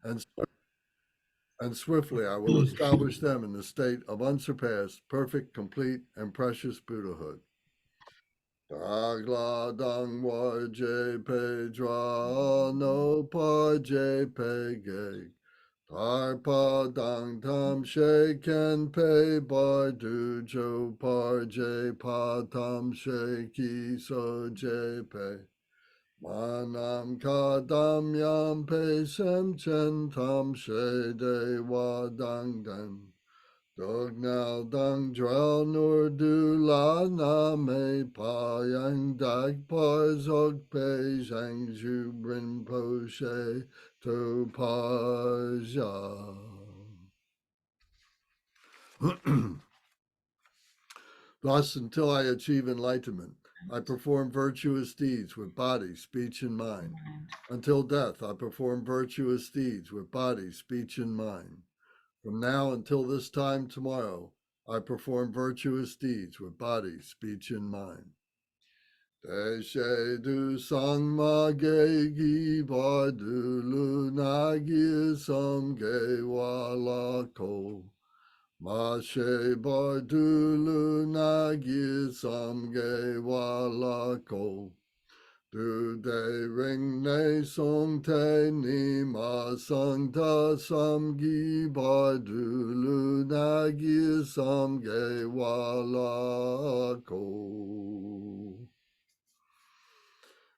and, and swiftly I will establish them in the state of unsurpassed, perfect, complete, and precious Buddhahood. Dagla dang war je pe dra no pa je pe ge. Tar pa dang tam she ken pe bar du jo par je pa tam she ki so je pe. Manam ka dam yam pe sem chen tam she de wa dang den. Dog now dang drel nur du la na me pa yang dag pa zog pe zhang zhu brin po she to pa zha. Thus, until I achieve enlightenment, I perform virtuous deeds with body, speech, and mind. Until death, I perform virtuous deeds with body, speech, and mind. From now until this time tomorrow, I perform virtuous deeds with body, speech, and mind. Deshe du sang ma ge gi ba du lu na gi som ge wa la ko. Ma she ba du lu na gi som ge wa la ko. Du de ring ne song te ni ma song ta sam gi ba du lu na gi sam ge wa la ko.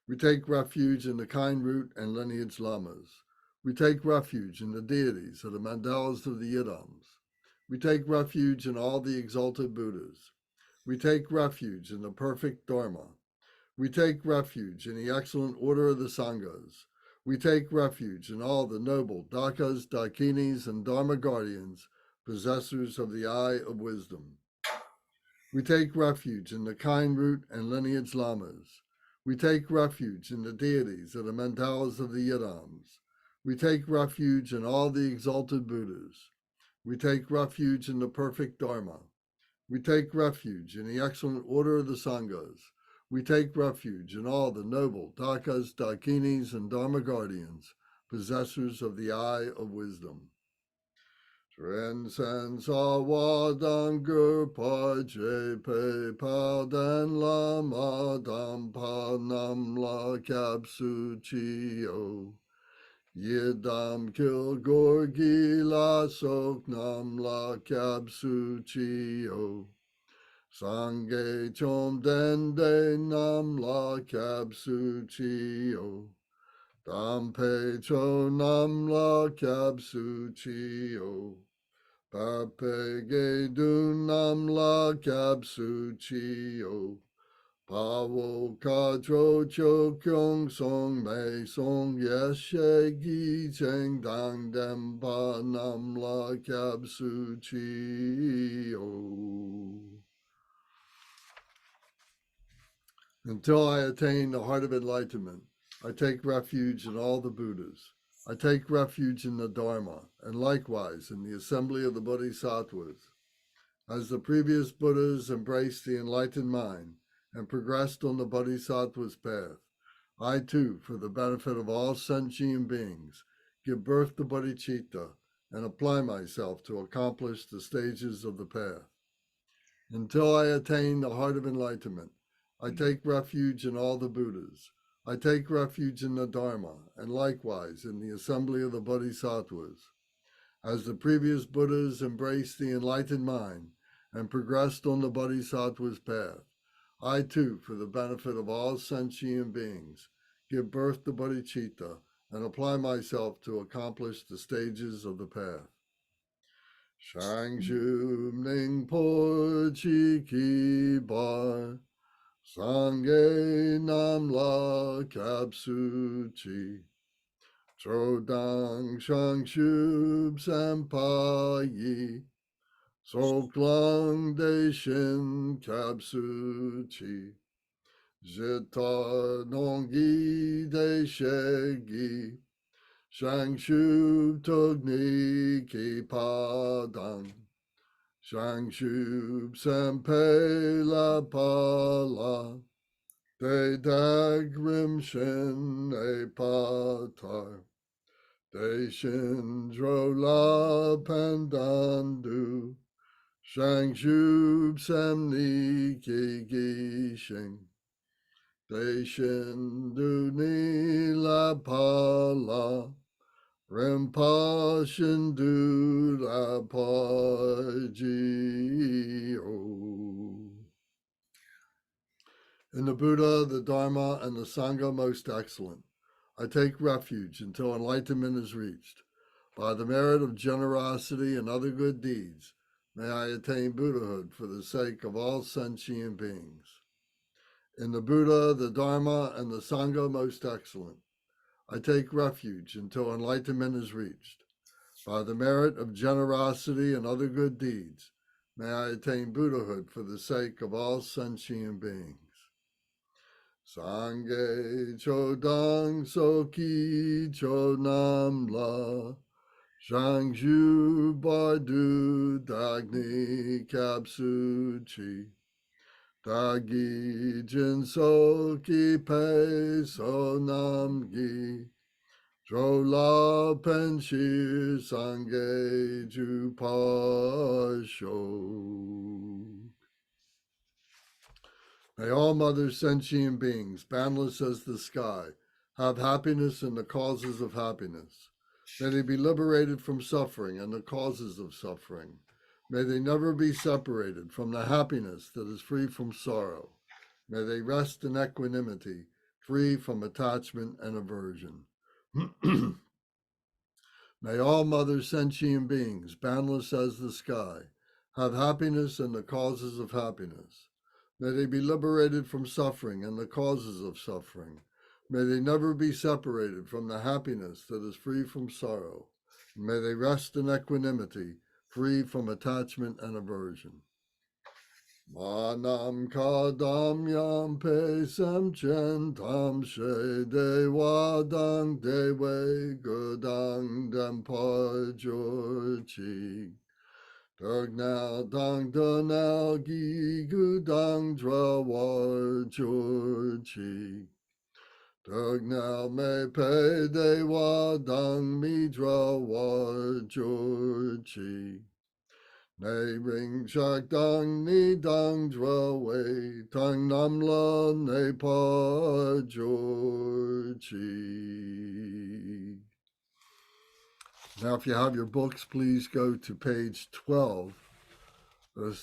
We take refuge in the kind root and lineage lamas. We take refuge in the deities of the mandalas of the yidams. We take refuge in all the exalted Buddhas. We take refuge in the perfect Dharma. We take refuge in the excellent order of the Sanghas. We take refuge in all the noble Dakas, Dakinis, and Dharma guardians, possessors of the eye of wisdom. We take refuge in the kind root and lineage lamas. We take refuge in the deities of the mandalas of the yidams. We take refuge in all the exalted Buddhas. We take refuge in the perfect Dharma. We take refuge in the excellent order of the Sanghas. We take refuge in all the noble Dakas, Dakinis, and Dharma guardians, possessors of the eye of wisdom. Transcends awa dangur pa je pe pa dan la ma dam pa nam la kap su chi o. Yidam kil gorgi la sok nam la kap su chi o. Sangye chom den de nam la kap su chi o. Dam pe cho nam la kap su chi o. Pa pe ge du nam la kap su chi o. Pa wo ka tro cho kyong song me song yes she gi cheng dang dem pa nam la kap su chi o. Until I attain the heart of enlightenment, I take refuge in all the Buddhas. I take refuge in the Dharma, and likewise in the assembly of the Bodhisattvas. As the previous Buddhas embraced the enlightened mind and progressed on the Bodhisattva's path, I too, for the benefit of all sentient beings, give birth to bodhicitta and apply myself to accomplish the stages of the path. Until I attain the heart of enlightenment, I take refuge in all the Buddhas. I take refuge in the Dharma, and likewise in the assembly of the Bodhisattvas. As the previous Buddhas embraced the enlightened mind and progressed on the Bodhisattva's path, I too, for the benefit of all sentient beings, give birth to bodhicitta and apply myself to accomplish the stages of the path. Shang Shu Ning Po Chi Ki Bar Sangye Nam La Kap Su Chi Tro Dang Shang Shub Sampa Yi Sok Lang De Shin Kap Su Chi Zita Nongi De Shegi Shang Shub Togni Ki Padang Shang Shub Sampe La Pala De Dag Rim Shin E Patar Deshin Drola Pandandu, Shang Shub Samni Ki Shing, Deshin Duni La Pala, Rempashin Du La Paji O. In the Buddha, the Dharma, and the Sangha most excellent, I take refuge until enlightenment is reached. By the merit of generosity and other good deeds, may I attain Buddhahood for the sake of all sentient beings. In the Buddha, the Dharma, and the Sangha most excellent, I take refuge until enlightenment is reached. By the merit of generosity and other good deeds, may I attain Buddhahood for the sake of all sentient beings. Sangye Chodang Soki Chodnamla, Zhangzhu Bardu Dagni Kapsuchi, Dagi Jinsoki Pe Sonamgi, Drola Penshir Sangye Jupasho. May all mother sentient beings, boundless as the sky, have happiness and the causes of happiness. May they be liberated from suffering and the causes of suffering. May they never be separated from the happiness that is free from sorrow. May they rest in equanimity, free from attachment and aversion. May all mother sentient beings, boundless as the sky, have happiness and the causes of happiness. May they be liberated from suffering and the causes of suffering. May they never be separated from the happiness that is free from sorrow. May they rest in equanimity, free from attachment and aversion. Manam kadam yam pesam chantam she dewadang dewe gudang dampajurchi. Dugnal dang dunal gi gudang drawar jurchi. Dugnal me pe dewadang mi drawar jurchi. Ne ring shak dang ni dang drawe tang namla ne pa jorchi. Now, if you have your books, please go to page 12, the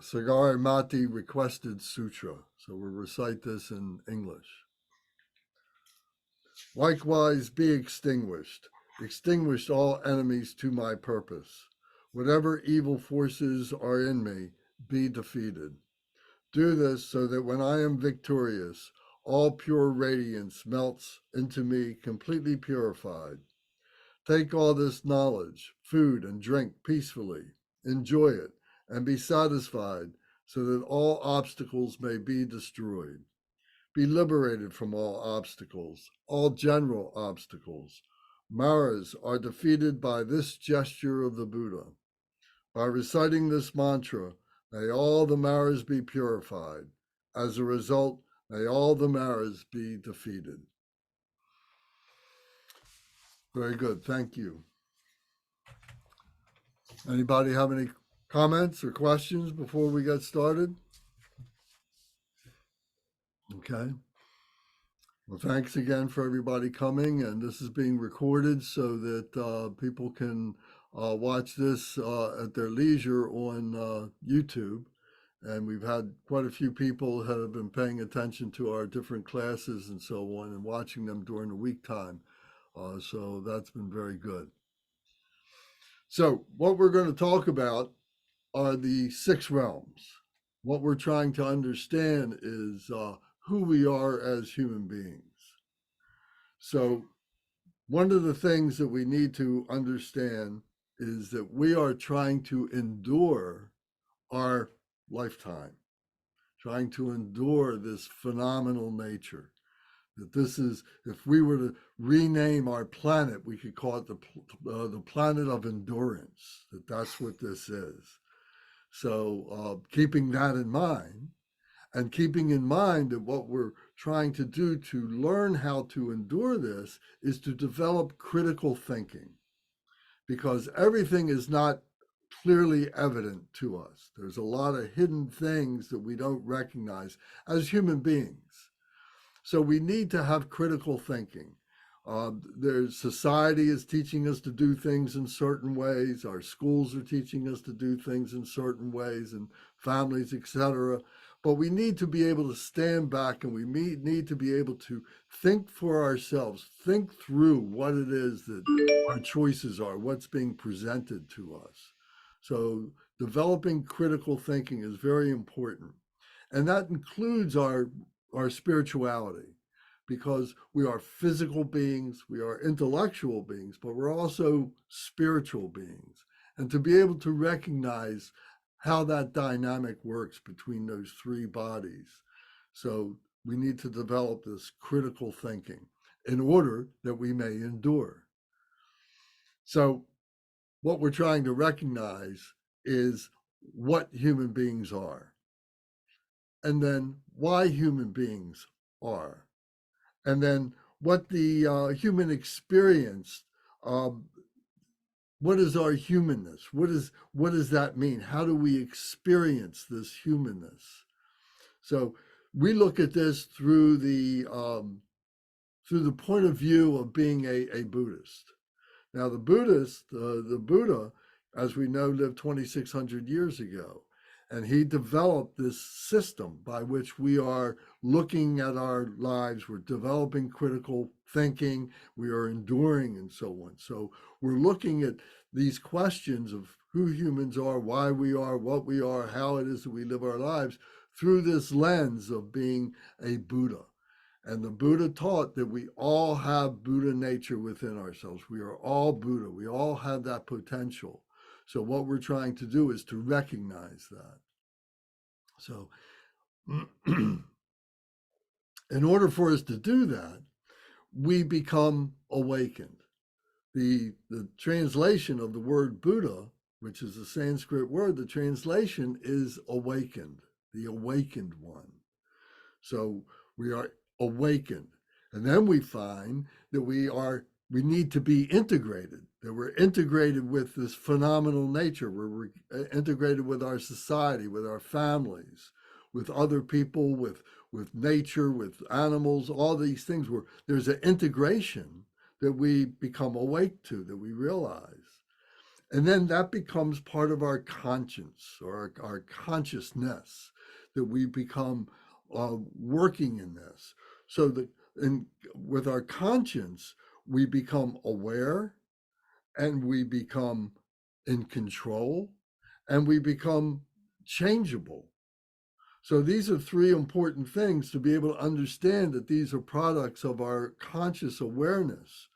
Sagar Mati Requested Sutra. So we'll recite this in English. Likewise, be extinguished. Extinguish all enemies to my purpose. Whatever evil forces are in me, be defeated. Do this so that when I am victorious, all pure radiance melts into me completely purified. Take all this knowledge, food, and drink peacefully. Enjoy it and be satisfied so that all obstacles may be destroyed. Be liberated from all obstacles, all general obstacles. Maras are defeated by this gesture of the Buddha. By reciting this mantra, may all the Maras be purified. As a result, may all the Maras be defeated. Very good. Thank you. Anybody have any comments or questions before we get started? Okay. Well, thanks again for everybody coming, and this is being recorded so that people can watch this at their leisure on YouTube. And we've had quite a few people that have been paying attention to our different classes and so on and watching them during the week time. So that's been very good. So what we're going to talk about are the six realms. What we're trying to understand is who we are as human beings. So one of the things that we need to understand is that we are trying to endure our lifetime, trying to endure this phenomenal nature. That this is, if we were to rename our planet, we could call it the planet of endurance, that's what this is. So keeping that in mind, and keeping in mind that what we're trying to do to learn how to endure this is to develop critical thinking, because everything is not clearly evident to us. There's a lot of hidden things that we don't recognize as human beings. So we need to have critical thinking. There's society is teaching us to do things in certain ways. Our schools are teaching us to do things in certain ways, and families, etc. But we need to be able to stand back, and we need to be able to think for ourselves, think through what it is that our choices are, what's being presented to us. So developing critical thinking is very important. And that includes our spirituality, because we are physical beings, we are intellectual beings, but we're also spiritual beings. And to be able to recognize how that dynamic works between those three bodies. So we need to develop this critical thinking in order that we may endure. So what we're trying to recognize is what human beings are, and then why human beings are, and then what the human experience, um, what is our humanness? What does that mean? How do we experience this humanness? So we look at this through the point of view of being a Buddhist. Now, the Buddha, as we know, lived 2,600 years ago. And he developed this system by which we are looking at our lives. We're developing critical thinking. We are enduring and so on. So we're looking at these questions of who humans are, why we are, what we are, how it is that we live our lives through this lens of being a Buddha. And the Buddha taught that we all have Buddha nature within ourselves. We are all Buddha. We all have that potential. So what we're trying to do is to recognize that. So in order for us to do that, we become awakened. The translation of the word Buddha, which is a Sanskrit word, the translation is awakened, the awakened one. So we are awakened. And then we find that we need to be integrated, that we're integrated with this phenomenal nature, we're integrated with our society, with our families, with other people, with nature, with animals, all these things where there's an integration that we become awake to, that we realize. And then that becomes part of our conscience, or our consciousness, that we become working in this. So that with our conscience, we become aware, and we become in control, and we become changeable. So these are three important things to be able to understand, that these are products of our conscious awareness,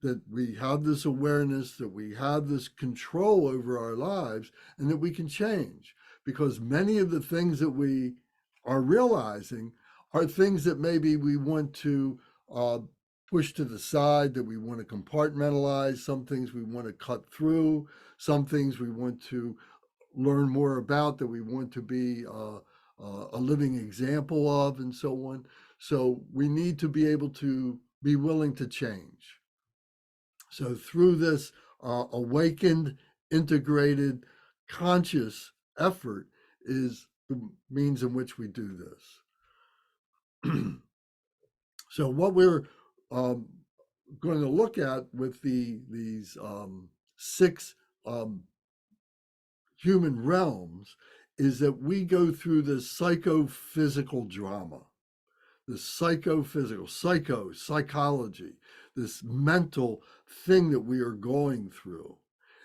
that we have this awareness, that we have this control over our lives, and that we can change. Because many of the things that we are realizing are things that maybe we want to push to the side, that we want to compartmentalize, some things we want to cut through, some things we want to learn more about, that we want to be a living example of, and so on. So we need to be able to be willing to change. So through this awakened, integrated, conscious effort is the means in which we do this. So what we're going to look at with these six human realms is that we go through this psychophysical drama, this psychology, this mental thing that we are going through.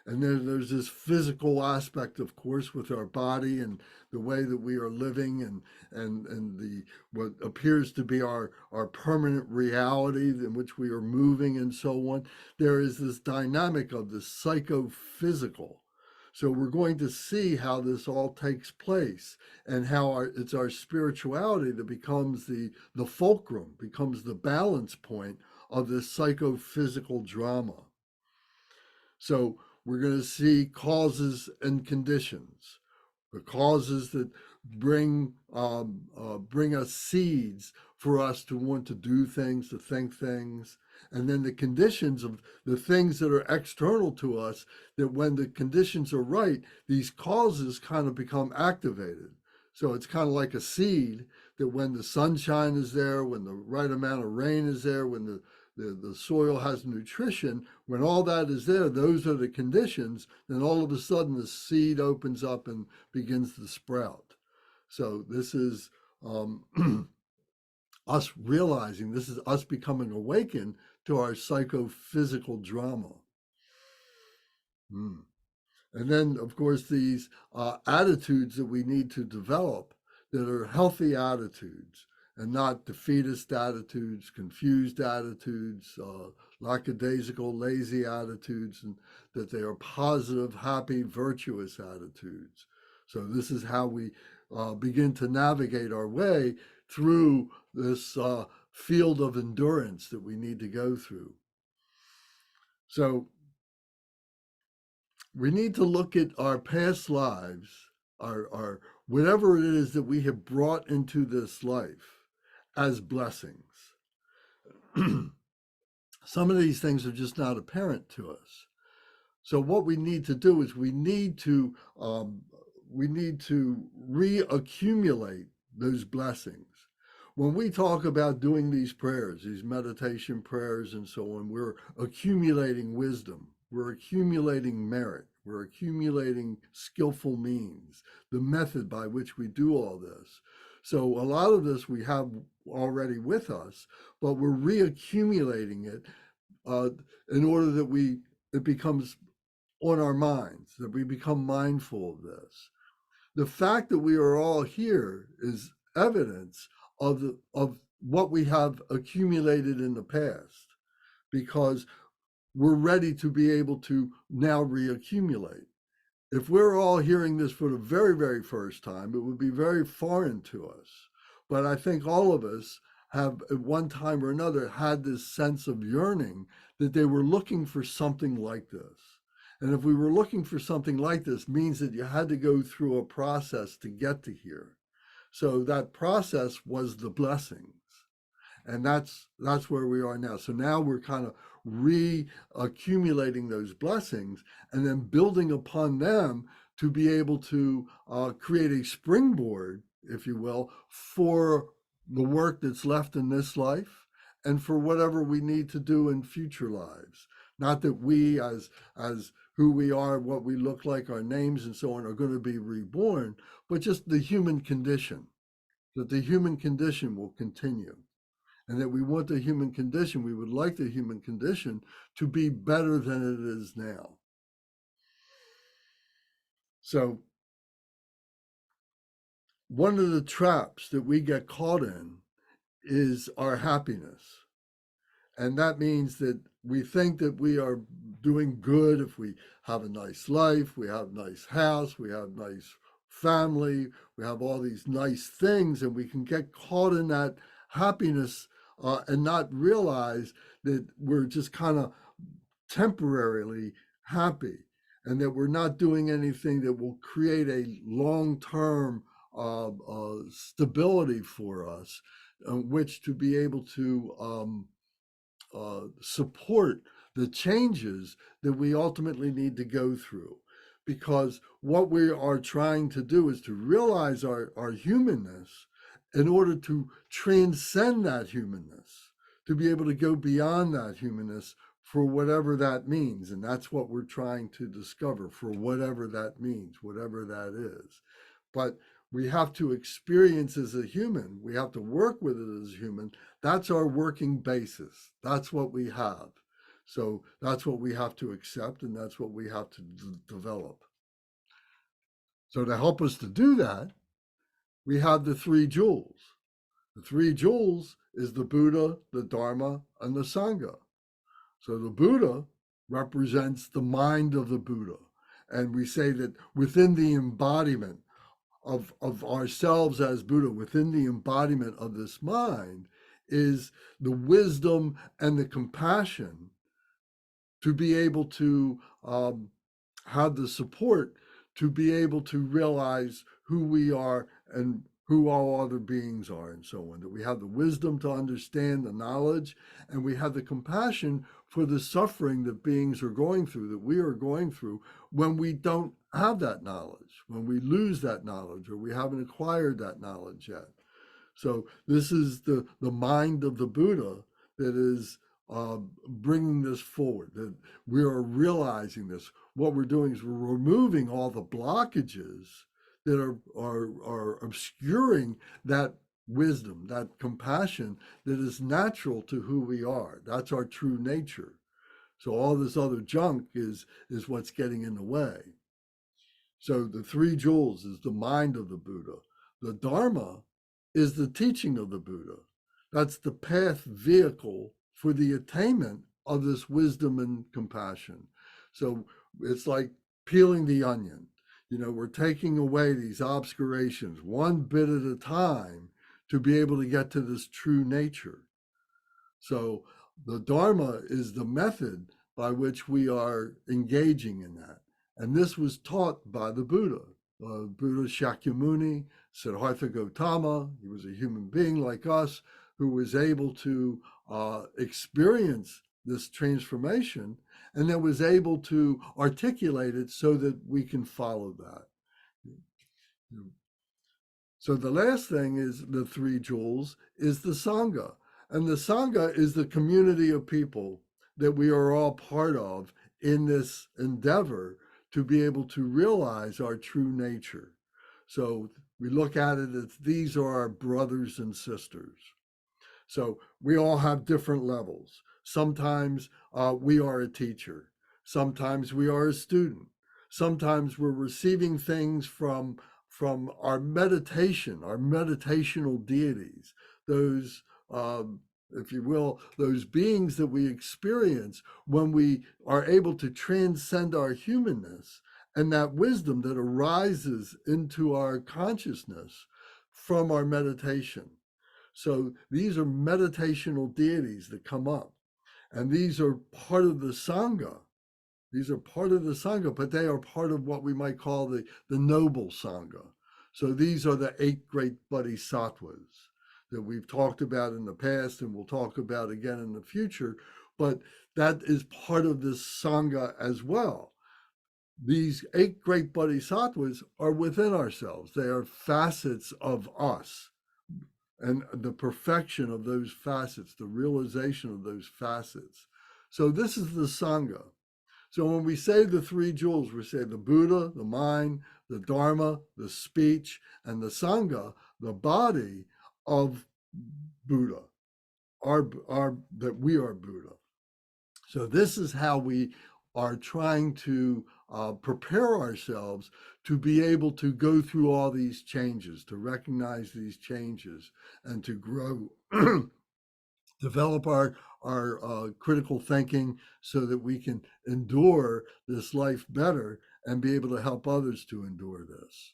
And then there's this physical aspect, of course, with our body and the way that we are living, and the what appears to be our permanent reality in which we are moving and so on. There is this dynamic of the psychophysical. So we're going to see how this all takes place, and how it's our spirituality that becomes the fulcrum, becomes the balance point of this psychophysical drama. So we're going to see causes and conditions. The causes that bring bring us seeds for us to want to do things, to think things, and then the conditions of the things that are external to us, that when the conditions are right, these causes kind of become activated. So it's kind of like a seed that when the sunshine is there, when the right amount of rain is there, when the soil has nutrition, when all that is there, those are the conditions, then all of a sudden the seed opens up and begins to sprout. So this is us realizing, this is us becoming awakened to our psychophysical drama. Mm. And then, of course, these attitudes that we need to develop that are healthy attitudes and not defeatist attitudes, confused attitudes, lackadaisical, lazy attitudes, and that they are positive, happy, virtuous attitudes. So this is how we begin to navigate our way through this field of endurance that we need to go through. So we need to look at our past lives, our whatever it is that we have brought into this life as blessings. Some of these things are just not apparent to us. So what we need to do is we need to reaccumulate those blessings. When we talk about doing these prayers, these meditation prayers and so on, we're accumulating wisdom, we're accumulating merit, we're accumulating skillful means, the method by which we do all this. So a lot of this we have already with us, but we're reaccumulating it in order that it becomes on our minds, that we become mindful of this. The fact that we are all here is evidence of what we have accumulated in the past, because we're ready to be able to now reaccumulate. If we're all hearing this for the very, very first time, it would be very foreign to us. But I think all of us have at one time or another had this sense of yearning that they were looking for something like this. And if we were looking for something like this, means that you had to go through a process to get to here. So that process was the blessings. And that's where we are now. So now we're kind of reaccumulating those blessings and then building upon them to be able to create a springboard, if you will, for the work that's left in this life and for whatever we need to do in future lives. Not that we, as who we are, what we look like, our names and so on, are going to be reborn, but just the human condition, that the human condition will continue. And that we want the human condition, we would like the human condition to be better than it is now. So one of the traps that we get caught in is our happiness. And that means that we think that we are doing good if we have a nice life, we have a nice house, we have a nice family, we have all these nice things, and we can get caught in that happiness and not realize that we're just kind of temporarily happy and that we're not doing anything that will create a long-term stability for us, which to be able to support the changes that we ultimately need to go through. Because what we are trying to do is to realize our humanness in order to transcend that humanness, to be able to go beyond that humanness for whatever that means. And that's what we're trying to discover, for whatever that means, whatever that is. But we have to experience as a human, we have to work with it as a human. That's our working basis. That's what we have. So that's what we have to accept, and that's what we have to develop. So to help us to do that, we have the three jewels. The three jewels is the Buddha, the Dharma, and the Sangha. So the Buddha represents the mind of the Buddha. And we say that within the embodiment of ourselves as Buddha, within the embodiment of this mind, is the wisdom and the compassion to be able to have the support to be able to realize who we are and who all other beings are and so on, that we have the wisdom to understand the knowledge, and we have the compassion for the suffering that beings are going through, that we are going through when we don't have that knowledge, when we lose that knowledge, or we haven't acquired that knowledge yet. So this is the mind of the Buddha that is bringing this forward, that we are realizing this. What we're doing is we're removing all the blockages that are obscuring that wisdom, that compassion that is natural to who we are. That's our true nature. So all this other junk is what's getting in the way. So the three jewels is the mind of the Buddha. The Dharma is the teaching of the Buddha. That's the path vehicle for the attainment of this wisdom and compassion. So it's like peeling the onion. We're taking away these obscurations one bit at a time to be able to get to this true nature. So the Dharma is the method by which we are engaging in that. And this was taught by the Buddha. Buddha Shakyamuni, Siddhartha Gautama, he was a human being like us who was able to experience this transformation and then was able to articulate it so that we can follow that. So the last thing is the three jewels is the Sangha. And the Sangha is the community of people that we are all part of in this endeavor to be able to realize our true nature. So we look at it as these are our brothers and sisters. So we all have different levels. Sometimes we are a teacher. Sometimes we are a student. Sometimes we're receiving things from our meditation, our meditational deities, those, if you will, those beings that we experience when we are able to transcend our humanness and that wisdom that arises into our consciousness from our meditation. So these are meditational deities that come up, and these are part of the Sangha. These are part of the Sangha, but they are part of what we might call the noble Sangha. So these are the 8 great bodhisattvas that we've talked about in the past and we'll talk about again in the future, but that is part of this Sangha as well. These 8 great bodhisattvas are within ourselves. They are facets of us. And the perfection of those facets, the realization of those facets. So this is the Sangha. So when we say the three jewels, we say the Buddha, the mind, the Dharma, the speech, and the Sangha, the body of Buddha, that we are Buddha. So this is how we are trying to prepare ourselves to be able to go through all these changes, to recognize these changes, and to grow, develop our critical thinking so that we can endure this life better and be able to help others to endure this.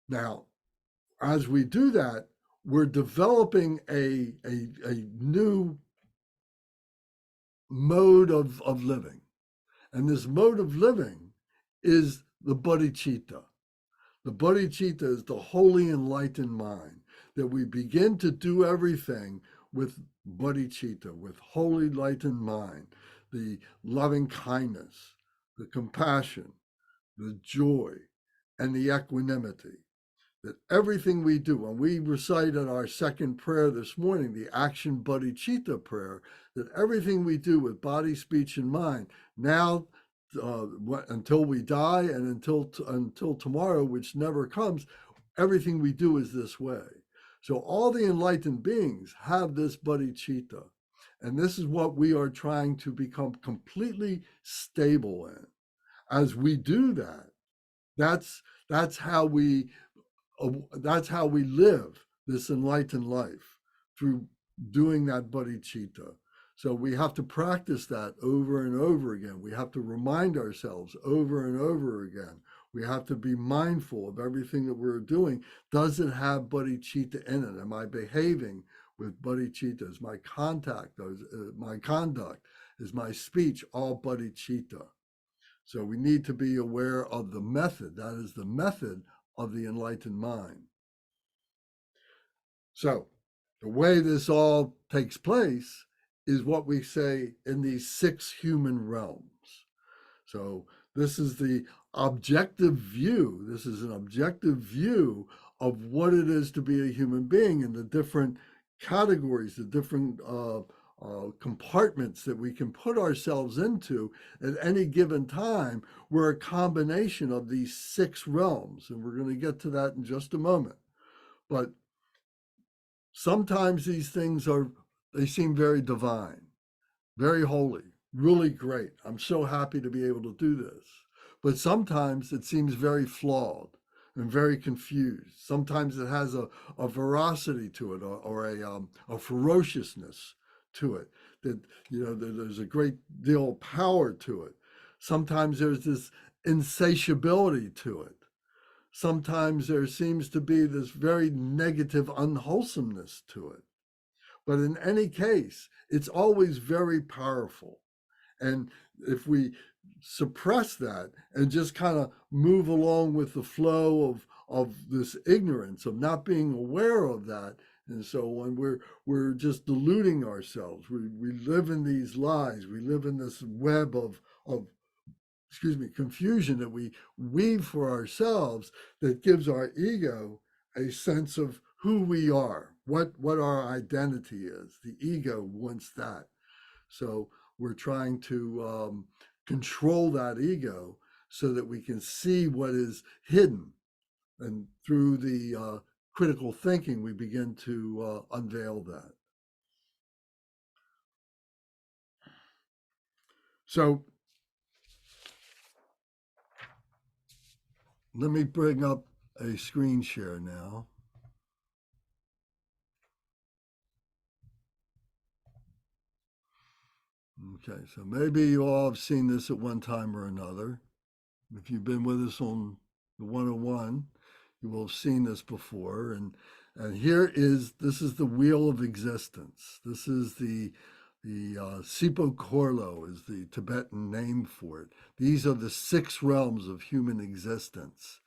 Now, as we do that, we're developing a new mode of living. And this mode of living is the bodhicitta. The bodhicitta is the holy enlightened mind, that we begin to do everything with bodhicitta, with holy enlightened mind, the loving kindness, the compassion, the joy, and the equanimity. That everything we do, when we recite in our second prayer this morning, the action bodhicitta prayer, that everything we do with body, speech, and mind, now until we die and until tomorrow, which never comes, everything we do is this way. So all the enlightened beings have this bodhicitta, and this is what we are trying to become completely stable in. As we do that, that's how we live this enlightened life, through doing that bodhicitta. So we have to practice that over and over again. We have to remind ourselves over and over again. We have to be mindful of everything that we're doing. Does it have bodhicitta in it? Am I behaving with bodhicitta? Is my conduct, is my speech all bodhicitta? So we need to be aware of the method. That is the method of the enlightened mind. So the way this all takes place is what we say in these 6 human realms. So this is the objective view. This is an objective view of what it is to be a human being and the different categories, the different compartments that we can put ourselves into at any given time. We're a combination of these 6 realms, and we're going to get to that in just a moment. But sometimes these things they seem very divine, very holy, really great. I'm so happy to be able to do this. But sometimes it seems very flawed and very confused. Sometimes it has a veracity to it, or a ferociousness to it, that, there's a great deal of power to it. Sometimes there's this insatiability to it. Sometimes there seems to be this very negative unwholesomeness to it. But in any case, it's always very powerful. And if we suppress that and just kind of move along with the flow of this ignorance, of not being aware of that, and so when we're just deluding ourselves, we live in these lies, we live in this web of confusion that we weave for ourselves, that gives our ego a sense of who we are, what our identity is. The ego wants that. So we're trying to control that ego so that we can see what is hidden. And through the critical thinking, we begin to unveil that. So let me bring up a screen share now. Okay, so maybe you all have seen this at one time or another. If you've been with us on the 101, you will have seen this before. And this is the wheel of existence. This is the Sipo Khorlo is the Tibetan name for it. These are the 6 realms of human existence.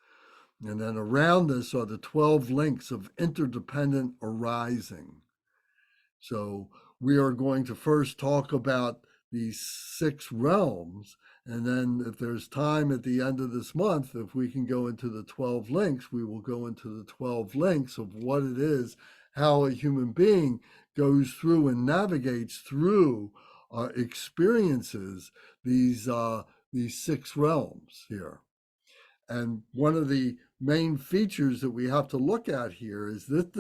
And then around this are the 12 links of interdependent arising. So we are going to first talk about these 6 realms. And then if there's time at the end of this month, if we can go into the 12 links, we will go into the 12 links of what it is, how a human being goes through and navigates through experiences these 6 realms here. And one of the main features that we have to look at here is that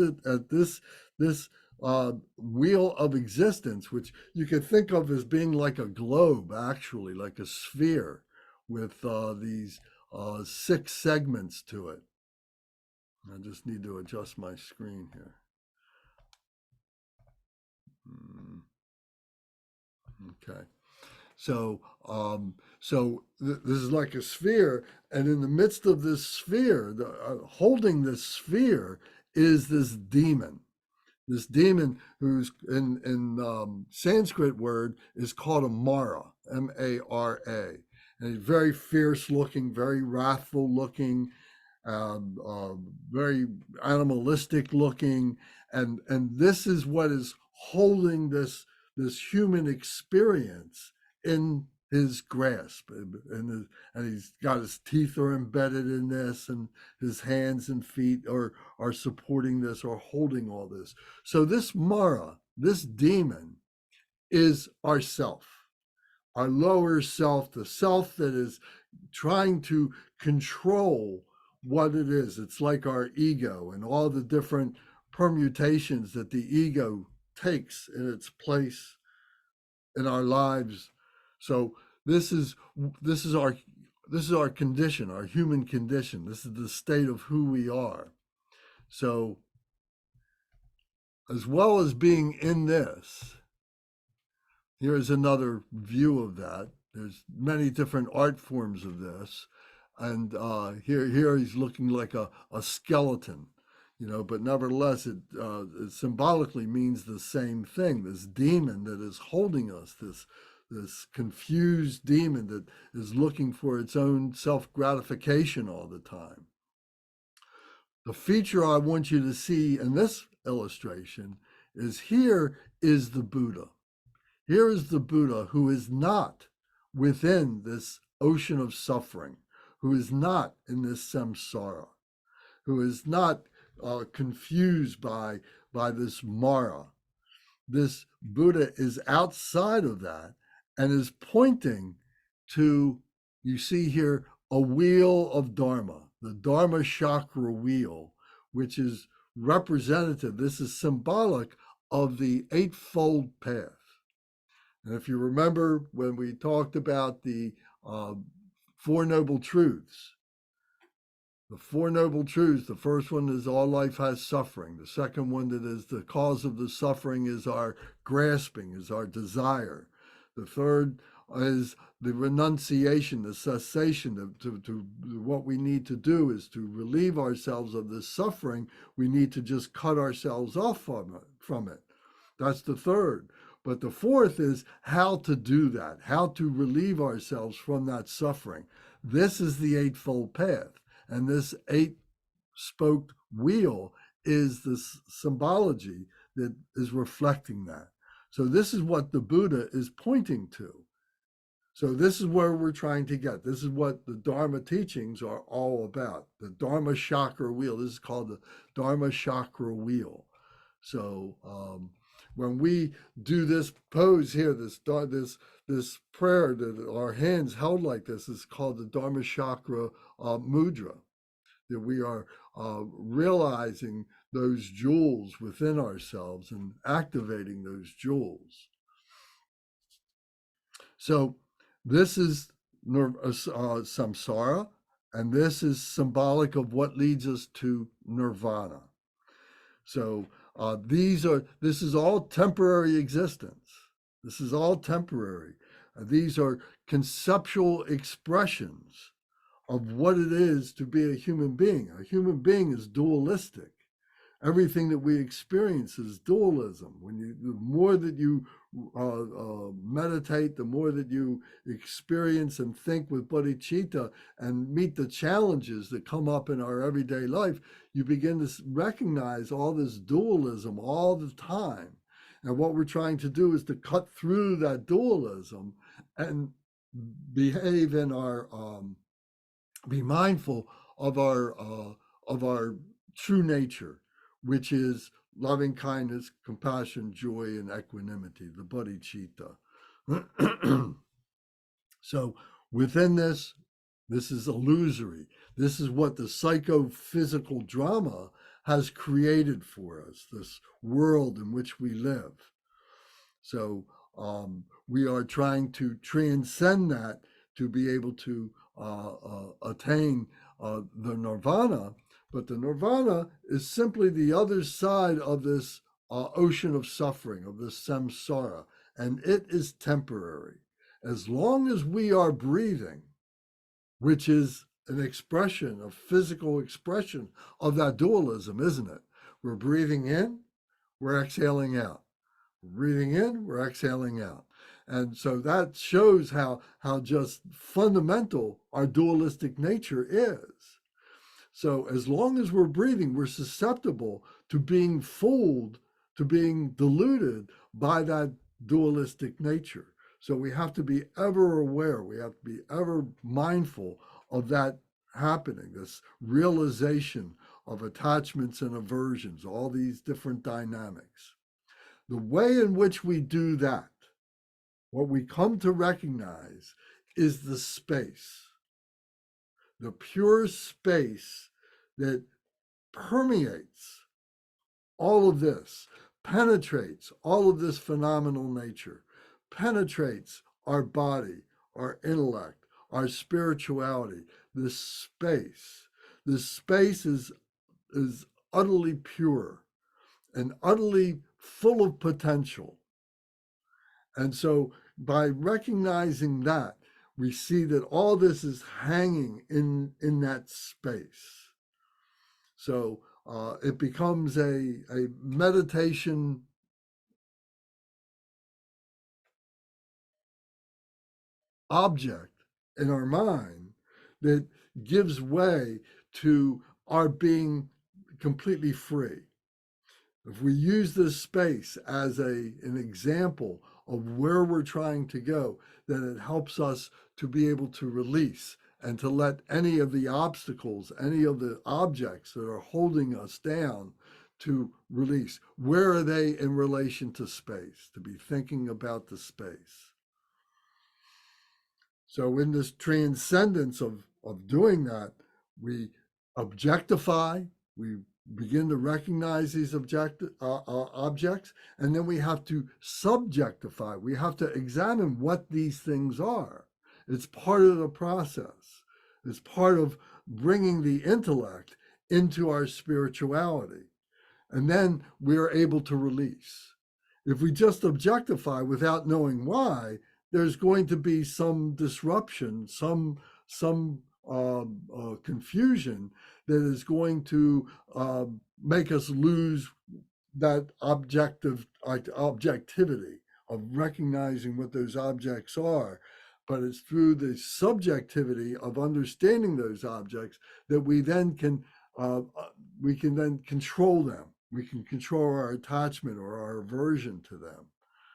this wheel of existence, which you could think of as being like a globe, actually, like a sphere with these 6 segments to it. I just need to adjust my screen here. Okay. So, this is like a sphere, and in the midst of this sphere, holding this sphere is this demon. This demon, who's in Sanskrit word, is called a Mara, Mara, and he's very fierce looking, very wrathful looking, very animalistic looking, and this is what is holding this human experience in his grasp, and he's got his teeth are embedded in this, and his hands and feet are supporting this or holding all this. So this Mara, this demon, is ourself, our lower self, the self that is trying to control what it is. It's like our ego and all the different permutations that the ego takes in its place in our lives. So this is our condition, our human condition. This is the state of who we are. So as well as being in this, here is another view of that. There's many different art forms of this. And here he's looking like a skeleton, but nevertheless, it symbolically means the same thing. This demon that is holding us, this confused demon that is looking for its own self gratification all the time. The feature I want you to see in this illustration is here is the Buddha. Here is the Buddha who is not within this ocean of suffering, who is not in this samsara, who is not confused by this Mara. This Buddha is outside of that and is pointing to, you see here, a wheel of Dharma, the Dharma chakra wheel, which is representative. This is symbolic of the Eightfold Path. And if you remember when we talked about the Four Noble Truths, the Four Noble Truths, the first one is all life has suffering. The second one, that is the cause of the suffering, is our grasping, is our desire. The third is the renunciation, the cessation. To what we need to do is to relieve ourselves of this suffering. We need to just cut ourselves off from it. That's the third. But the fourth is how to do that, how to relieve ourselves from that suffering. This is the Eightfold Path. And this eight-spoked wheel is the symbology that is reflecting that. So this is what the Buddha is pointing to. So this is where we're trying to get. This is what the Dharma teachings are all about. The Dharma chakra wheel. This is called the Dharma chakra wheel. So when we do this pose here, this prayer, that our hands held like this, is called the Dharma chakra mudra. That we are realizing those jewels within ourselves and activating those jewels. So this is samsara, and this is symbolic of what leads us to nirvana. So this is all temporary existence. This is all temporary. These are conceptual expressions of what it is to be a human being. A human being is dualistic. Everything that we experience is dualism. The more that you meditate, the more that you experience and think with bodhicitta and meet the challenges that come up in our everyday life, you begin to recognize all this dualism all the time. And what we're trying to do is to cut through that dualism and behave in our be mindful of our true nature, which is loving kindness, compassion, joy, and equanimity, the bodhicitta. So within this is illusory. This is what the psychophysical drama has created for us, this world in which we live. So we are trying to transcend that to be able to attain the nirvana. But the nirvana is simply the other side of this ocean of suffering, of this samsara, and it is temporary. As long as we are breathing, which is an expression, a physical expression of that dualism, isn't it? We're breathing in, we're exhaling out. We're breathing in, we're exhaling out. And so that shows how just fundamental our dualistic nature is. So as long as we're breathing, we're susceptible to being fooled, to being deluded by that dualistic nature. So we have to be ever aware, we have to be ever mindful of that happening, this realization of attachments and aversions, all these different dynamics. The way in which we do that, what we come to recognize, is the space, the pure space that permeates all of this, penetrates all of this phenomenal nature, penetrates our body, our intellect, our spirituality. This space is utterly pure and utterly full of potential. And so by recognizing that, we see that all this is hanging in that space. So it becomes a meditation object in our mind that gives way to our being completely free. If we use this space as an example of where we're trying to go, then it helps us to be able to release and to let any of the obstacles, any of the objects that are holding us down, to release. Where are they in relation to space? To be thinking about the space. So in this transcendence of doing that, we objectify, we begin to recognize these objects, and then we have to subjectify. We have to examine what these things are. It's part of the process. It's part of bringing the intellect into our spirituality. And then we're able to release. If we just objectify without knowing why, there's going to be some disruption, some confusion that is going to make us lose that objectivity of recognizing what those objects are. But it's through the subjectivity of understanding those objects that we can then control them. We can control our attachment or our aversion to them.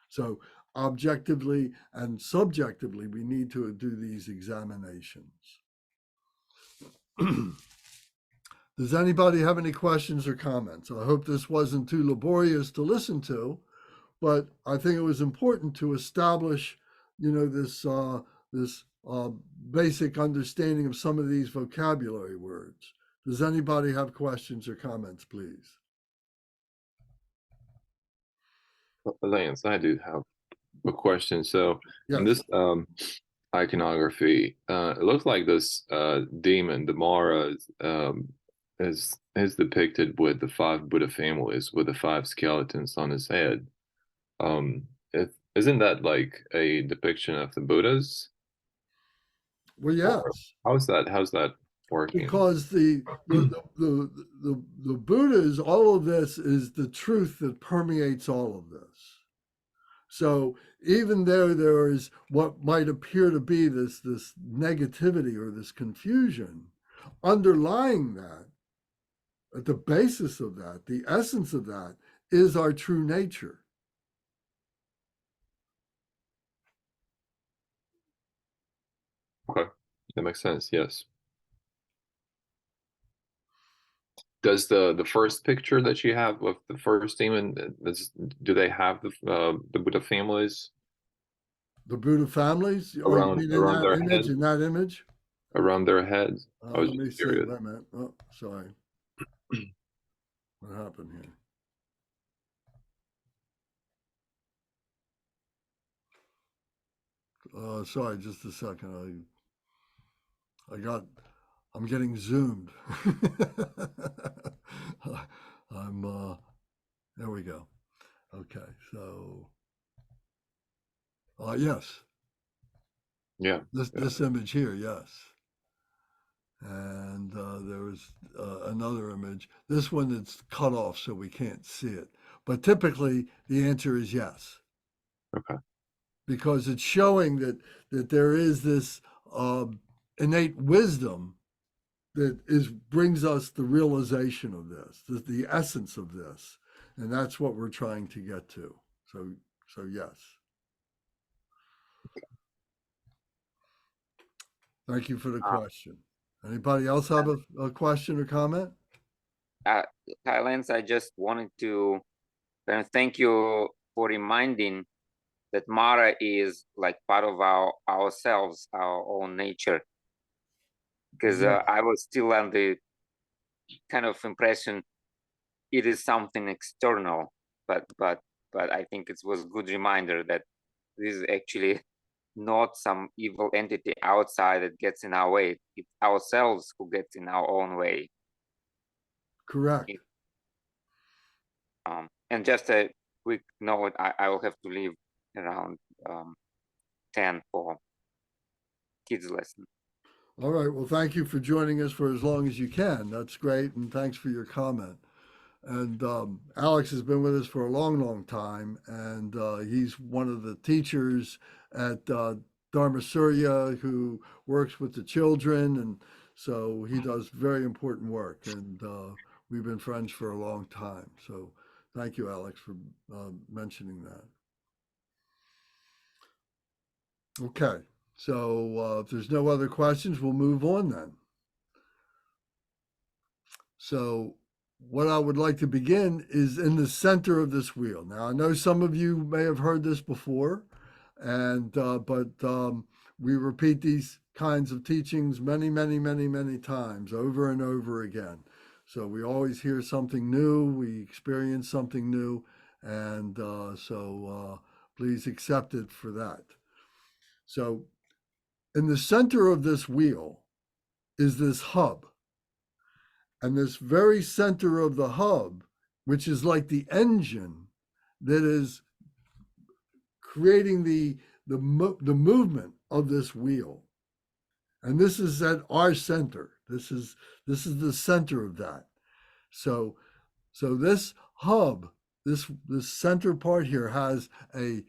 So objectively and subjectively, we need to do these examinations. Does anybody have any questions or comments? I hope this wasn't too laborious to listen to, but I think it was important to establish, this basic understanding of some of these vocabulary words. Does anybody have questions or comments, please? Lance, I do have a question. So in Yes. this iconography, it looks like this demon, the Mara, is depicted with the 5 Buddha families with the 5 skeletons on his head. Isn't that like a depiction of the Buddhas? Well, Or yes, how's that working? because the Buddhas, all of this is the truth that permeates all of this. So even though there is what might appear to be this negativity or this confusion, underlying that, at the basis of that, the essence of that is our true nature. Okay, that makes sense. Yes. Does the first picture that you have of the first demon, do they have the Buddha families The Buddha families? Oh, you around mean in around that their image? head? In that image? Around their heads? I was Let me just see. curious. Wait a minute. Oh, sorry. What happened here? Sorry, just a second. I'm getting zoomed. There we go. Okay, so, yes, Yeah. this image here, yes. And there was another image. This one that's cut off so we can't see it. But typically, the answer is yes, Okay. because it's showing that there is this innate wisdom that brings us the realization of this, the essence of this, and that's what we're trying to get to. So yes. Thank you for the question. Anybody else have a question or comment? Lance, I just wanted to thank you for reminding that Mara is like part of ourselves, our own nature. Because Yeah. I was still under the kind of impression it is something external, but I think it was a good reminder that this is actually not some evil entity outside that gets in our way. It's ourselves who gets in our own way. Correct. And just a quick note, I will have to leave around 10 for kids lesson. All right. Well, thank you for joining us for as long as you can. That's great. And thanks for your comment. And Alex has been with us for a long, long time. And he's one of the teachers at Dharma Surya who works with the children. And so he does very important work. And we've been friends for a long time. So thank you, Alex, for mentioning that. Okay, so if there's no other questions, we'll move on then. So what I would like to begin is in the center of this wheel. Now, I know some of you may have heard this before, and but we repeat these kinds of teachings many, many, many, many times over and over again. So we always hear something new, we experience something new, and please accept it for that. So in the center of this wheel is this hub. And this very center of the hub, which is like the engine that is creating the movement of this wheel. And this is at our center. This is the center of that. So this hub, this center part here has a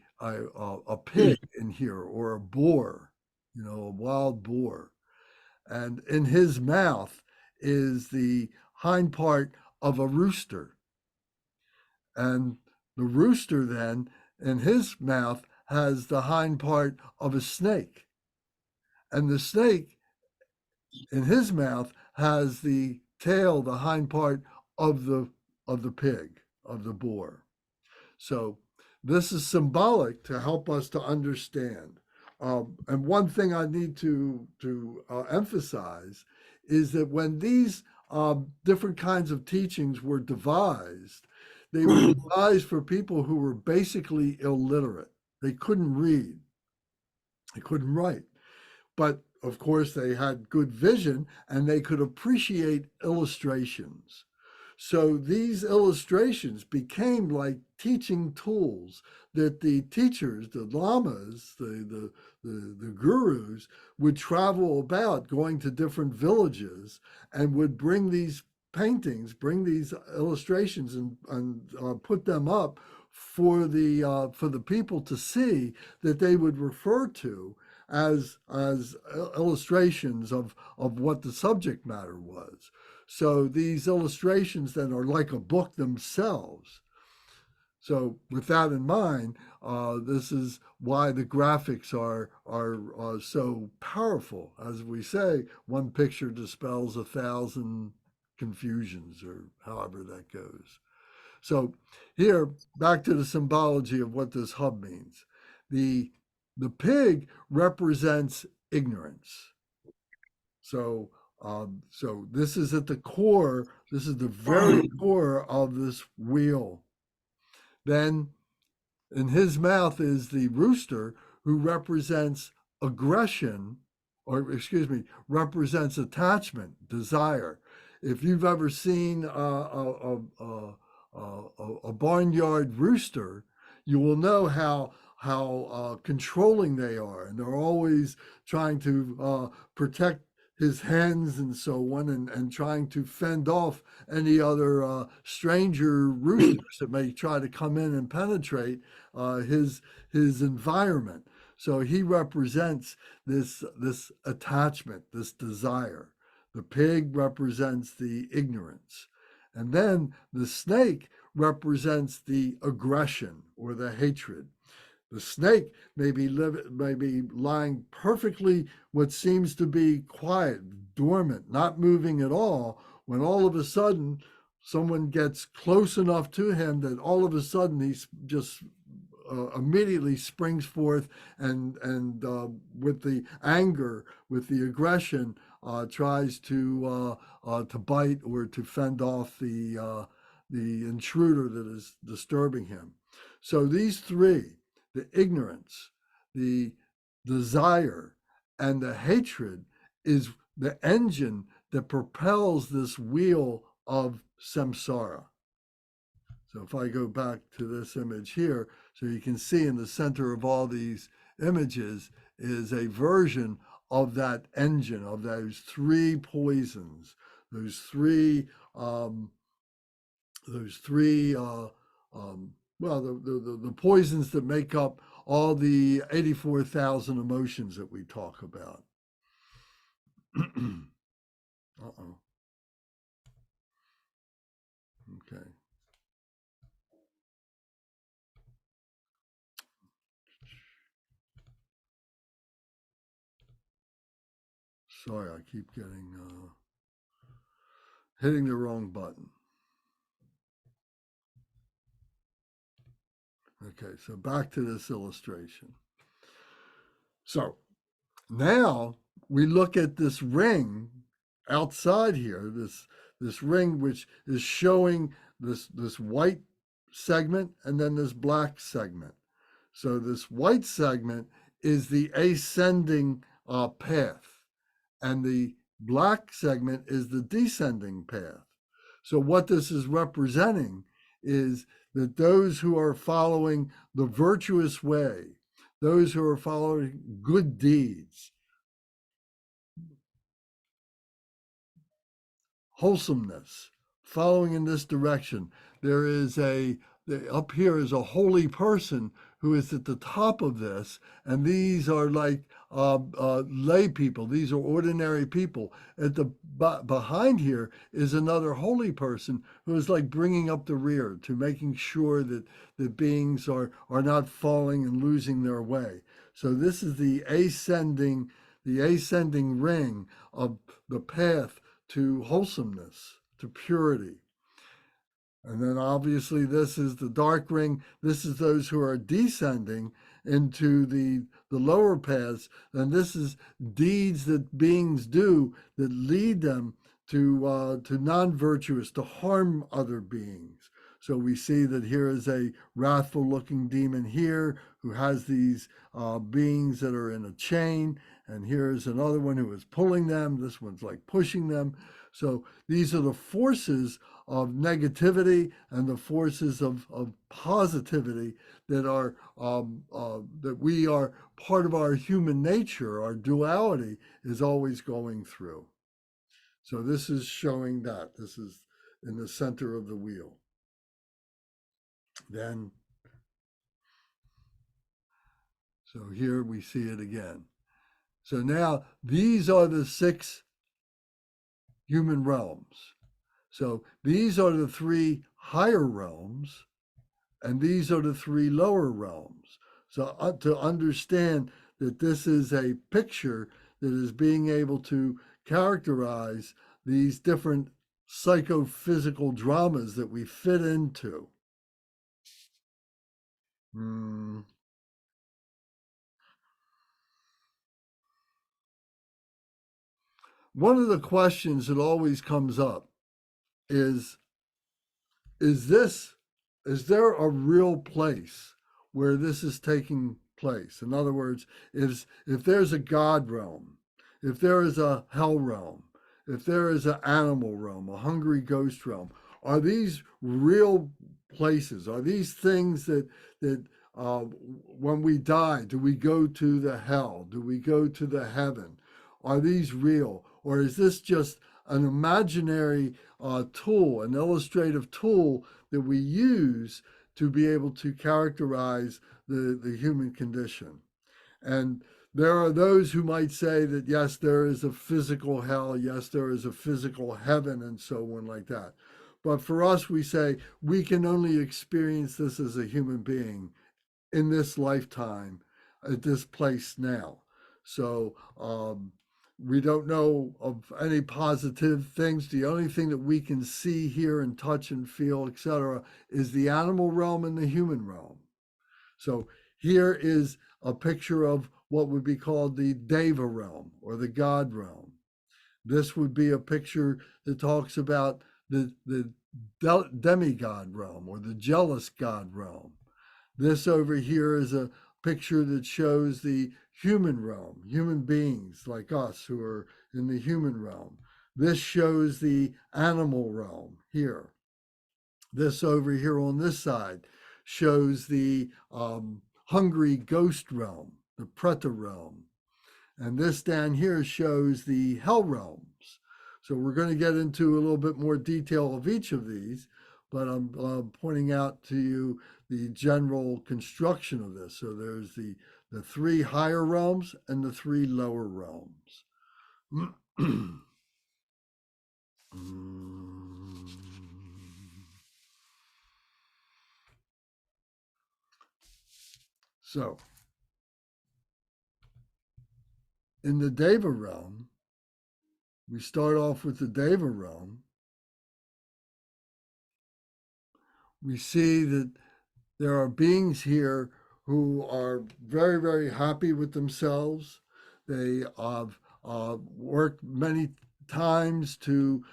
pig in here, or a boar, a wild boar. And in his mouth is the hind part of a rooster. And the rooster then, in his mouth, has the hind part of a snake. And the snake, in his mouth, has the tail, the hind part of the pig, of the boar. So this is symbolic to help us to understand. And one thing I need to emphasize is that when these different kinds of teachings were devised, they were devised for people who were basically illiterate. They couldn't read, they couldn't write. But of course, they had good vision and they could appreciate illustrations. So these illustrations became like teaching tools that the teachers, the lamas, the gurus would travel about, going to different villages, and would bring these paintings, bring these illustrations, and put them up for the people to see, that they would refer to as illustrations of what the subject matter was. So these illustrations then are like a book themselves. So with that in mind, this is why the graphics are so powerful. As we say, one picture dispels 1,000 confusions, or however that goes. So here, back to the symbology of what this hub means. The pig represents ignorance. So this is at the core. This is the very core of this wheel. Then in his mouth is the rooster, who represents aggression, or excuse me, represents attachment, desire. If you've ever seen a barnyard rooster, you will know how controlling they are, and they're always trying to protect his hens and so on, and trying to fend off any other stranger roosters that may try to come in and penetrate his environment. So he represents this attachment, this desire. The pig represents the ignorance. And then the snake represents the aggression or the hatred. The snake may be lying perfectly, what seems to be quiet, dormant, not moving at all, when all of a sudden someone gets close enough to him that all of a sudden he's just immediately springs forth, and with the anger, with the aggression, tries to bite or to fend off the intruder that is disturbing him. So these three, the ignorance, the desire, and the hatred, is the engine that propels this wheel of samsara. So if I go back to this image here, so you can see in the center of all these images is a version of that engine, of those three poisons, those three the poisons that make up all the 84,000 emotions that we talk about. Uh-oh. Okay. Sorry, I keep getting hitting the wrong button. Okay, so back to this illustration. So now we look at this ring outside here, this ring which is showing this white segment and then this black segment. So this white segment is the ascending path, and the black segment is the descending path. So what this is representing is that those who are following the virtuous way, those who are following good deeds, wholesomeness, following in this direction, there is up here is a holy person who is at the top of this, and these are like lay people. These are ordinary people. At the behind here is another holy person who is like bringing up the rear to making sure that the beings are not falling and losing their way. So this is the ascending ring of the path to wholesomeness, to purity. And then obviously this is the dark ring. This is those who are descending into the lower paths. And this is deeds that beings do that lead them to non-virtuous, to harm other beings. So we see that here is a wrathful looking demon here who has these beings that are in a chain. And here's another one who is pulling them. This one's like pushing them. So these are the forces of negativity and the forces of positivity that are that we are part of our human nature. Our duality is always going through. So this is showing that. This is in the center of the wheel. Then, so here we see it again. So now these are the 6 human realms. So these are the 3 higher realms, and these are the 3 lower realms. So to understand that this is a picture that is being able to characterize these different psychophysical dramas that we fit into. One of the questions that always comes up is there a real place where this is taking place? In other words, if there's a God realm, if there is a hell realm, if there is an animal realm, a hungry ghost realm, are these real places? Are these things that when we die, do we go to the hell? Do we go to the heaven? Are these real? Or is this just an imaginary tool, an illustrative tool that we use to be able to characterize the human condition? And there are those who might say that, yes, there is a physical hell, yes, there is a physical heaven, and so on like that. But for us, we say we can only experience this as a human being in this lifetime, at this place now. So we don't know of any positive things. The only thing that we can see, hear, and touch and feel, etc., is the animal realm and the human realm. So here is a picture of what would be called the Deva realm or the God realm. This would be a picture that talks about the Demi-god realm or the jealous God realm. This over here is a picture that shows the human realm, human beings like us who are in the human realm. This shows the animal realm here. This over here on this side shows the hungry ghost realm, the Preta realm. And this down here shows the hell realms. So we're going to get into a little bit more detail of each of these, but I'm pointing out to you the general construction of this. So there's the 3 higher realms and the 3 lower realms. So, in the Deva realm, we start off with the Deva realm. We see that there are beings here who are very, very happy with themselves. They have worked many times to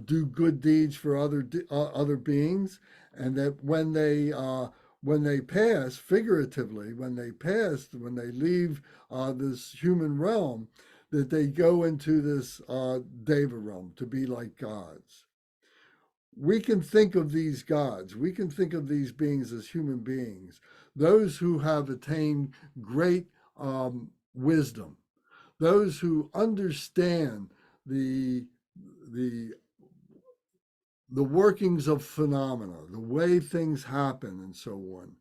do good deeds for other beings, and that when they pass, figuratively, when they leave this human realm, that they go into this Deva realm to be like gods. We can think of these gods, we can think of these beings as human beings, those who have attained great wisdom, those who understand the the the workings of phenomena, the way things happen, and so on.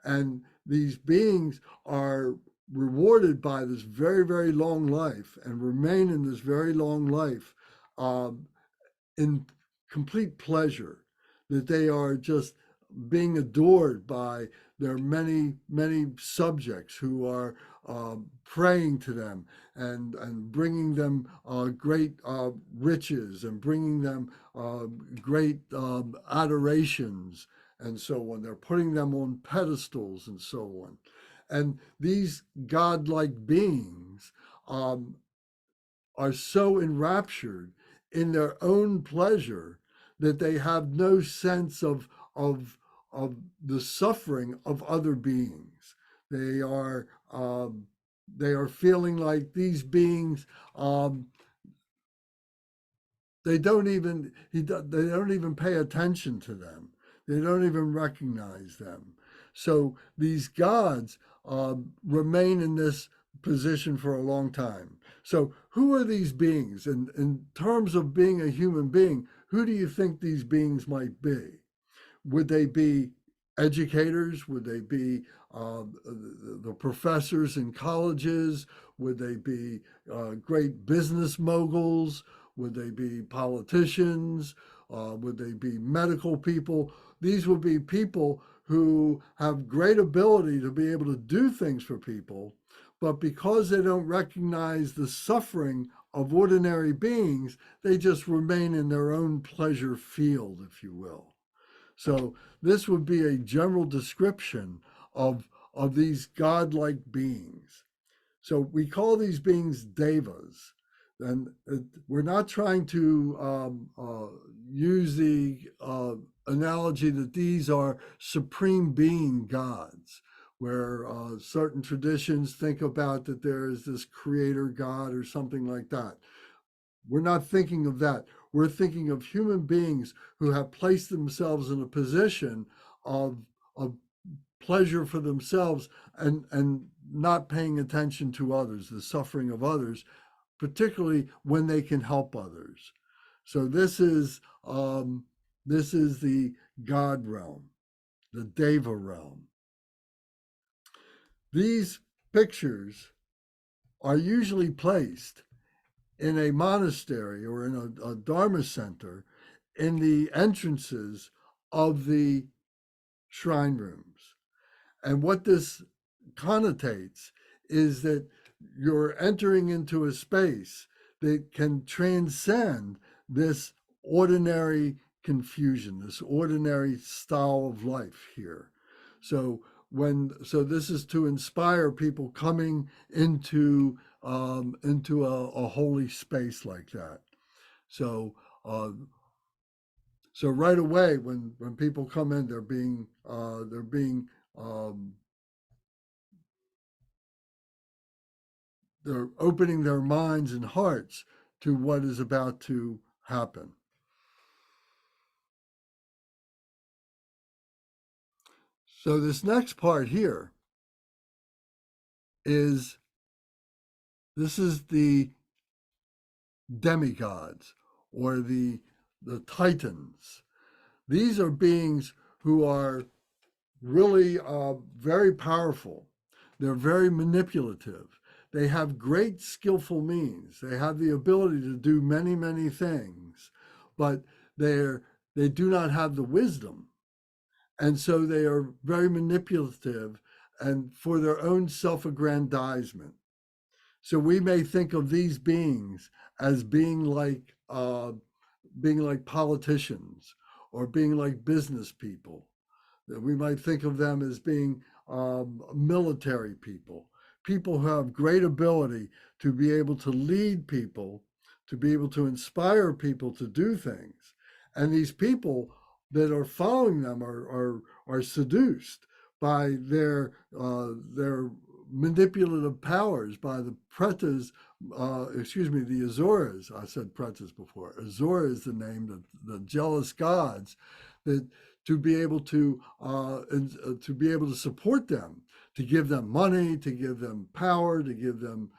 And these beings are rewarded by this very, very long life and remain in this very long life in complete pleasure, that they are just being adored by their many, many subjects who are praying to them and bringing them great riches and bringing them great adorations and so on. They're putting them on pedestals and so on. And these godlike beings are so enraptured in their own pleasure that they have no sense of the suffering of other beings. They are feeling like these beings they don't even pay attention to them. They don't even recognize them. So these gods remain in this position for a long time. So who are these beings? And in terms of being a human being, who do you think these beings might be? Would they be educators? Would they be the professors in colleges? Would they be great business moguls? Would they be politicians? Would they be medical people? These would be people who have great ability to be able to do things for people, but because they don't recognize the suffering of ordinary beings, they just remain in their own pleasure field, if you will. So this would be a general description of these godlike beings. So we call these beings devas. And we're not trying to use the analogy that these are supreme being gods, where certain traditions think about that there is this creator God or something like that. We're not thinking of that. We're thinking of human beings who have placed themselves in a position of pleasure for themselves and not paying attention to others, the suffering of others, particularly when they can help others. So this is the God realm, the Deva realm. These pictures are usually placed in a monastery or in a Dharma center in the entrances of the shrine rooms. And what this connotates is that you're entering into a space that can transcend this ordinary confusion, this ordinary style of life here. So this is to inspire people coming into a holy space like that. So so right away when people come in, they're being they're opening their minds and hearts to what is about to happen. So this next part here is the demigods or the titans. These are beings who are really very powerful. They're very manipulative. They have great skillful means. They have the ability to do many, many things, but they do not have the wisdom. And so they are very manipulative and for their own self-aggrandizement. So we may think of these beings as being like politicians or being like business people. We might think of them as being military people, people who have great ability to be able to lead people, to be able to inspire people to do things. And these people that are following them are seduced by their manipulative powers, by the pretas, the Asuras. I said pretas before. Asura is the name, the jealous gods, that to be able to support them, to give them money, to give them power, to give them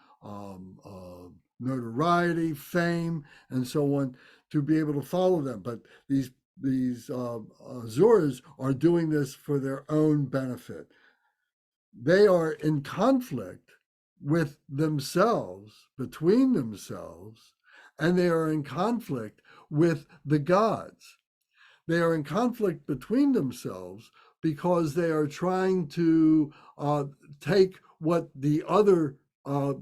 notoriety, fame, and so on, to be able to follow them. But these Asuras are doing this for their own benefit. They are in conflict with themselves, between themselves, and they are in conflict with the gods. They are in conflict between themselves because they are trying to take what the other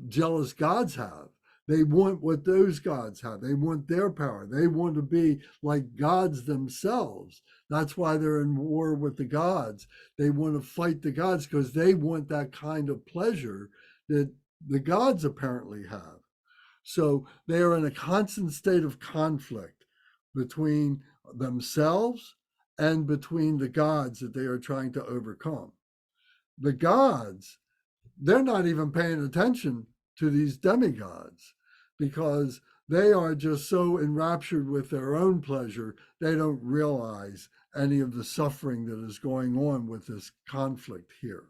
jealous gods have. They want what those gods have. They want their power. They want to be like gods themselves. That's why they're in war with the gods. They want to fight the gods because they want that kind of pleasure that the gods apparently have. So they are in a constant state of conflict between themselves and between the gods that they are trying to overcome. The gods, they're not even paying attention to these demigods because they are just so enraptured with their own pleasure, they don't realize any of the suffering that is going on with this conflict here.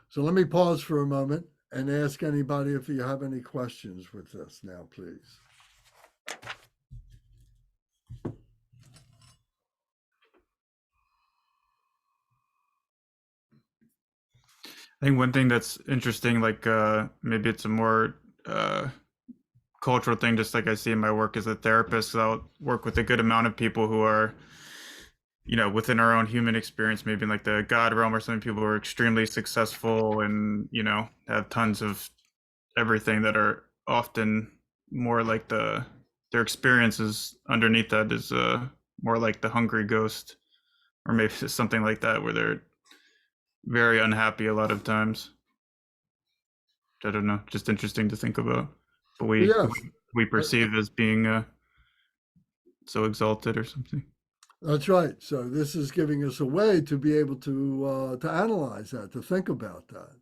So let me pause for a moment and ask anybody if you have any questions with this now, please. I think one thing that's interesting, like maybe it's a more cultural thing, just like I see in my work as a therapist, I'll work with a good amount of people who are, within our own human experience, maybe in like the God realm, or some people who are extremely successful and, have tons of everything, that are often more like their experiences underneath that is more like the hungry ghost, or maybe something like that, where they're very unhappy a lot of times. I don't know, just interesting to think about. But we perceive as being so exalted or something. That's right. So this is giving us a way to be able to analyze that, to think about that,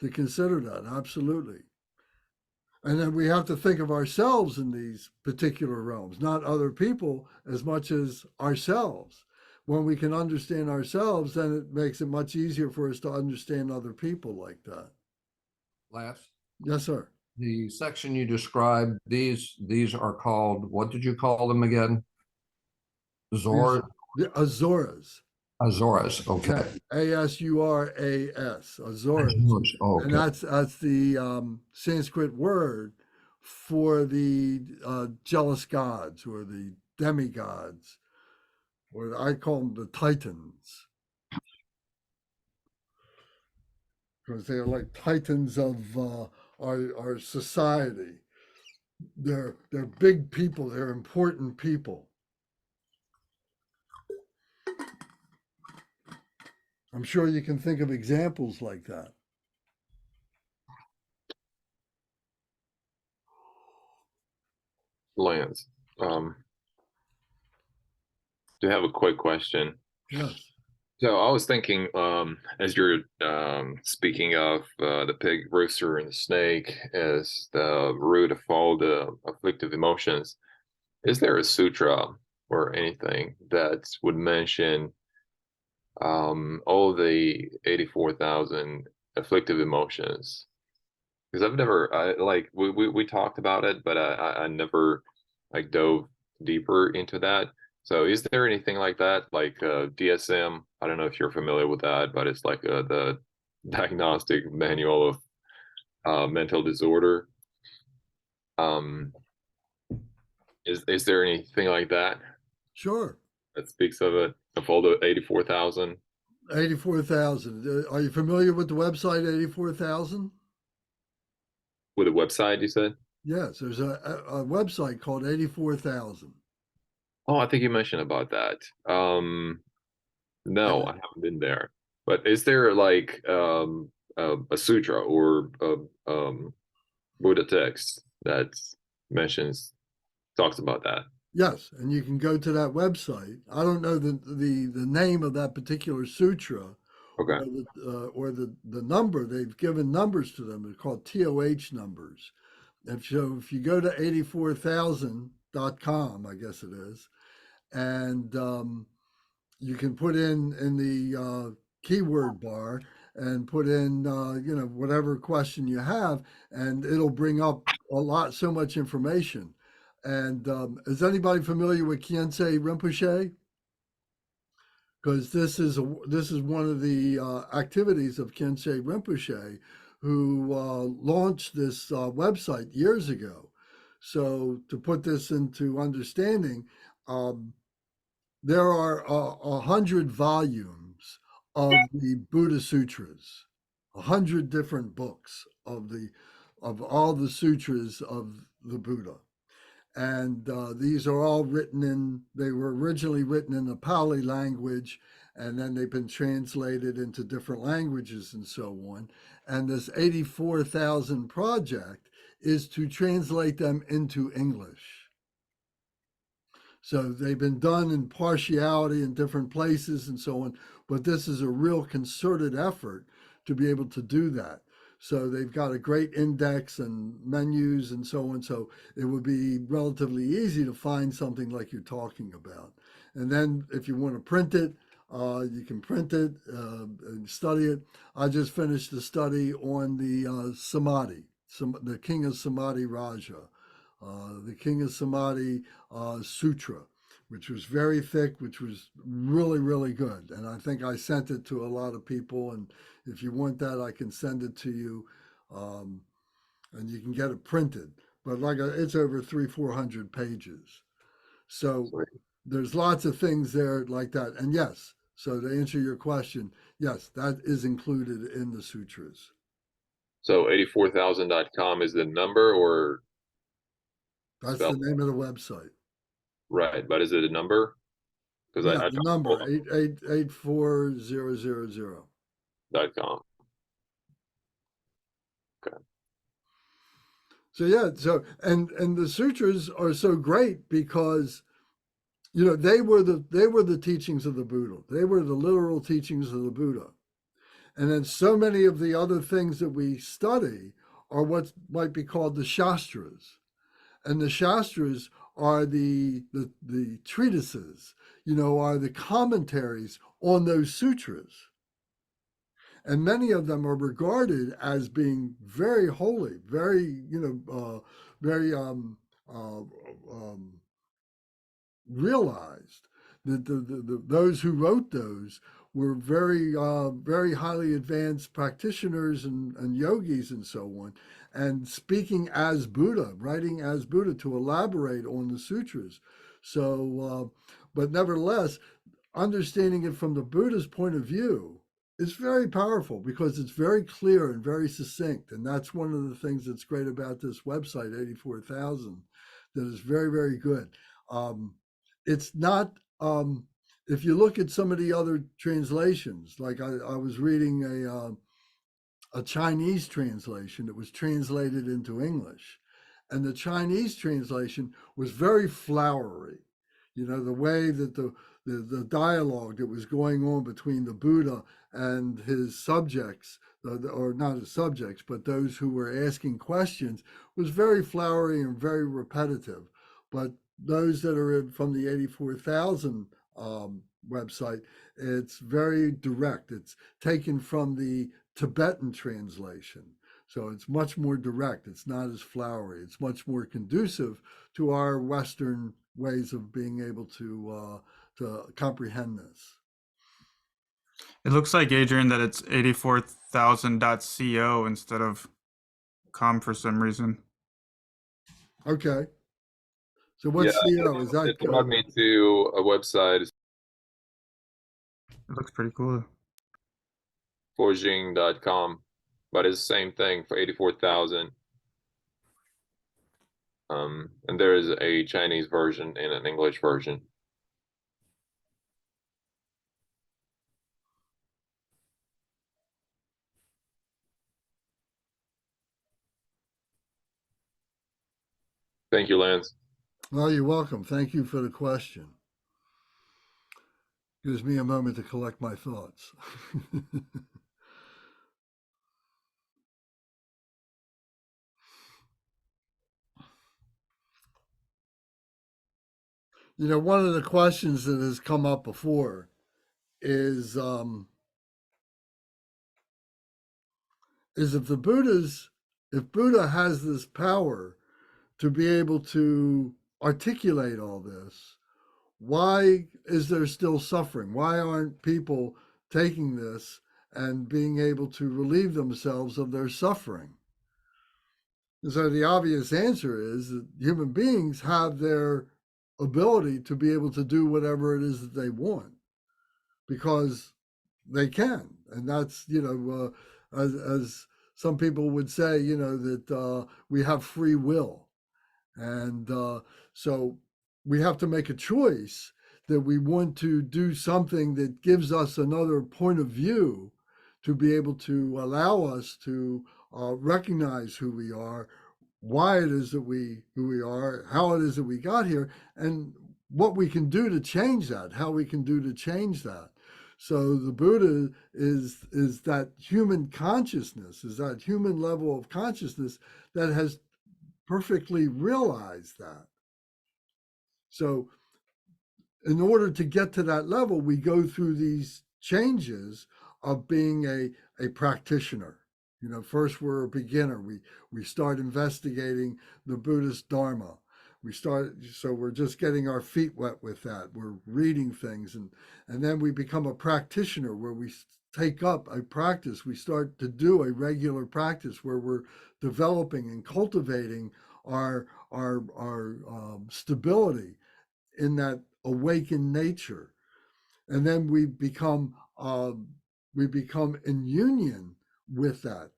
to consider that. Absolutely. And then we have to think of ourselves in these particular realms, not other people as much as ourselves. When we can understand ourselves, then it makes it much easier for us to understand other people like that. Last. Yes, sir. The section you described, these are called, what did you call them again? The Asuras. Azuras, okay. Asuras, Azuras. Okay. And that's the Sanskrit word for the jealous gods, or the demigods, or I call them the Titans, because they're like Titans of our society. They're big people. They're important people. I'm sure you can think of examples like that. Lance, do you have a quick question? Yes. So I was thinking, as you're speaking of the pig, rooster, and the snake as the root of all the afflictive emotions, is there a sutra or anything that would mention all the 84,000 afflictive emotions? Because I've never, we talked about it, but I never like dove deeper into that. So is there anything like that, like DSM? I don't know if you're familiar with that, but it's like the diagnostic manual of mental disorder. Is there anything like that Sure. that speaks of it, of all the 84,000? 84,000. Are you familiar with the website 84,000? With a website, you said? Yes, there's a website called 84,000. Oh, I think you mentioned about that. No, I haven't been there. But is there like a sutra or a Buddha text that mentions talks about that? Yes, and you can go to that website. I don't know the name of that particular sutra Okay. or the number. They've given numbers to them. They're called TOH numbers. If you go to 84,000.com, I guess it is, and you can put in the keyword bar and put in whatever question you have, and it'll bring up so much information. And is anybody familiar with Khyentse Rinpoche? Because this is one of the activities of Khyentse Rinpoche, who launched this website years ago. So to put this into understanding, there are 100 volumes of the Buddha Sutras, 100 different books of all the sutras of the Buddha. And these are all they were originally written in the Pali language, and then they've been translated into different languages and so on. And this 84,000 project is to translate them into English. So they've been done in partiality in different places and so on, but this is a real concerted effort to be able to do that. So they've got a great index and menus and so on. So it would be relatively easy to find something like you're talking about. And then if you want to print it, you can print it and study it. I just finished the study on the Samadhi, the King of Samadhi Raja. The King of Samadhi Sutra, which was very thick, which was really, really good. And I think I sent it to a lot of people. And if you want that, I can send it to you, and you can get it printed. But it's over 400 pages. So there's lots of things there like that. And yes, so to answer your question, yes, that is included in the sutras. So 84,000.com is the number or That's spell? the name of the website. Right, but is it a number? Because Yeah, I the number 884,000. .com. Okay. So yeah, and the sutras are so great because they were the teachings of the Buddha. They were the literal teachings of the Buddha. And then so many of the other things that we study are what might be called the Shastras. And the Shastras are the treatises, are the commentaries on those sutras. And many of them are regarded as being very holy, very, very realized that those who wrote those were very, very highly advanced practitioners and yogis and so on, and speaking as Buddha, writing as Buddha to elaborate on the sutras. So, but nevertheless, understanding it from the Buddha's point of view is very powerful because it's very clear and very succinct. And that's one of the things that's great about this website, 84,000, that is very, very good. It's not, if you look at some of the other translations, like I was reading a Chinese translation that was translated into English. And the Chinese translation was very flowery. The way that the dialogue that was going on between the Buddha and his subjects, or not his subjects, but those who were asking questions, was very flowery and very repetitive. But those that are from the 84,000 website, it's very direct. It's taken from the Tibetan translation. So it's much more direct. It's not as flowery. It's much more conducive to our Western ways of being able to comprehend this. It looks like, Adrian, that it's 84,000.co instead of com for some reason. Okay. So what's CO? Is that it brought me to a website. It looks pretty cool. Fojing.com, but it's the same thing for 84,000. And there is a Chinese version and an English version. Thank you, Lance. Well, you're welcome. Thank you for the question. Gives me a moment to collect my thoughts. You know, one of the questions that has come up before is if Buddha has this power to be able to articulate all this, why is there still suffering? Why aren't people taking this and being able to relieve themselves of their suffering? And so the obvious answer is that human beings have their ability to be able to do whatever it is that they want because they can. And that's, as some people would say, that we have free will. And so we have to make a choice that we want to do something that gives us another point of view to be able to allow us to recognize who we are, why it is that who we are, how it is that we got here, and what we can do to change that, how we can do to change that. So the Buddha is that human consciousness, is that human level of consciousness that has perfectly realized that. So in order to get to that level, we go through these changes of being a practitioner. First we're a beginner. We start investigating the Buddhist Dharma. So we're just getting our feet wet with that. We're reading things, and then we become a practitioner where we take up a practice. We start to do a regular practice where we're developing and cultivating our stability in that awakened nature, and then we become in union with that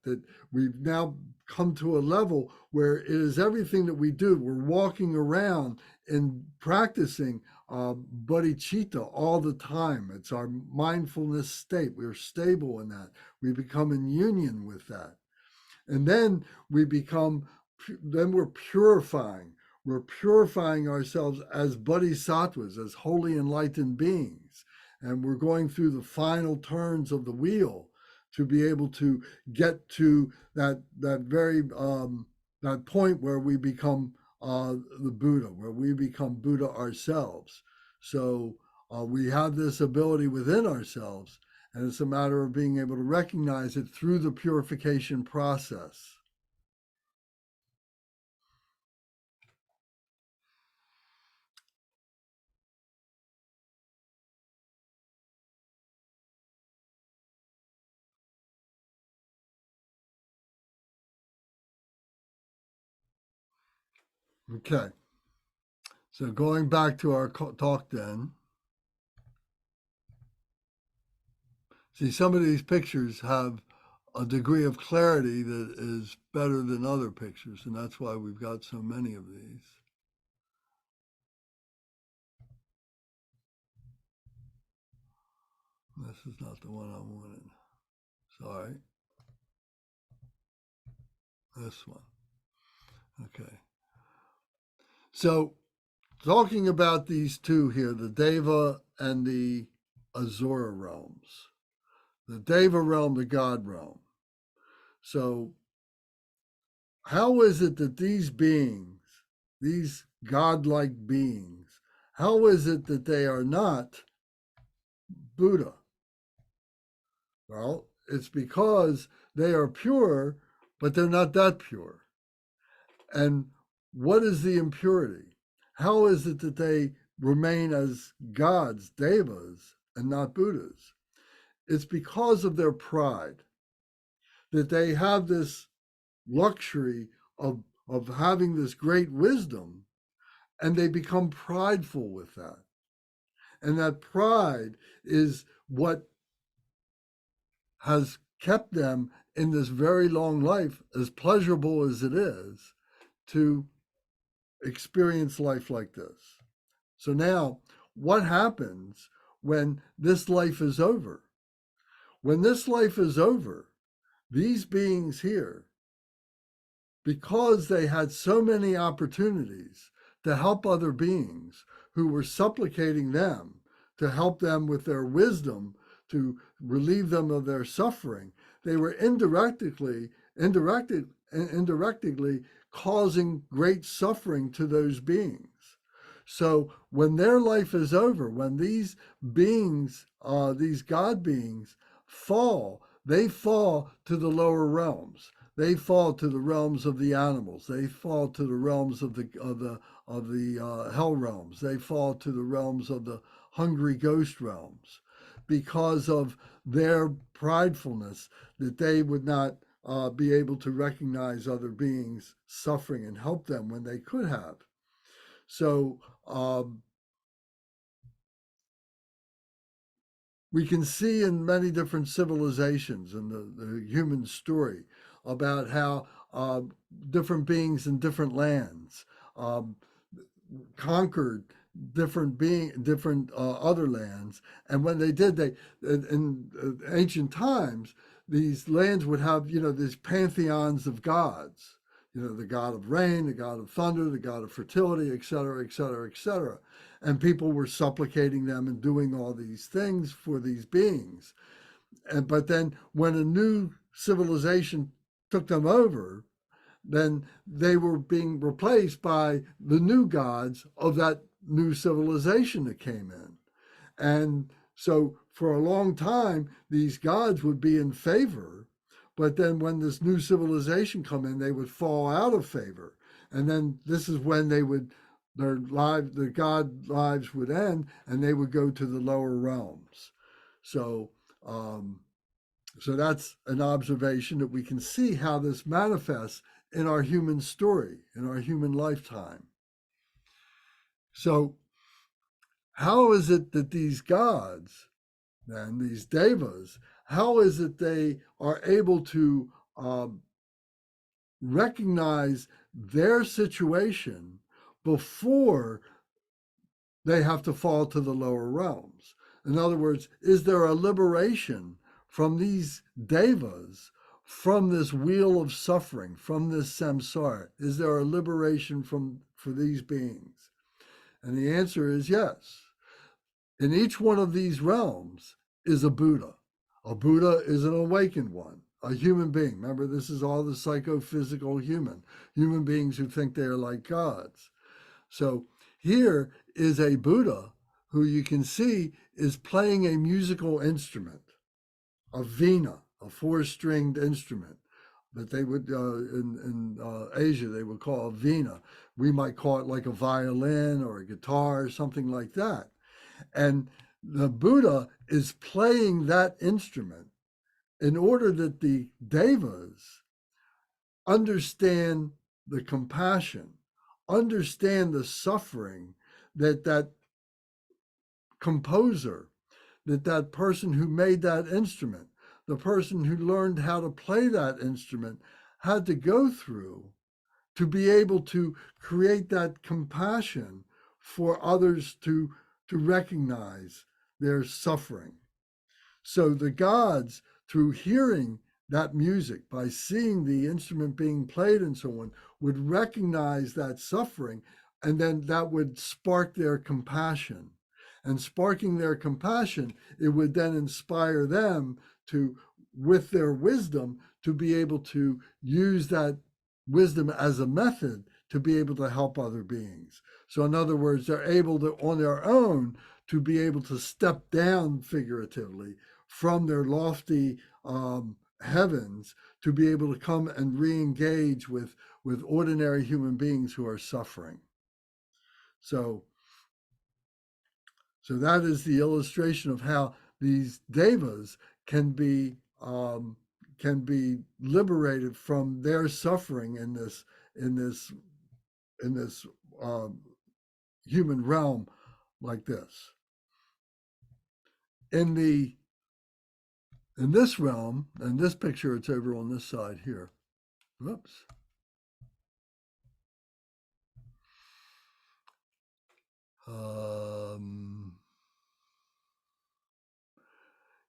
we've now come to a level where it is everything that we do. We're walking around and practicing bodhicitta all the time. It's our mindfulness state. We're stable in that. We become in union with that, and then we're purifying. We're purifying ourselves as bodhisattvas, as holy enlightened beings, and we're going through the final turns of the wheel to be able to get to that very that point where we become the Buddha, where we become Buddha ourselves. So we have this ability within ourselves, and it's a matter of being able to recognize it through the purification process. Okay. So going back to our talk then, see, some of these pictures have a degree of clarity that is better than other pictures, and that's why we've got so many of these. This is not the one I wanted. Sorry. This one. Okay. So talking about these two here, the Deva and the Asura realms. The Deva realm, the God realm. So how is it that these beings, these godlike beings, how is it that they are not Buddha? Well, it's because they are pure, but they're not that pure. And what is the impurity? How is it that they remain as gods, devas, and not Buddhas? It's because of their pride that they have this luxury of having this great wisdom, and they become prideful with that. And that pride is what has kept them in this very long life, as pleasurable as it is, to experience life like this. So now, what happens when this life is over? When this life is over, these beings here, because they had so many opportunities to help other beings who were supplicating them to help them with their wisdom to relieve them of their suffering, they were indirectly causing great suffering to those beings. So when their life is over, when these beings, these God beings, fall, they fall to the lower realms. They fall to the realms of the animals. They fall to the realms of the hell realms. They fall to the realms of the hungry ghost realms, because of their pridefulness that they would not be able to recognize other beings suffering and help them when they could have. So we can see in many different civilizations in the human story about how different beings in different lands conquered different other lands, and when they did, they in ancient times, these lands would have these pantheons of gods, the god of rain, the god of thunder, the god of fertility, etc., etc., etc., and people were supplicating them and doing all these things for these beings. But then when a new civilization took them over, then they were being replaced by the new gods of that new civilization that came in. And so for a long time, these gods would be in favor, but then when this new civilization come in, they would fall out of favor. And then this is when their god lives would end, and they would go to the lower realms. So so that's an observation that we can see how this manifests in our human story, in our human lifetime. So how is it that these gods and these devas, how is it they are able to recognize their situation before they have to fall to the lower realms? In other words, is there a liberation from these devas, from this wheel of suffering, from this samsara? Is there a liberation for these beings? And the answer is yes. In each one of these realms is a Buddha. A Buddha is an awakened one, a human being. Remember, this is all the psychophysical human beings who think they are like gods. So here is a Buddha who you can see is playing a musical instrument, a vina, a four-stringed instrument that they would, in Asia, they would call a vina. We might call it like a violin or a guitar or something like that. And the Buddha is playing that instrument in order that the devas understand the compassion, understand the suffering that composer, that person who made that instrument, the person who learned how to play that instrument had to go through to be able to create that compassion for others to recognize their suffering. So the gods, through hearing that music, by seeing the instrument being played and so on, would recognize that suffering, and then that would spark their compassion. And sparking their compassion, it would then inspire them to, with their wisdom, to be able to use that wisdom as a method to be able to help other beings. So in other words, they're able to, on their own, to be able to step down figuratively from their lofty heavens to be able to come and re-engage with ordinary human beings who are suffering. So that is the illustration of how these devas can be liberated from their suffering in this human realm like this. In the in this realm, and this picture, it's over on this side here. Whoops.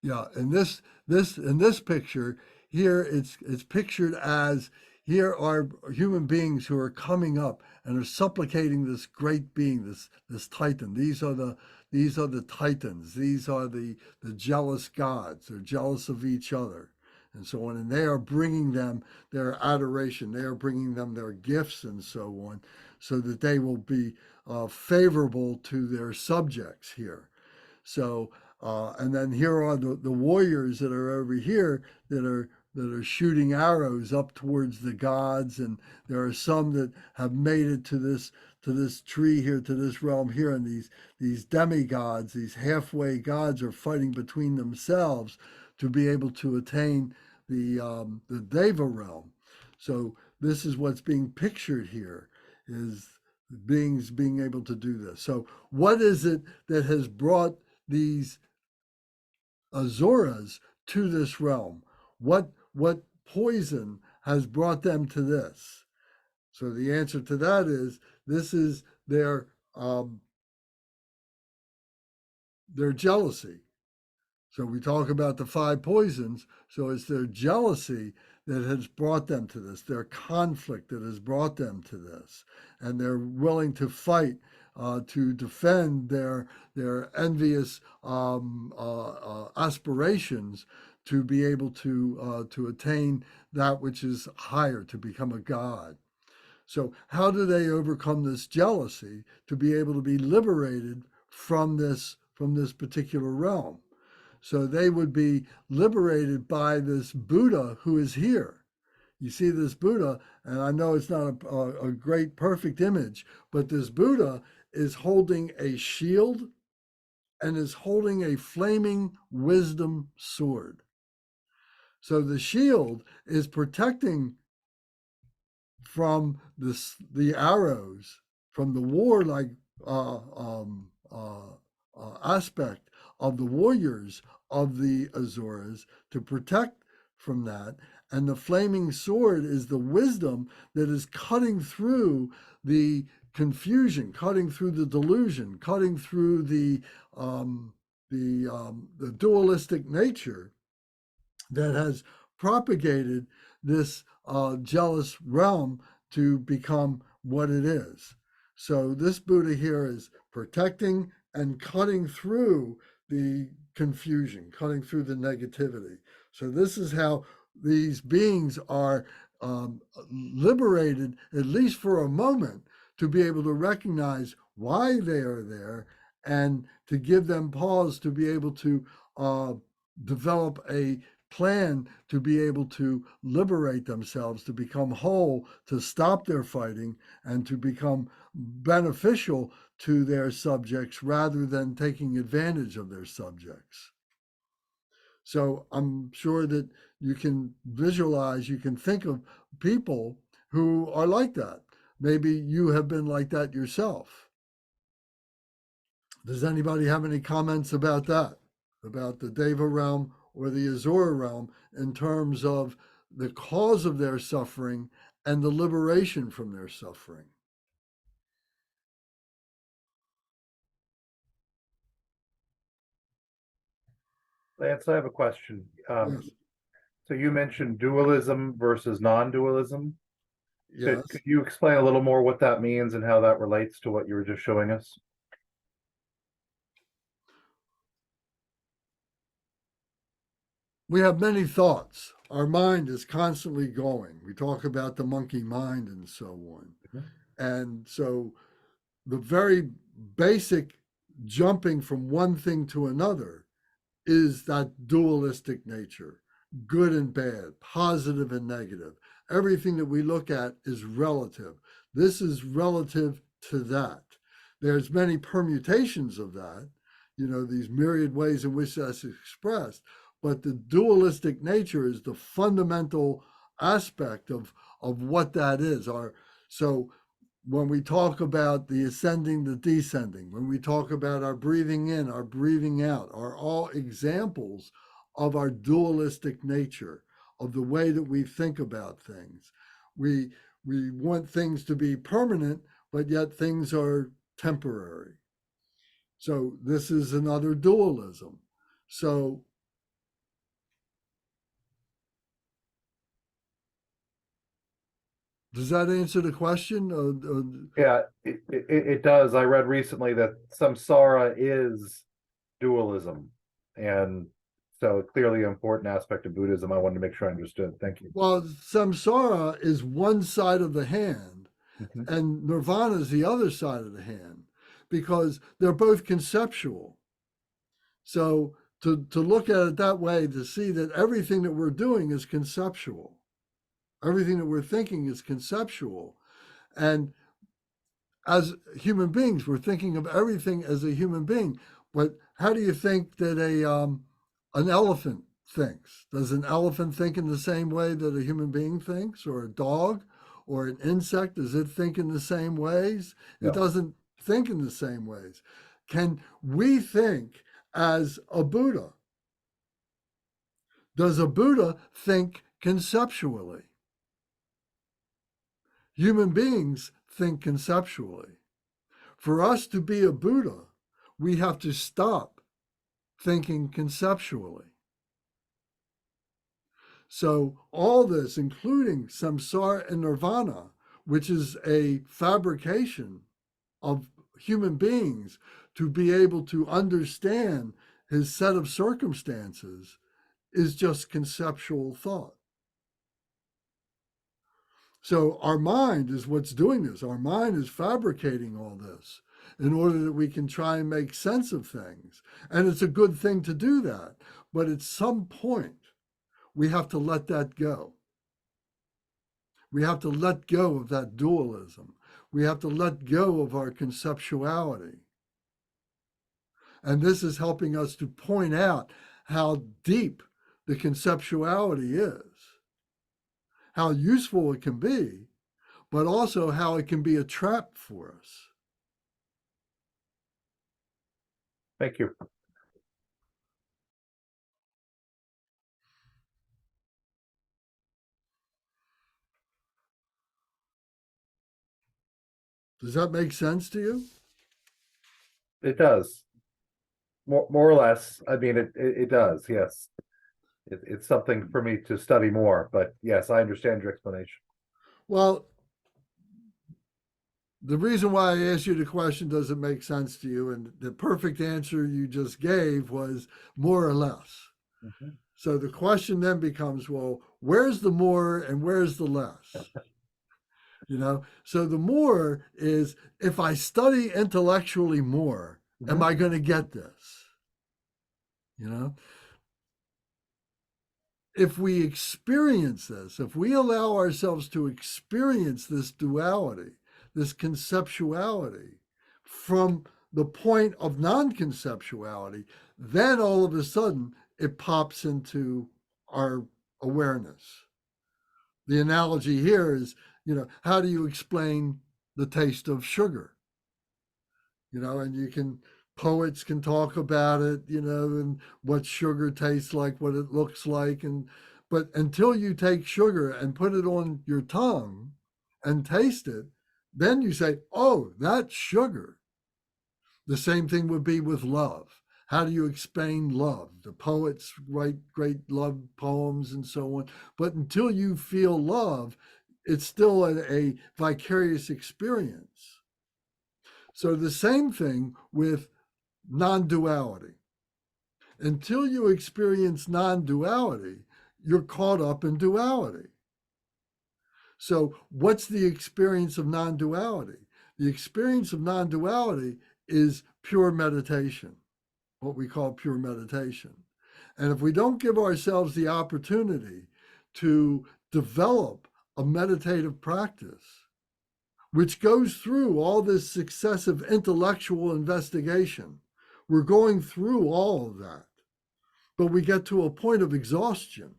Yeah, in this picture here, it's pictured as here are human beings who are coming up and are supplicating this great being, this Titan. These are the Titans. These are the jealous gods. They're jealous of each other, and so on. And they are bringing them their adoration. They are bringing them their gifts and so on, so that they will be favorable to their subjects here. So, and then here are the warriors that are over here that are shooting arrows up towards the gods, and there are some that have made it to this tree here, to this realm here, and these demigods, these halfway gods, are fighting between themselves to be able to attain the Deva realm. So this is what's being pictured here, is beings being able to do this. So what is it that has brought these Asuras to this realm? What poison has brought them to this? So the answer to that is this is their jealousy. So we talk about the 5 poisons. So it's their jealousy that has brought them to this, their conflict that has brought them to this, and they're willing to fight to defend their envious aspirations to be able to attain that which is higher, to become a god. So how do they overcome this jealousy to be able to be liberated from this particular realm? So they would be liberated by this Buddha who is here. You see this Buddha, and I know it's not a great, perfect image, but this Buddha is holding a shield and is holding a flaming wisdom sword. So the shield is protecting from the arrows, from the warlike aspect of the warriors of the Asuras, to protect from that. And the flaming sword is the wisdom that is cutting through the confusion, cutting through the delusion, cutting through the dualistic nature that has propagated this jealous realm to become what it is. So this Buddha here is protecting and cutting through the confusion, cutting through the negativity. So this is how these beings are liberated, at least for a moment, to be able to recognize why they are there and to give them pause to be able to develop a plan to be able to liberate themselves, to become whole, to stop their fighting, and to become beneficial to their subjects rather than taking advantage of their subjects. So I'm sure that you can visualize, you can think of people who are like that. Maybe you have been like that yourself. Does anybody have any comments about that, about the Deva realm or the Asura realm, in terms of the cause of their suffering and the liberation from their suffering? Lance, I have a question. Yes. So you mentioned dualism versus non-dualism. Yes. Could you explain a little more what that means and how that relates to what you were just showing us? We have many thoughts. Our mind is constantly going. We talk about the monkey mind and so on. And so the very basic jumping from one thing to another is that dualistic nature, good and bad, positive and negative. Everything that we look at is relative. This is relative to that. There's many permutations of that, these myriad ways in which that's expressed, but the dualistic nature is the fundamental aspect of what that is. So when we talk about the ascending, the descending, when we talk about our breathing in, our breathing out, are all examples of our dualistic nature, of the way that we think about things. We want things to be permanent, but yet things are temporary. So this is another dualism. So does that answer the question? Yeah, it does. I read recently that samsara is dualism. And so clearly an important aspect of Buddhism. I wanted to make sure I understood. Thank you. Well, samsara is one side of the hand, Mhm. and nirvana is the other side of the hand, because they're both conceptual. So to look at it that way, to see that everything that we're doing is conceptual, everything that we're thinking is conceptual. And as human beings, we're thinking of everything as a human being. But how do you think that an elephant thinks? Does an elephant think in the same way that a human being thinks, or a dog, or an insect? Does it think in the same ways? It No. doesn't think in the same ways. Can we think as a Buddha? Does a Buddha think conceptually? Human beings think conceptually. For us to be a Buddha, we have to stop thinking conceptually. So all this, including samsara and nirvana, which is a fabrication of human beings to be able to understand his set of circumstances, is just conceptual thought. So our mind is what's doing this. Our mind is fabricating all this in order that we can try and make sense of things. And it's a good thing to do that. But at some point, we have to let that go. We have to let go of that dualism. We have to let go of our conceptuality. And this is helping us to point out how deep the conceptuality is, how useful it can be, but also how it can be a trap for us. Thank you. Does that make sense to you? It does. More or less. I mean, it does. Yes. It's something for me to study more, but yes, I understand your explanation. Well, the reason why I asked you the question, does it make sense to you? And the perfect answer you just gave was more or less. Mhm. So the question then becomes, well, where's the more and where's the less? So the more is, if I study intellectually more, am I going to get this? If we experience this, if we allow ourselves to experience this duality, this conceptuality from the point of non-conceptuality, then all of a sudden it pops into our awareness. The analogy here is, how do you explain the taste of sugar? And poets can talk about it, and what sugar tastes like, what it looks like. But until you take sugar and put it on your tongue and taste it, then you say, oh, that's sugar. The same thing would be with love. How do you explain love? The poets write great love poems and so on. But until you feel love, it's still a vicarious experience. So the same thing with non-duality. Until you experience non-duality, you're caught up in duality. So what's the experience of non-duality? The experience of non-duality is pure meditation, what we call pure meditation. And if we don't give ourselves the opportunity to develop a meditative practice, which goes through all this successive intellectual investigation, we're going through all of that, but we get to a point of exhaustion.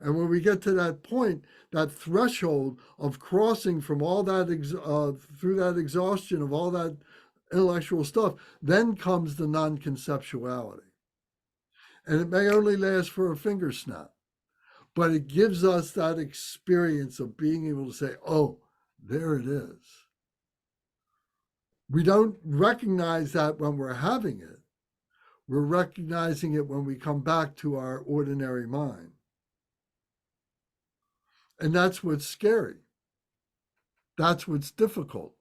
And when we get to that point, that threshold of crossing from all that, through that exhaustion of all that intellectual stuff, then comes the non-conceptuality. And it may only last for a finger snap, but it gives us that experience of being able to say, oh, there it is. We don't recognize that when we're having it. We're recognizing it when we come back to our ordinary mind. And that's what's scary. That's what's difficult.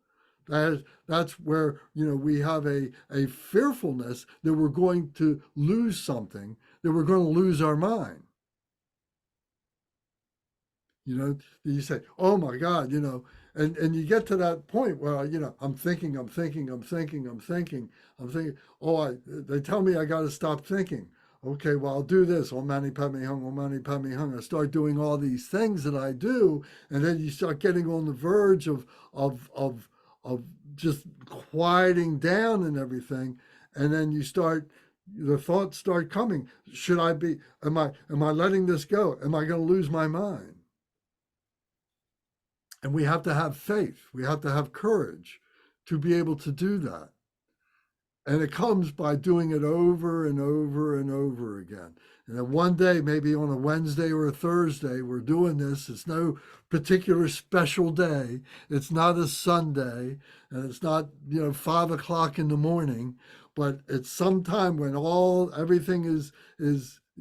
That's where, we have a fearfulness that we're going to lose something, that we're going to lose our mind. You say, oh my God, and you get to that point where, I'm thinking, they tell me I got to stop thinking. Okay, well, I'll do this. Om Mani Padme Hum, Om Mani Padme Hum. I start doing all these things that I do, and then you start getting on the verge of just quieting down and everything, and then the thoughts start coming. Am I letting this go? Am I going to lose my mind? And we have to have faith. We have to have courage to be able to do that. And it comes by doing it over and over and over again. And then one day, maybe on a Wednesday or a Thursday, we're doing this. It's no particular special day. It's not a Sunday, and it's not, 5 o'clock in the morning, but it's sometime when everything is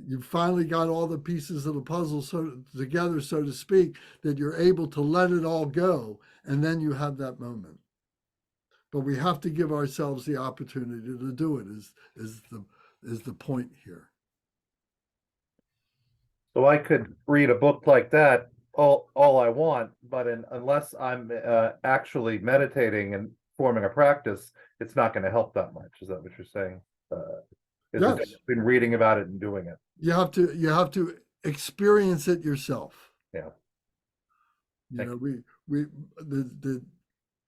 you finally got all the pieces of the puzzle together, so to speak, that you're able to let it all go, and then you have that moment. But we have to give ourselves the opportunity to do it. Is the point here? So I could read a book like that all I want, but unless I'm actually meditating and forming a practice, it's not going to help that much. Is that what you're saying? Is Yes. it been reading about it and doing it? You have to experience it yourself. Yeah. The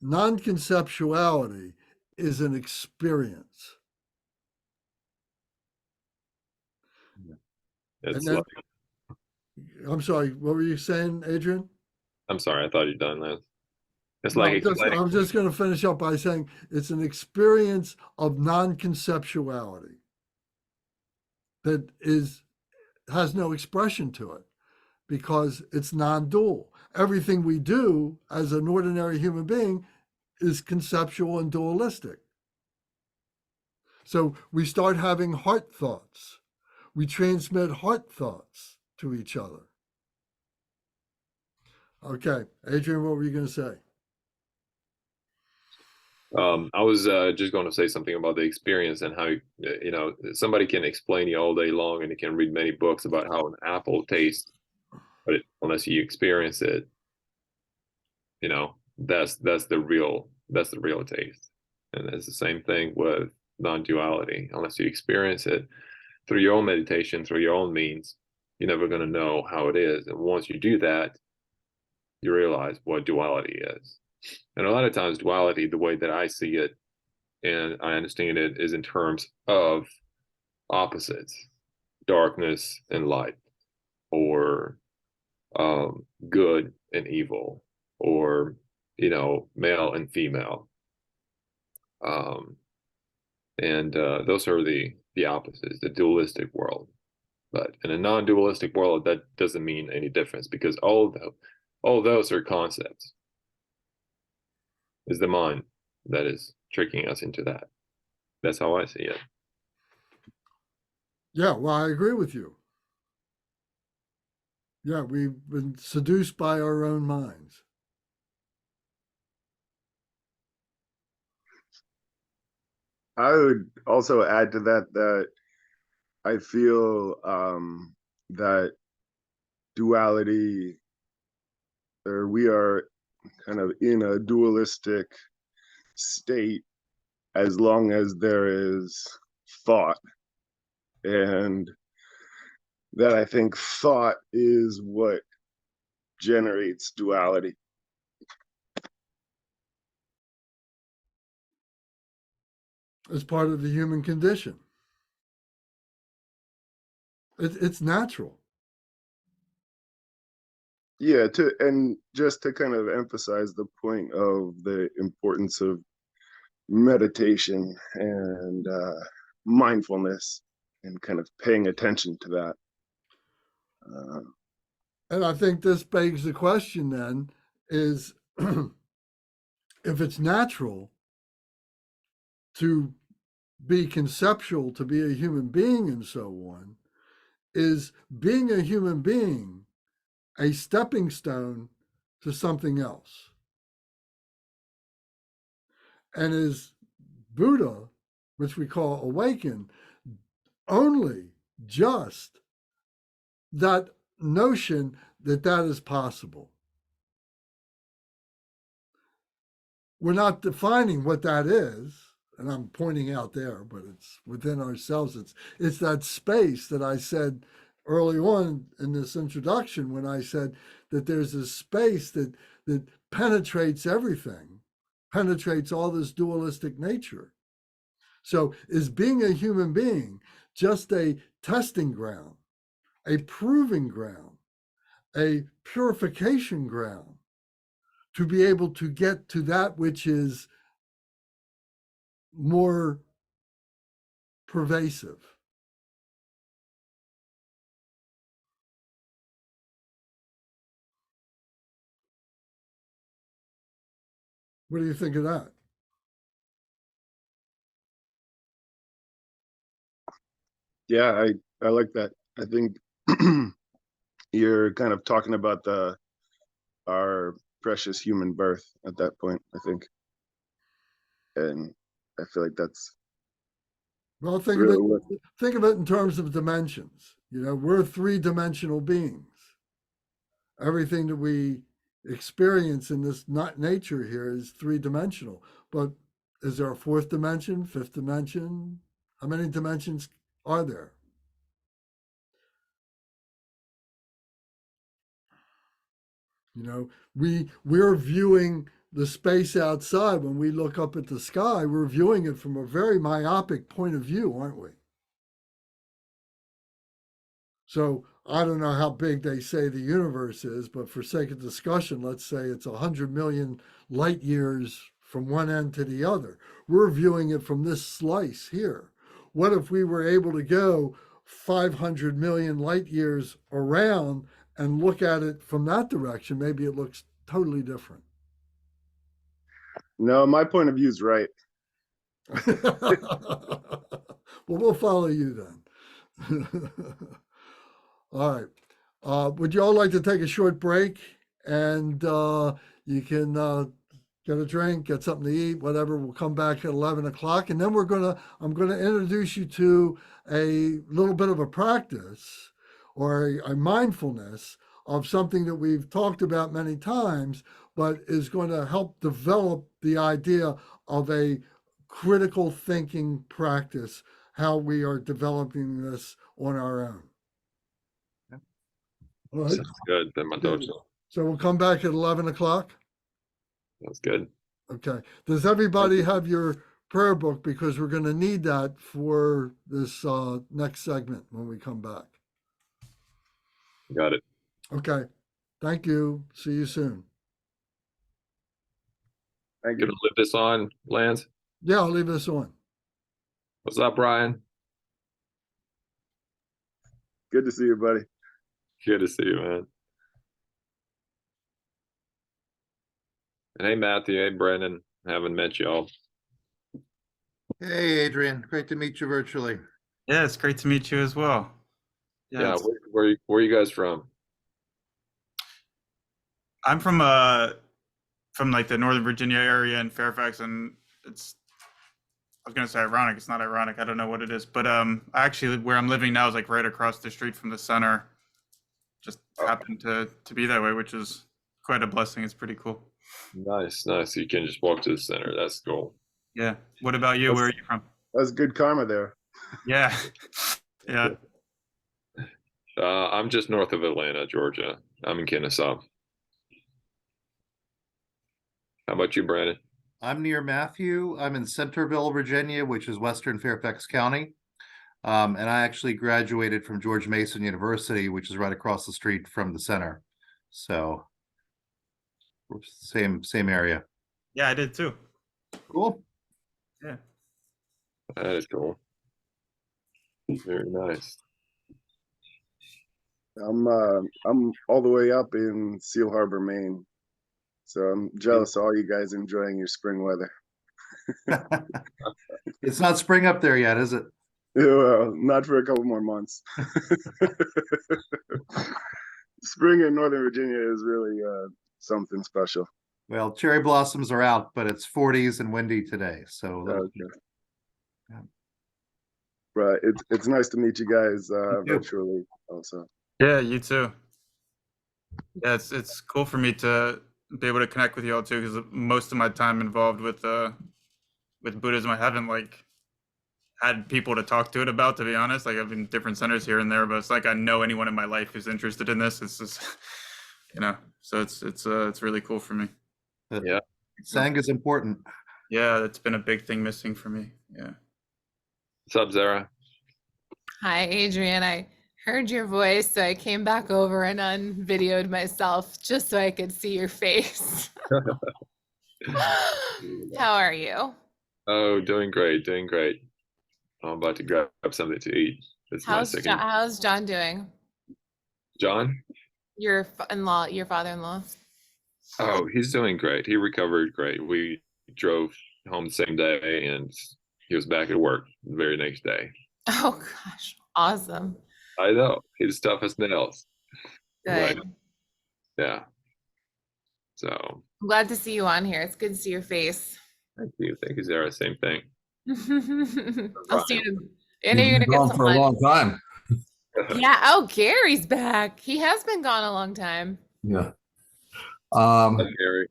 non-conceptuality is an experience. It's then- like, I'm sorry, what were you saying, Adrian? I'm sorry, I thought you'd done that. It's No, like I'm explaining. just going to finish up by saying it's an experience of non-conceptuality that has no expression to it because it's non-dual. Everything we do as an ordinary human being is conceptual and dualistic. So we start having heart thoughts. We transmit heart thoughts to each other. Okay, Adrian, what were you going to say? I was just going to say something about the experience and how, somebody can explain you all day long and you can read many books about how an apple tastes, but unless you experience it, that's the real taste. And it's the same thing with non-duality. Unless you experience it through your own meditation, through your own means, you're never going to know how it is. And once you do that, you realize what duality is. And a lot of times duality, the way that I see it and I understand it, is in terms of opposites, darkness and light, or good and evil, or male and female. And those are the opposites, the dualistic world. But in a non-dualistic world, that doesn't mean any difference because all those are concepts. It's the mind that is tricking us into that. That's how I see it. Yeah, well, I agree with you. Yeah, we've been seduced by our own minds. I would also add to that I feel that duality, or we are kind of in a dualistic state as long as there is thought. And that I think thought is what generates duality. It's part of the human condition. It's natural. Yeah, and just to kind of emphasize the point of the importance of meditation and mindfulness, and kind of paying attention to that. And I think this begs the question then is if it's natural to be conceptual, to be a human being and so on, is being a human being a stepping stone to something else? And is Buddha, which we call awaken, only just that notion that that is possible? We're not defining what that is, and I'm pointing out there, but it's within ourselves. It's that space that I said early on in this introduction when I said that there's a space that penetrates everything, penetrates all this dualistic nature. So is being a human being just a testing ground, a proving ground, a purification ground to be able to get to that which is more pervasive? What do you think of that? Yeah, I like that. I think you're kind of talking about our precious human birth at that point, I think. And I feel like that's Well, think really of what, it. Think of it in terms of dimensions. You know, we're three-dimensional beings. Everything that we experience in this nature here is three-dimensional. But is there a fourth dimension, fifth dimension? How many dimensions are there? You know, we're viewing the space outside. When we look up at the sky, we're viewing it from a very myopic point of view, aren't we? So I don't know how big they say the universe is, but for sake of discussion, let's say it's 100 million light years from one end to the other. We're viewing it from this slice here. What if we were able to go 500 million light years around and look at it from that direction? Maybe it looks totally different. no, my point of view is right. Well, we'll follow you then. All right. Would you all like to take a short break? And you can get a drink, get something to eat, whatever. We'll come back at 11 o'clock. And then I'm going to introduce you to a little bit of a practice or a mindfulness of something that we've talked about many times, but is going to help develop the idea of a critical thinking practice, how we are developing this on our own. All right. Sounds good. Then my dojo. So we'll come back at 11 o'clock. That's good. Okay. Does everybody have your prayer book? Because we're going to need that for this next segment when we come back. Got it. Okay. Thank you. See you soon. Thank Gonna you. live this on, Lance. Yeah, I'll leave this on. What's up, Brian? Good to see you, buddy. Good to see you, man. And hey, Matthew. Hey, Brendan. Haven't met y'all. Hey, Adrian. Great to meet you virtually. Yeah, it's great to meet you as well. Yeah. it's- Where are you guys from? I'm from like the Northern Virginia area in Fairfax, and it's, I was gonna say ironic. It's not ironic. I don't know what it is, but actually where I'm living now is like right across the street from the center. Just happened to be that way, which is quite a blessing. It's pretty cool. Nice, nice. You can just walk to the center. That's cool. Yeah. What about you? Where are you from? That's good karma there. Yeah. Yeah. I'm just north of Atlanta, Georgia. I'm in Kennesaw. How about you, Brandon? I'm near Matthew. I'm in Centerville, Virginia, which is Western Fairfax County. And I actually graduated from George Mason University, which is right across the street from the center. So same area. Yeah, I did too. Cool. Yeah. That is cool. Very nice. I'm all the way up in Seal Harbor, Maine. So I'm jealous of all you guys enjoying your spring weather. It's not spring up there yet, is it? Well, not for a couple more months. Spring in Northern Virginia is really something special. Well, cherry blossoms are out, but it's 40s and windy today. So Okay. Yeah. But it's nice to meet you guys too. virtually also. Yeah, you too. Yeah, it's cool for me to be able to connect with you all too, because most of my time involved with Buddhism, I haven't like had people to talk to it about, to be honest. Like I've been in different centers here and there, but it's like I know anyone in my life who's interested in this. It's just so it's really cool for me. But Yeah. Sang is important. Yeah, that's been a big thing missing for me. Yeah. What's up, Zara? Hi, Adrian. I heard your voice, so I came back over and unvideoed myself just so I could see your face. How are you? Oh, doing great, doing great. I'm about to grab something to eat. It's my second. How's John doing? John? Your in-law, your father-in-law. Oh, he's doing great. He recovered great. We drove home the same day, and he was back at work the very next day. Oh gosh, awesome. I know. He's tough as nails. Good. Right. Yeah. So I'm glad to see you on here. It's good to see your face. thank you. Thank you, Zara. Same thing. I'll see you. I know You've you're been gonna get gone some for a lunch. long time. Yeah. Oh, Gary's back. He has been gone a long time. Yeah. Gary.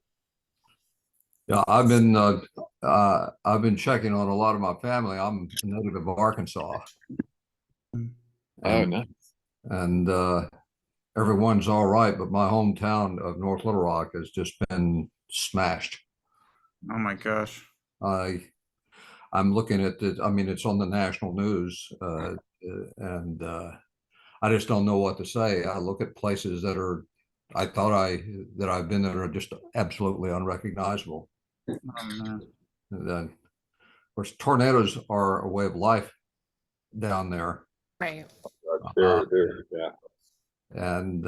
Yeah, I've been checking on a lot of my family. I'm a native of Arkansas. Oh, And, nice. and everyone's all right, but my hometown of North Little Rock has just been smashed. Oh my gosh. I'm looking at it. I mean, it's on the national news, and I just don't know what to say. I look at places that I've been there are just absolutely unrecognizable. Oh man. And then, of course, tornadoes are a way of life down there. Right. Yeah. And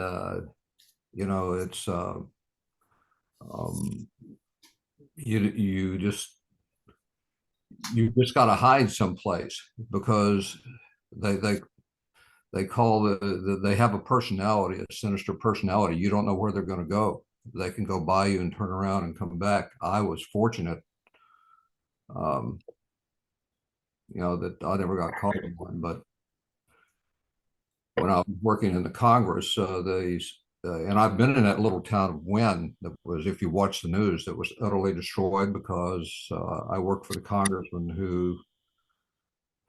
it's you just got to hide someplace because they call they have a personality, a sinister personality. You don't know where they're going to go. They can go by you and turn around and come back. I was fortunate, that I never got caught in one. But when I was working in the Congress, and I've been in that little town of Wynn that was, if you watch the news, that was utterly destroyed because I worked for the congressman who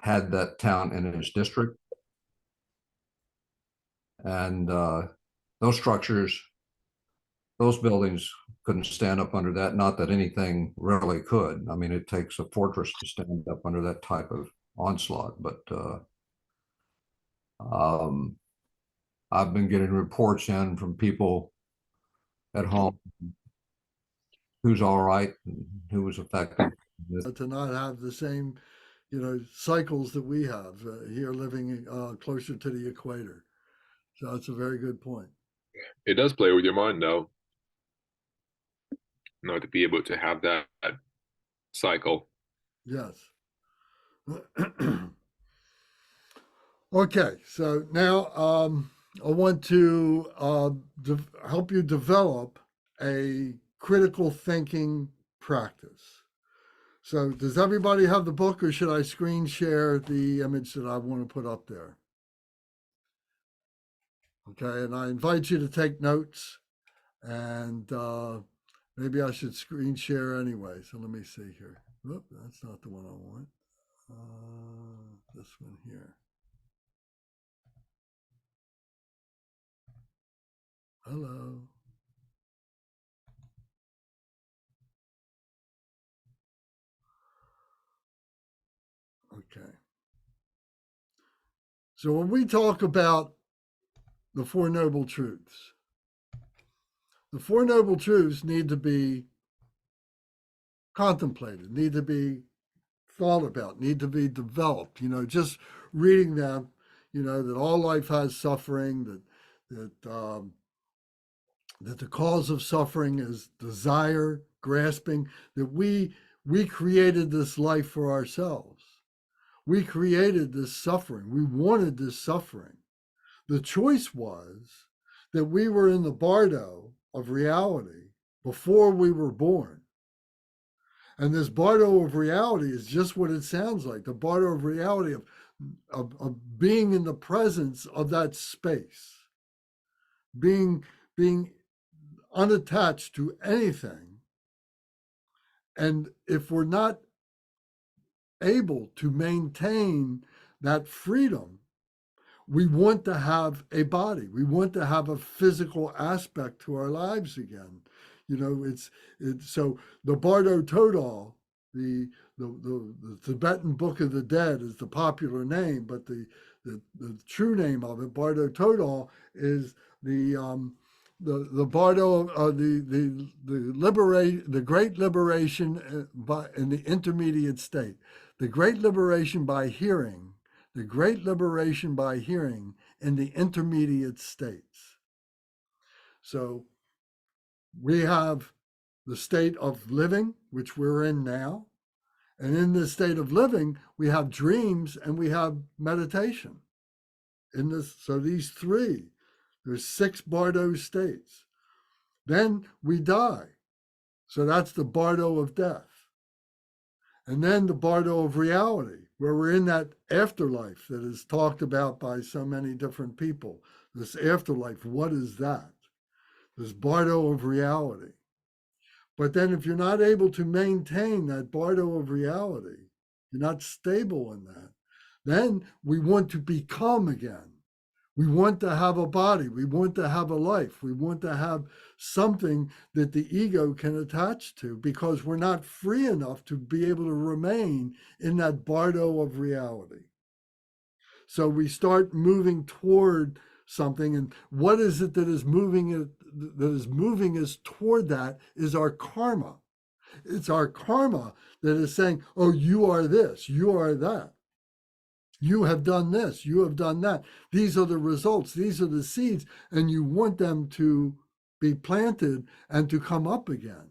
had that town in his district. And those structures, those buildings couldn't stand up under that. Not that anything really could. I mean, it takes a fortress to stand up under that type of onslaught. But I've been getting reports in from people at home who's all right and who was affected. To not have the same, cycles that we have here living closer to the equator. So that's a very good point. It does play with your mind, though. To be able to have that cycle. Yes. Okay, so now I want to help you develop a critical thinking practice. So does everybody have the book, or should I screen share the image that I want to put up there? Okay, and I invite you to take notes, and maybe I should screen share anyway. So let me see here. Whoop, that's not the one I want. This one here. Hello. Okay. So when we talk about the Four Noble Truths, the Four Noble Truths need to be contemplated, need to be thought about, need to be developed. Just reading them, that all life has suffering, that the cause of suffering is desire, grasping, that we created this life for ourselves. We created this suffering. We wanted this suffering. The choice was that we were in the bardo of reality before we were born. And this bardo of reality is just what it sounds like, the bardo of reality of being in the presence of that space, being unattached to anything. And if we're not able to maintain that freedom, we want to have a body. We want to have a physical aspect to our lives again. It's so the Bardo Todal, the Tibetan Book of the Dead is the popular name, but the true name of it, Bardo Todal, is the Bardo of the great liberation in the intermediate state, the great liberation by hearing. The great liberation by hearing in the intermediate states. So we have the state of living, which we're in now. And in this state of living, we have dreams and we have meditation. So these three, there's 6 Bardo states. Then we die. So that's the Bardo of death. And then the Bardo of reality, where we're in that afterlife that is talked about by so many different people. This afterlife, what is that? This Bardo of reality. But then if you're not able to maintain that Bardo of reality, you're not stable in that, then we want to become again. We want to have a body. We want to have a life. We want to have something that the ego can attach to, because we're not free enough to be able to remain in that bardo of reality. So we start moving toward something, and what is it that is moving us toward that is our karma. It's our karma that is saying, oh, you are this, you are that. You have done this, you have done that. These are the results, these are the seeds, and you want them to be planted and to come up again.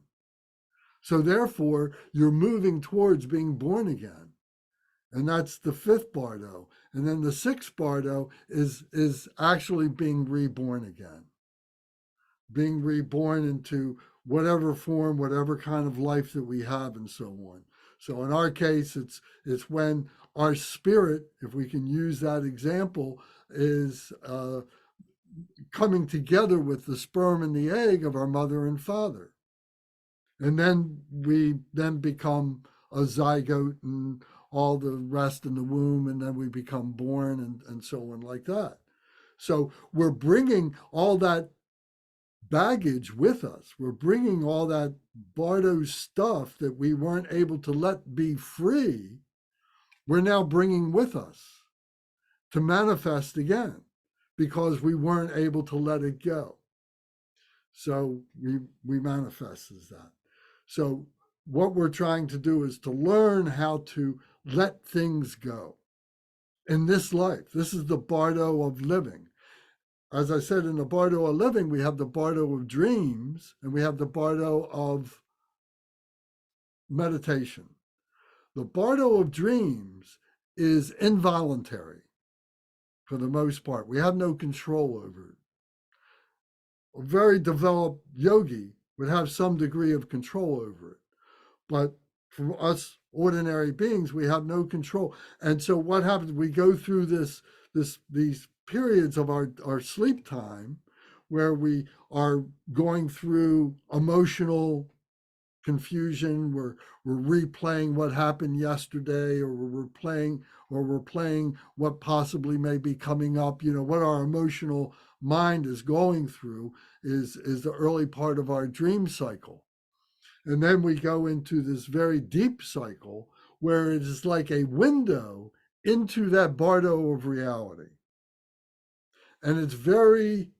So therefore, you're moving towards being born again. And that's the 5th bardo. And then the 6th bardo is actually being reborn again. Being reborn into whatever form, whatever kind of life that we have, and so on. So in our case, it's when our spirit, if we can use that example, is coming together with the sperm and the egg of our mother and father. And then we become a zygote and all the rest in the womb, and then we become born and so on like that. So we're bringing all that baggage with us. We're bringing all that bardo stuff that we weren't able to let be free. We're now bringing with us to manifest again, because we weren't able to let it go. So we manifest as that. So what we're trying to do is to learn how to let things go in this life. This is the bardo of living. As I said, in the bardo of living, we have the bardo of dreams and we have the bardo of meditation. The bardo of dreams is involuntary for the most part. We have no control over it. A very developed yogi would have some degree of control over it. But for us ordinary beings, we have no control. And so what happens? We go through these periods of our sleep time where we are going through emotional confusion. We're replaying what happened yesterday, or we're playing what possibly may be coming up. What our emotional mind is going through is the early part of our dream cycle. And then we go into this very deep cycle where it is like a window into that bardo of reality. And it's very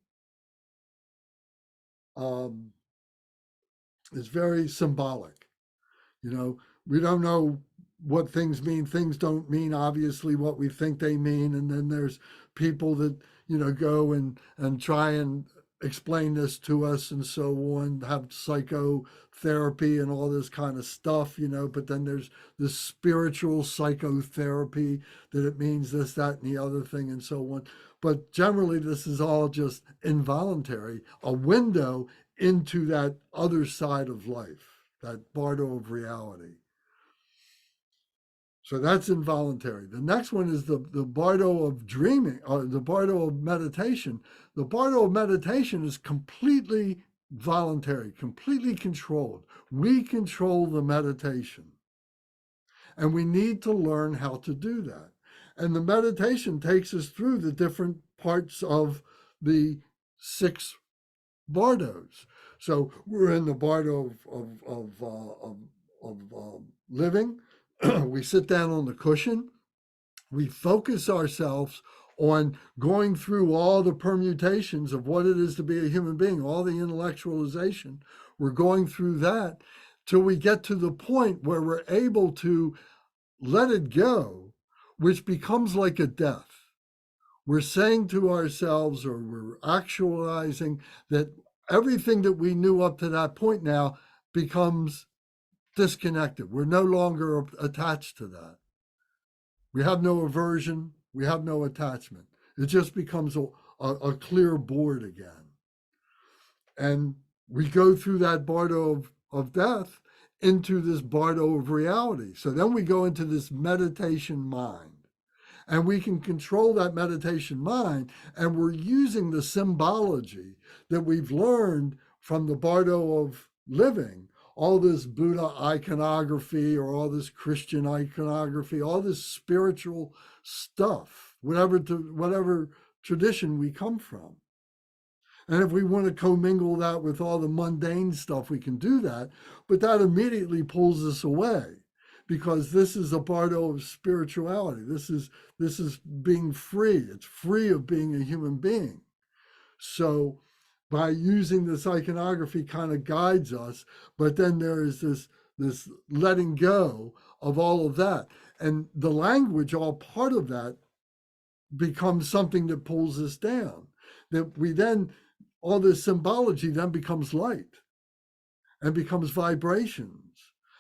symbolic. We don't know what things mean. Things don't mean obviously what we think they mean. And then there's people that, go and try and explain this to us and so on, have psychotherapy and all this kind of stuff, but then there's this spiritual psychotherapy that it means this, that, and the other thing and so on. But generally, this is all just involuntary, a window into that other side of life, that bardo of reality. So that's involuntary. The next one is the bardo of dreaming, or the bardo of meditation. The bardo of meditation is completely voluntary, completely controlled. We control the meditation. And we need to learn how to do that. And the meditation takes us through the different parts of the 6 bardos. So we're in the bardo of living. We sit down on the cushion. We focus ourselves on going through all the permutations of what it is to be a human being, all the intellectualization. We're going through that till we get to the point where we're able to let it go, which becomes like a death. We're saying to ourselves, or we're actualizing, that everything that we knew up to that point now becomes disconnected. We're no longer attached to that. We have no aversion. We have no attachment. It just becomes a clear board again. And we go through that bardo of death into this bardo of reality. So then we go into this meditation mind. And we can control that meditation mind, and we're using the symbology that we've learned from the bardo of living, all this Buddha iconography or all this Christian iconography, all this spiritual stuff, whatever tradition we come from. And if we want to commingle that with all the mundane stuff, we can do that, but that immediately pulls us away. Because this is a bardo of spirituality. This is being free. It's free of being a human being. So by using this iconography kind of guides us, but then there is this letting go of all of that. And the language, all part of that, becomes something that pulls us down. That we then, all this symbology then becomes light and becomes vibrations.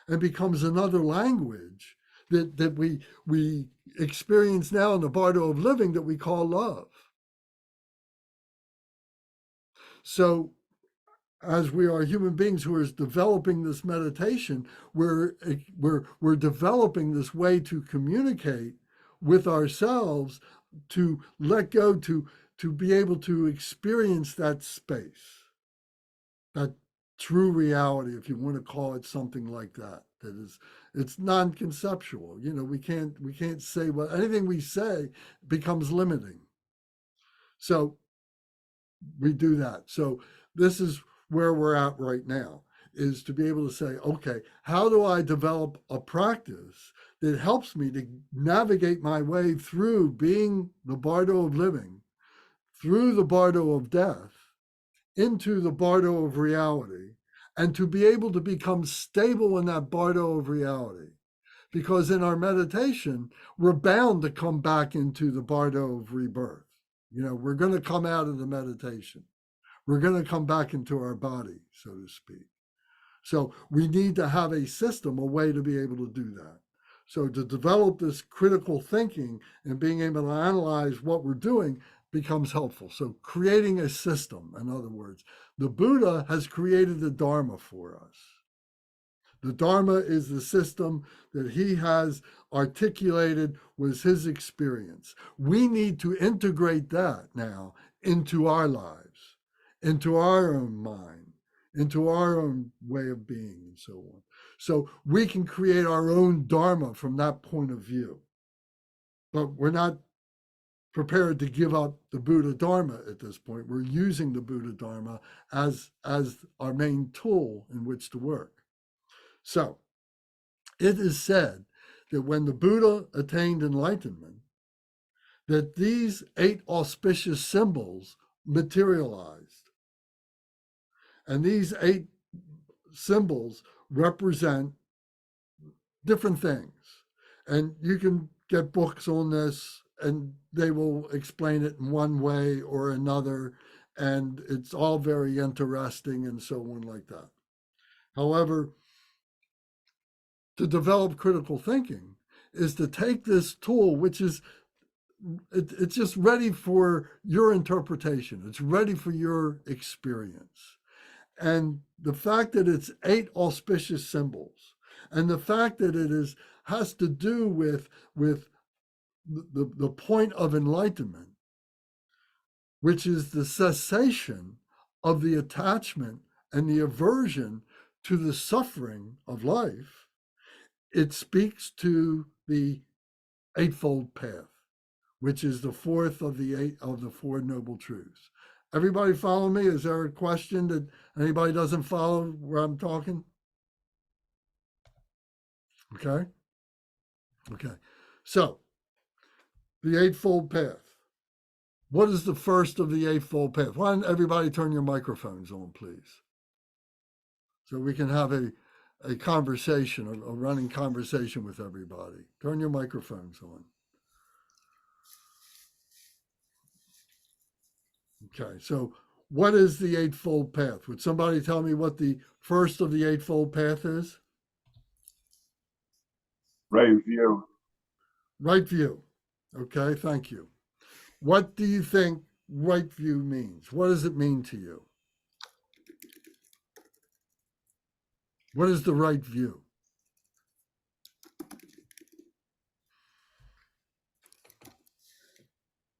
And becomes another language that we experience now in the bardo of living that we call love. So as we are human beings who are developing this meditation, we're developing this way to communicate with ourselves, to let go, to be able to experience that space, that true reality, if you want to call it something like that. That is, it's non-conceptual. We can't say anything we say becomes limiting. So we do that. So this is where we're at right now, is to be able to say, okay, how do I develop a practice that helps me to navigate my way through being the bardo of living, through the bardo of death, into the bardo of reality, and to be able to become stable in that bardo of reality. Because in our meditation, we're bound to come back into the bardo of rebirth. We're going to come out of the meditation. We're going to come back into our body, so to speak. So we need to have a system, a way to be able to do that. So to develop this critical thinking and being able to analyze what we're doing becomes helpful. So creating a system, in other words, the Buddha has created the Dharma for us. The Dharma is the system that he has articulated was his experience. We need to integrate that now into our lives, into our own mind, into our own way of being, and so on. So we can create our own Dharma from that point of view. But we're not prepared to give up the Buddha Dharma at this point. We're using the Buddha Dharma as our main tool in which to work. So it is said that when the Buddha attained enlightenment, that these 8 auspicious symbols materialized. And these 8 symbols represent different things. And you can get books on this and they will explain it in one way or another. And it's all very interesting and so on like that. However, to develop critical thinking is to take this tool, which is it's just ready for your interpretation. It's ready for your experience. And the fact that it's 8 auspicious symbols, and the fact that it has to do with the point of enlightenment, which is the cessation of the attachment and the aversion to the suffering of life, it speaks to the Eightfold Path, which is the fourth of the 8 of the 4 noble truths. Everybody follow me? Is there a question that anybody doesn't follow where I'm talking? Okay. Okay. So the Eightfold Path. What is the first of the Eightfold Path? Why don't everybody turn your microphones on, please? So we can have a conversation, a running conversation with everybody. Turn your microphones on. Okay, so what is the Eightfold Path? Would somebody tell me what the first of the Eightfold Path is? Right view. Right view. Okay, thank you. What do you think right view means? What does it mean to you? What is the right view?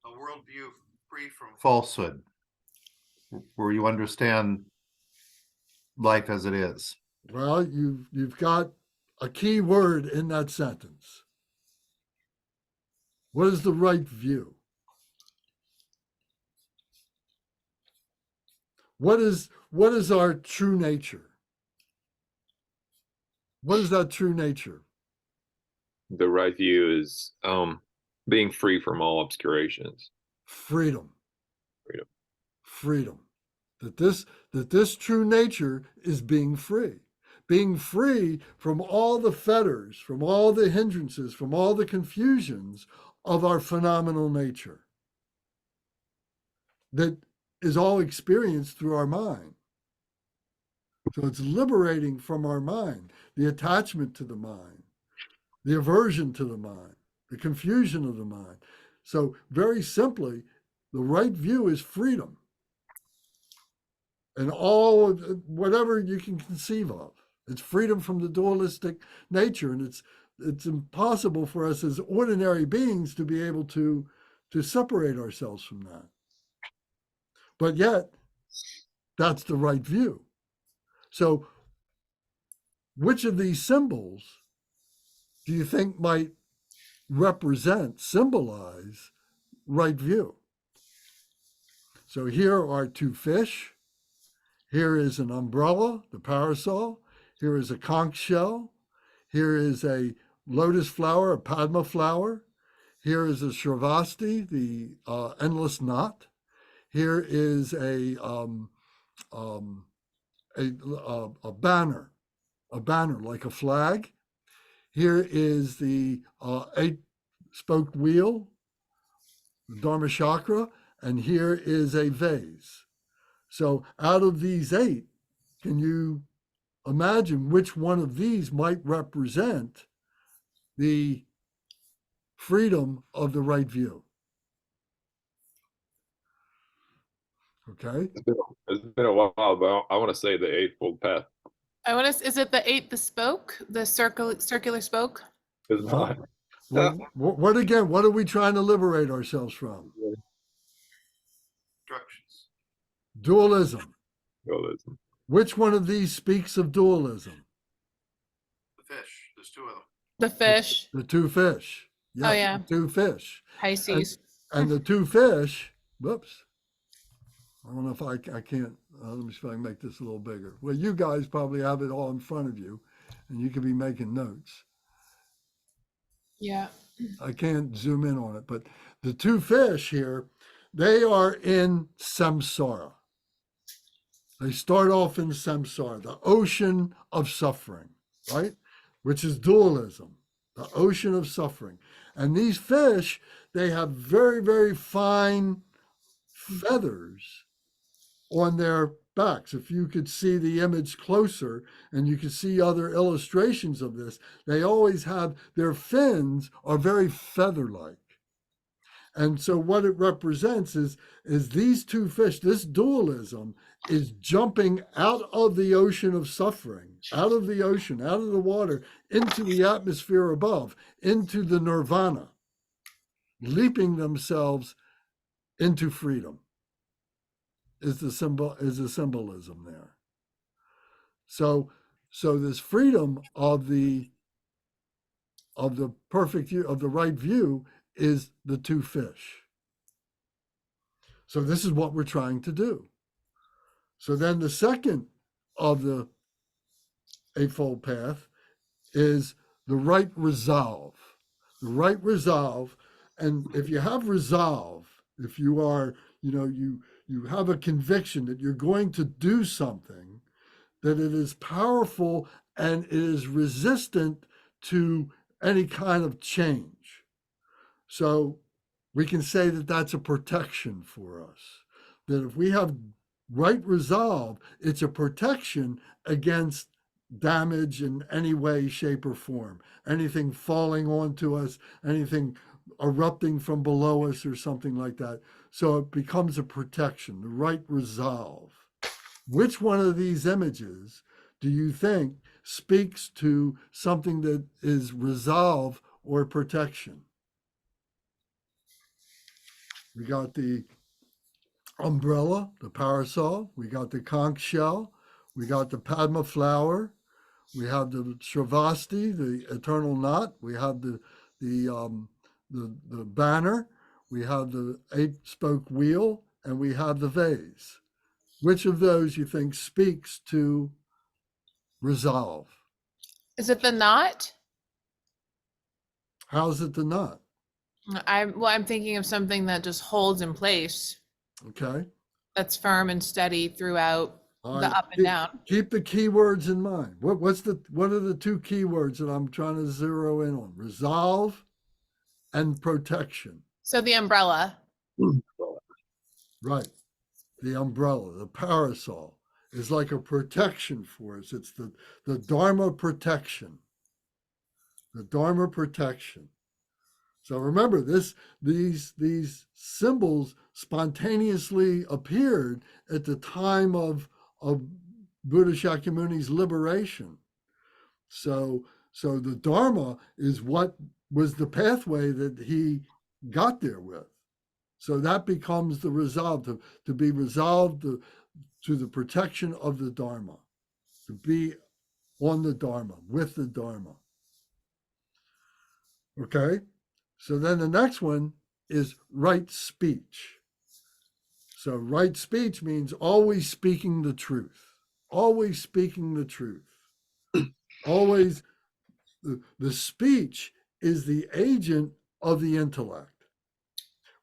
A worldview free from falsehood, where you understand life as it is. Well, you've got a key word in that sentence. What is the right view? What is our true nature? What is that true nature? The right view is being free from all obscurations. Freedom. Freedom. Freedom. That this true nature is being free. Being free from all the fetters, from all the hindrances, from all the confusions of our phenomenal nature that is all experienced through our mind. So it's liberating from our mind, the attachment to the mind, the aversion to the mind, the confusion of the mind. So very simply, the right view is freedom. And all whatever you can conceive of. It's freedom from the dualistic nature. And it's impossible for us as ordinary beings to be able to separate ourselves from that. But yet, that's the right view. So which of these symbols do you think might symbolize right view? So here are 2 fish. Here is an umbrella, the parasol. Here is a conch shell. Here is a lotus flower, a padma flower. Here is a Shravasti, the endless knot. Here is a banner like a flag. Here is the 8-spoked wheel, the Dharma chakra, and here is a vase. So out of these 8, can you imagine which one of these might represent the freedom of the right view? Okay. It's been a while, but I want to say the Eightfold Path. Is it the 8, the spoke, the circular spoke? It's not. Well, what again? What are we trying to liberate ourselves from? Instructions. Dualism. Dualism. Which one of these speaks of dualism? The fish. There's 2 of them. The fish. The 2 fish. Yes, Oh, yeah. the 2 fish. Pisces. And the 2 fish, whoops. I don't know if I can't, let me see if I can make this a little bigger. Well, you guys probably have it all in front of you and you could be making notes. Yeah. I can't zoom in on it, but the 2 fish here, they are in samsara. They start off in samsara, the ocean of suffering, right? Which is dualism. the ocean of suffering. And these fish, they have very, very fine feathers on their backs. If you could see the image closer and you could see other illustrations of this, they always have their fins are very feather-like. And so what it represents is these two fish, this dualism is jumping out of the ocean of suffering, out of the ocean, out of the water, into the atmosphere above, into the nirvana, leaping themselves into freedom. Is the symbolism there. So this freedom of the perfect view, of the right view, is the two fish. So this is what we're trying to do. So then the second of the Eightfold Path is the right resolve. The right resolve. And if you have resolve, if you are, you have a conviction that you're going to do something, that it is powerful and it is resistant to any kind of change. So we can say that that's a protection for us. That if we have right resolve, it's a protection against damage in any way, shape, or form. Anything falling onto us, anything erupting from below us or something like that. So it becomes a protection, the right resolve. Which one of these images do you think speaks to something that is resolve or protection? We got the umbrella, the parasol, we got the conch shell, we got the Padma flower, we have the Shravasti, the eternal knot, we have the banner, we have the 8-spoke wheel, and we have the vase. Which of those you think speaks to resolve? Is it the knot? How's it the knot? I'm thinking of something that just holds in place, Okay. that's firm and steady throughout All the right. up and down. Keep the keywords in mind. What are the two keywords that I'm trying to zero in on? Resolve and protection. So the umbrella. Right. The umbrella, the parasol, is like a protection for us. It's the Dharma protection. The Dharma protection. So remember, these symbols spontaneously appeared at the time of Buddha Shakyamuni's liberation. So the Dharma is what was the pathway that he got there with. So that becomes the resolve, to be resolved to the protection of the Dharma, to be on the Dharma, with the Dharma. Okay? So then the next one is right speech. So right speech means always speaking the truth. Always speaking the truth. Always, the speech is the agent of the intellect.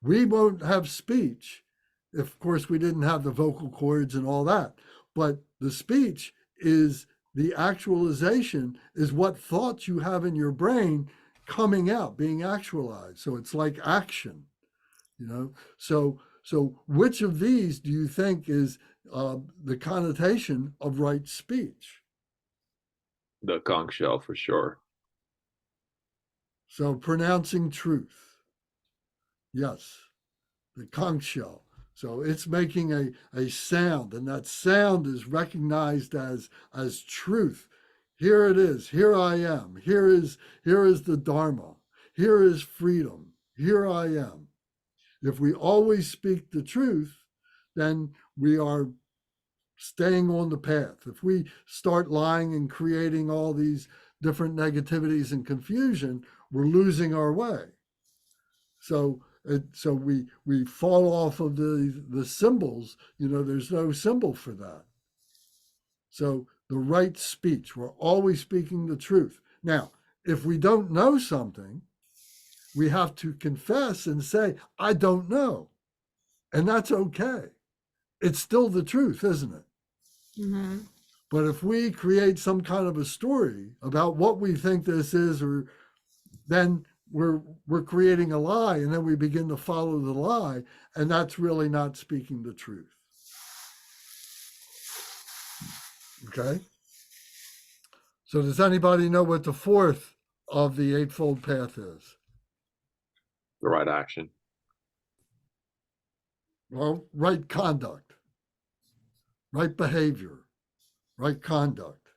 We won't have speech if, of course, we didn't have the vocal cords and all that. But the speech is the actualization, is what thoughts you have in your brain coming out, being actualized. So it's like action, So which of these do you think is the connotation of right speech? The conch shell for sure. So pronouncing truth. Yes, the conch shell. So it's making a sound, and that sound is recognized as truth. Here it is. Here I am. Here is the Dharma. Here is freedom. Here I am. If we always speak the truth, then we are staying on the path. If we start lying and creating all these different negativities and confusion, we're losing our way. So we fall off of the symbols. There's no symbol for that. So the right speech, we're always speaking the truth. Now, if we don't know something, we have to confess and say, I don't know. And that's okay. It's still the truth, isn't it? Mm-hmm. But if we create some kind of a story about what we think this is, or then we're creating a lie, and then we begin to follow the lie, and that's really not speaking the truth. Okay? So does anybody know what the fourth of the Eightfold Path is? The right action. Well, right conduct, right behavior, right conduct.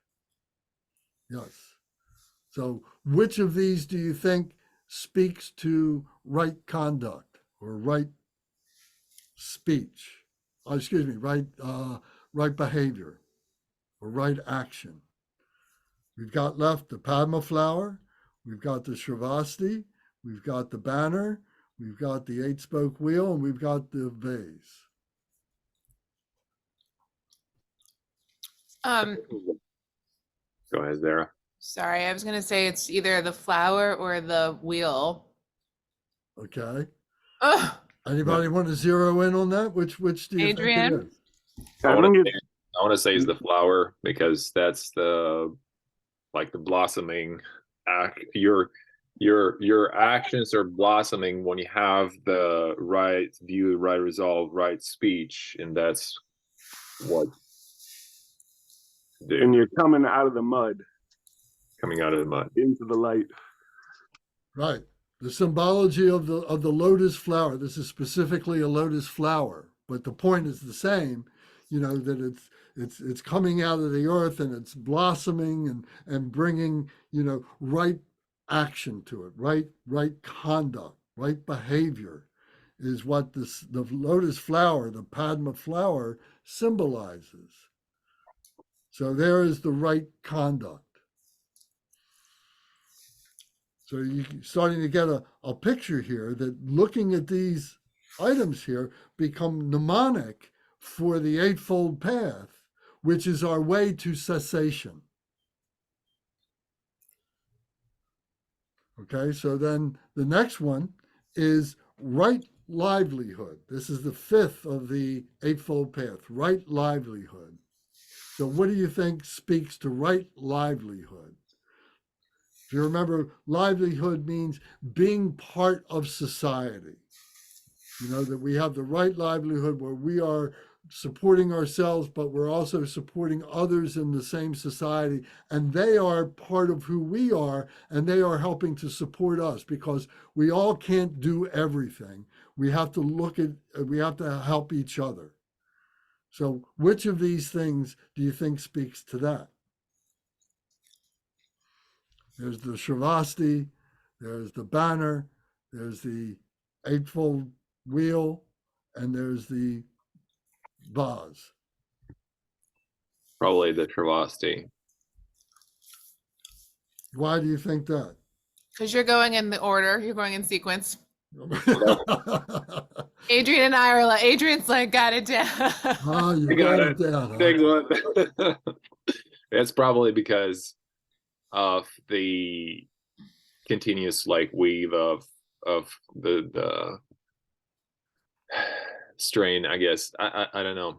Yes. So which of these do you think speaks to right conduct or right speech? Excuse me, right behavior or right action? We've got left the Padma flower, we've got the Shravasti, we've got the banner, we've got the 8-spoke wheel, and we've got the vase. Go ahead, Zara. Sorry, I was gonna say it's either the flower or the wheel. Okay. Ugh, Anybody want to zero in on that? Which do you Adrian? think it is? I I want think to. I want to say is the flower because that's the blossoming act. Your actions are blossoming when you have the right view, right resolve, right speech, and that's what do and you're coming out of the mud coming out of the mud. into the light. Right. The symbology of the lotus flower. This is specifically a lotus flower, but the point is the same. You know that it's coming out of the earth and it's blossoming and bringing right action to it. Right conduct. Right behavior is what the lotus flower, the Padma flower, symbolizes. So there is the right conduct. So you're starting to get a picture here that looking at these items here become mnemonic for the Eightfold Path, which is our way to cessation. Okay, so then the next one is right livelihood. This is the fifth of the Eightfold Path, right livelihood. So what do you think speaks to right livelihood? If you remember, livelihood means being part of society. You know, that we have the right livelihood where we are supporting ourselves, but we're also supporting others in the same society. And they are part of who we are, and they are helping to support us because we all can't do everything. We have to help each other. So which of these things do you think speaks to that? There's the Shravasti, there's the banner, there's the Eightfold Wheel, and there's the vase. Probably the Travasti. Why do you think that? because you're going in the order. You're going in sequence. Adrian and I are like, Adrian's like, got it down. Oh, you I got got it. it down. Huh? Big one. That's probably because of the continuous weave of the strain, I guess. I don't know.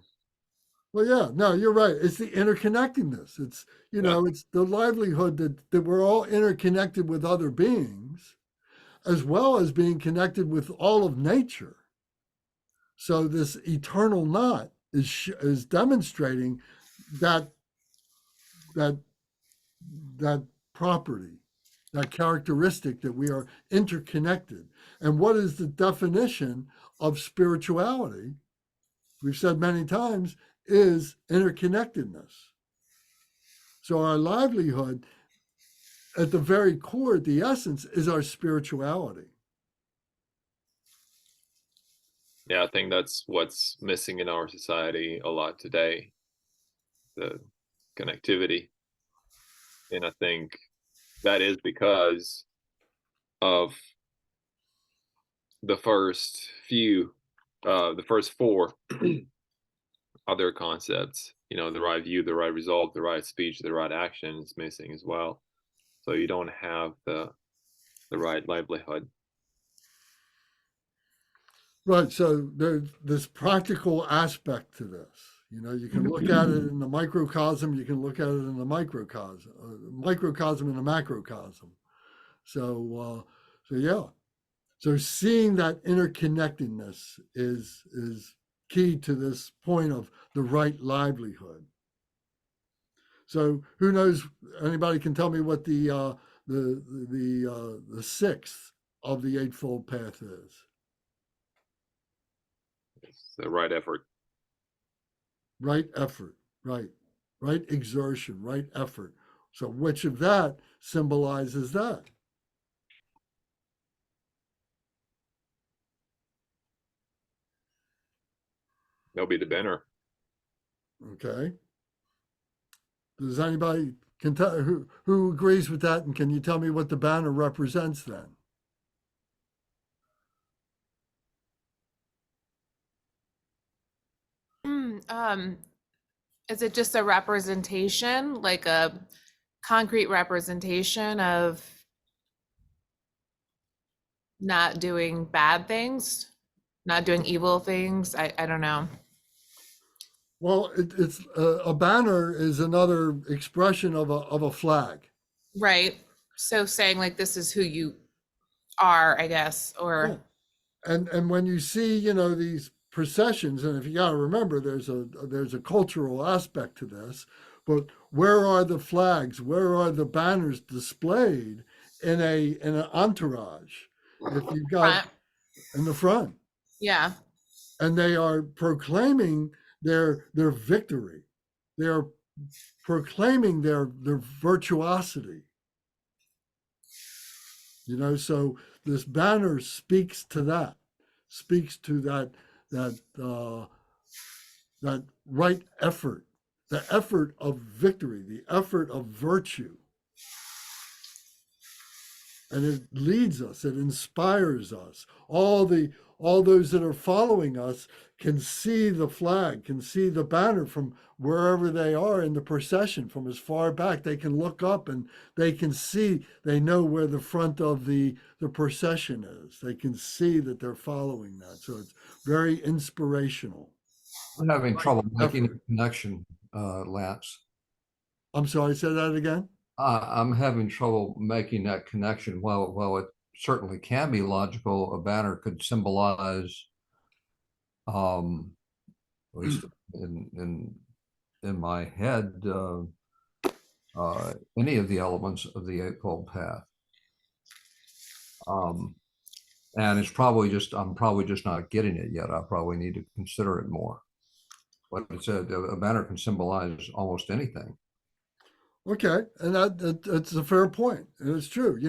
Well, yeah, no, you're right. It's the interconnectedness. It's, it's the livelihood that we're all interconnected with other beings, as well as being connected with all of nature. So this eternal knot is demonstrating that property, that characteristic that we are interconnected. And what is the definition of spirituality? We've said many times is interconnectedness. So our livelihood at the very core, at the essence, is our spirituality. Yeah, I think that's what's missing in our society a lot today, the connectivity. And I think that is because of the first four other concepts, the right view, the right resolve, the right speech, the right action is missing as well. So you don't have the right livelihood. Right. So there's this practical aspect to this. You can look at it in the microcosm, you can look at it in the microcosm and the macrocosm. So yeah. So seeing that interconnectedness is key to this point of the right livelihood. So who knows? Anybody can tell me what the sixth of the Eightfold Path is? It's the right effort. Right effort, right exertion, right effort. So which of that symbolizes that? That'll be the banner. Okay. Does anybody can tell who agrees with that, and can you tell me what the banner represents then? Is it just a representation, like a concrete representation of not doing bad things, not doing evil things? I don't know. Well, it's a banner is another expression of a flag. Right. So saying like this is who you are, I guess, or And when you see, these processions, and if you got to remember, there's a cultural aspect to this. But where are the flags? Where are the banners displayed in an entourage? If you've got front. in the front, Yeah. and they are proclaiming their victory, they are proclaiming their virtuosity. So this banner speaks to that, that right effort, the effort of victory, the effort of virtue. And it leads us, it inspires us. All those that are following us can see the flag, can see the banner from wherever they are in the procession, from as far back. They can look up and they can see, they know where the front of the procession is. They can see that they're following that. So it's very inspirational. I'm having trouble making a connection, Lance. I'm sorry, say that again. I'm having trouble making that connection. Well, it certainly can be logical. A banner could symbolize, at least in my head, any of the elements of the Eightfold Path. And it's probably I'm probably just not getting it yet. I probably need to consider it more. But it's a banner can symbolize almost anything. Okay, and that's a fair point, and it's true,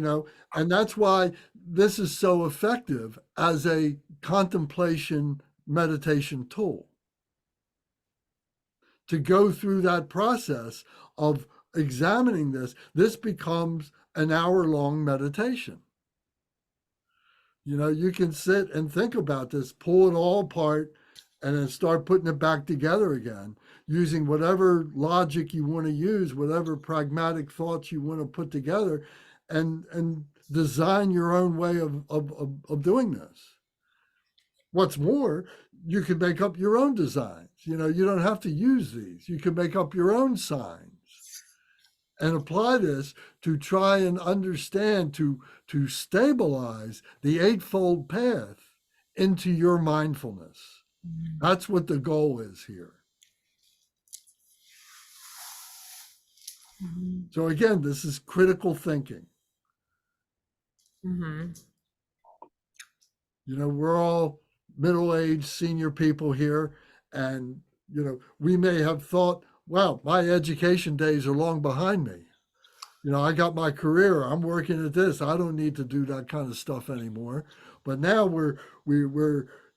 and that's why this is so effective as a contemplation meditation tool. To go through that process of examining this becomes an hour-long meditation. You can sit and think about this, pull it all apart, and then start putting it back together again, using whatever logic you want to use, whatever pragmatic thoughts you want to put together, and design your own way of doing this. What's more, you can make up your own designs. You don't have to use these. You can make up your own signs and apply this to try and understand, to stabilize the Eightfold Path into your mindfulness. That's what the goal is here. Mm-hmm. So again, this is critical thinking. Mm-hmm. We're all middle-aged senior people here, and we may have thought, wow, my education days are long behind me. I got my career, I'm working at this, I don't need to do that kind of stuff anymore. But now we're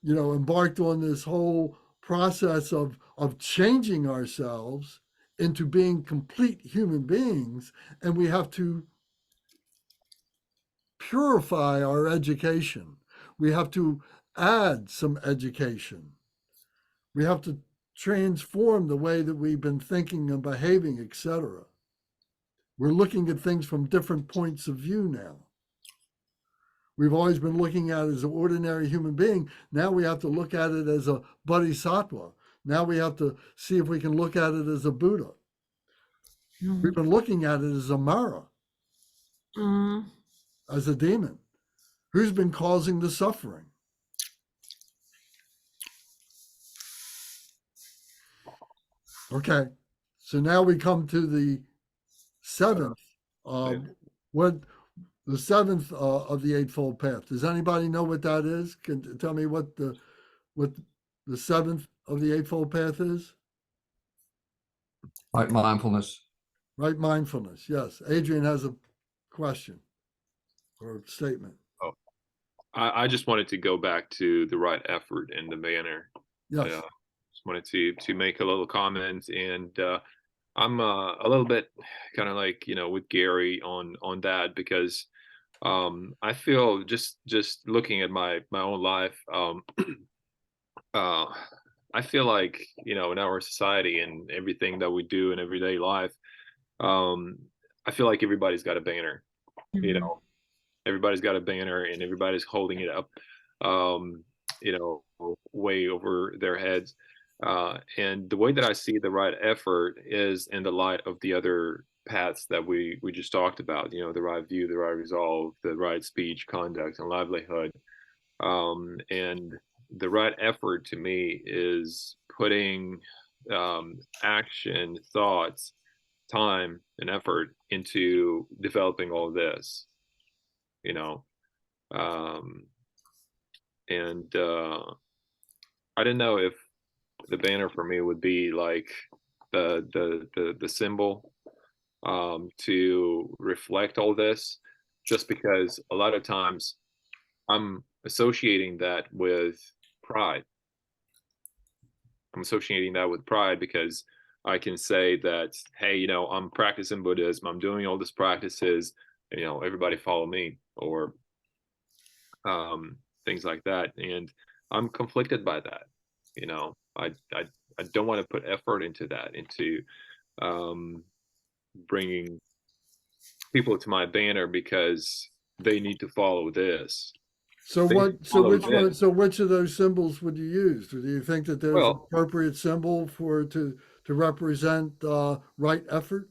embarked on this whole process of changing ourselves into being complete human beings, and we have to purify our education. We have to add some education. We have to transform the way that we've been thinking and behaving, etc. We're looking at things from different points of view now. We've always been looking at it as an ordinary human being. Now we have to look at it as a bodhisattva. Now we have to see if we can look at it as a Buddha. We've been looking at it as a Mara. Mm-hmm. as a demon? Who's been causing the suffering? Okay, so now we come to the seventh. Yeah. What the seventh of the Eightfold Path? Does anybody know what that is? Can tell me what the seventh of the Eightfold Path is? Right mindfulness. Right mindfulness. Yes. Adrian has a question or statement. Oh, I just wanted to go back to the right effort and the manner. Yes. Just wanted to make a little comment, and I'm a little bit kind of like, with Gary on that, because I feel just looking at my own life, I feel like, in our society and everything that we do in everyday life, I feel like everybody's got a banner, everybody's got a banner and everybody's holding it up, um, way over their heads. And the way that I see the right effort is in the light of the other paths that we just talked about, the right view, the right resolve, the right speech, conduct, and livelihood. And the right effort to me is putting action, thoughts, time, and effort into developing all this, you know. Um, and I don't know if the banner for me would be like the symbol to reflect all this, just because a lot of times I'm associating that with pride. I'm associating that with pride because I can say that, hey, I'm practicing Buddhism, I'm doing all these practices, everybody follow me, or things like that. And I'm conflicted by that. I don't want to put effort into that, into bringing people to my banner because they need to follow this. So They what? So follow which one? this. So which of those symbols would you use? Or do you think that there's an Well, appropriate symbol for to represent right effort?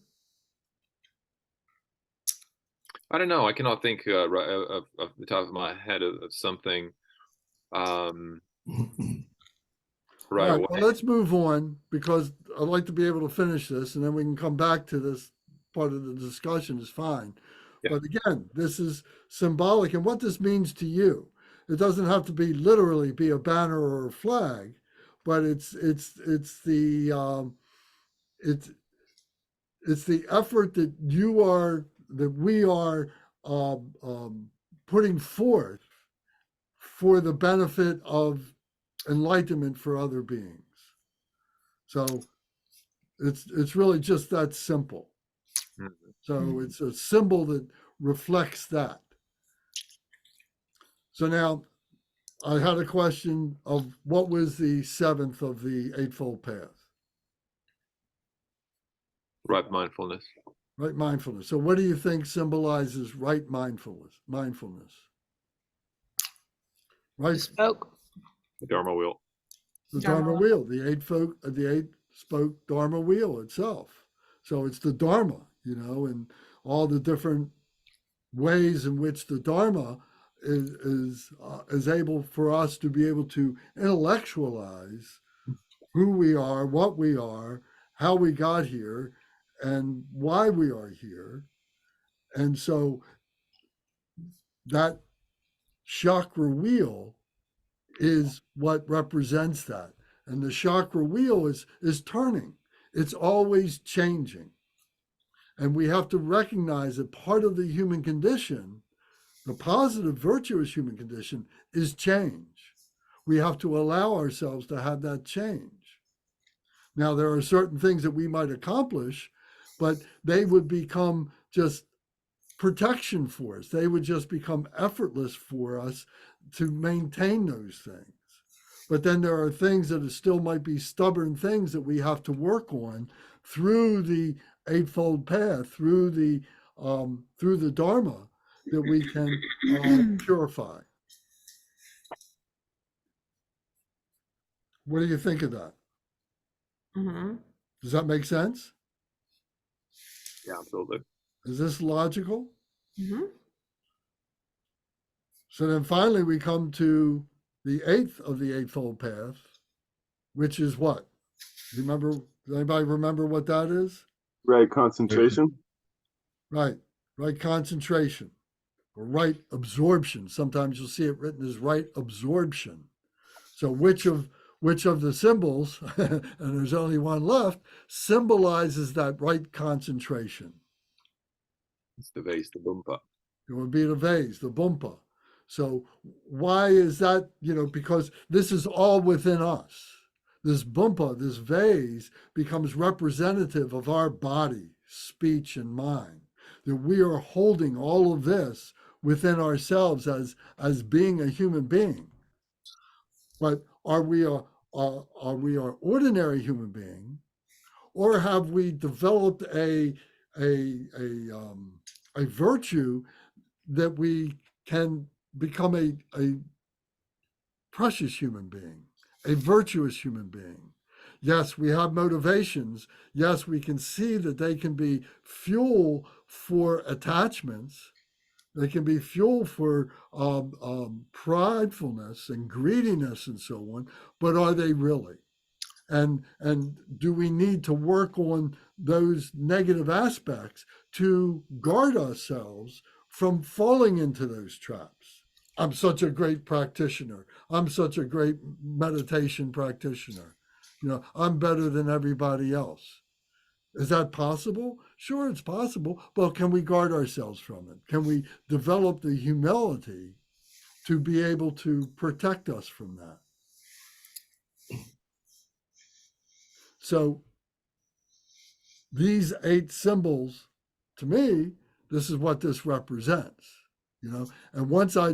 I don't know. I cannot think of the top of my head of something All right right. away. Well, let's move on because I'd like to be able to finish this, and then we can come back to this part of the discussion. Is fine. Yeah. But again, this is symbolic, and what this means to you. It doesn't have to be literally be a banner or a flag, but it's the effort that we are putting forth for the benefit of enlightenment for other beings. So it's really just that simple. Mhm. So it's a symbol that reflects that. So now I had a question of what was the seventh of the Eightfold Path? Right mindfulness. Right mindfulness. So what do you think symbolizes right mindfulness? Mindfulness. Right. Spoke. The Dharma wheel. The Dharma Dharma wheel, the eight spoke Dharma wheel itself. So it's the Dharma, and all the different ways in which the Dharma is able for us to be able to intellectualize who we are, what we are, how we got here, and why we are here. And so that chakra wheel is what represents that. And the chakra wheel is turning. It's always changing. And we have to recognize that part of the human condition, the positive, virtuous human condition, is change. We have to allow ourselves to have that change. Now, there are certain things that we might accomplish, but they would become just protection for us. They would just become effortless for us to maintain those things. But then there are things that still might be stubborn things that we have to work on through the Eightfold Path, through the Dharma, that we can purify. What do you think of that? Mm-hmm. Does that make sense? Yeah, absolutely. Is this logical? Mm-hmm. So then finally we come to the eighth of the Eightfold Path, which is what? Remember, does anybody remember what that is? Right, concentration. Right, right concentration or right absorption. Sometimes you'll see it written as right absorption. So which of the symbols, and there's only one left, symbolizes that right concentration? It's the vase, the bumper. It would be the vase, the bumpa. So why is that? Because this is all within us. This bumpa, this vase, becomes representative of our body, speech, and mind. That we are holding all of this within ourselves as being a human being. But are we an ordinary human being, or have we developed a virtue that we can become a precious human being, a virtuous human being? Yes, we have motivations. Yes, we can see that they can be fuel for attachments. They can be fuel for pridefulness and greediness and so on. But are they really? And do we need to work on those negative aspects to guard ourselves from falling into those traps? I'm such a great practitioner. I'm such a great meditation practitioner. I'm better than everybody else. Is that possible? Sure, it's possible, but can we guard ourselves from it? Can we develop the humility to be able to protect us from that? So these 8 symbols, to me, this is what this represents, And once I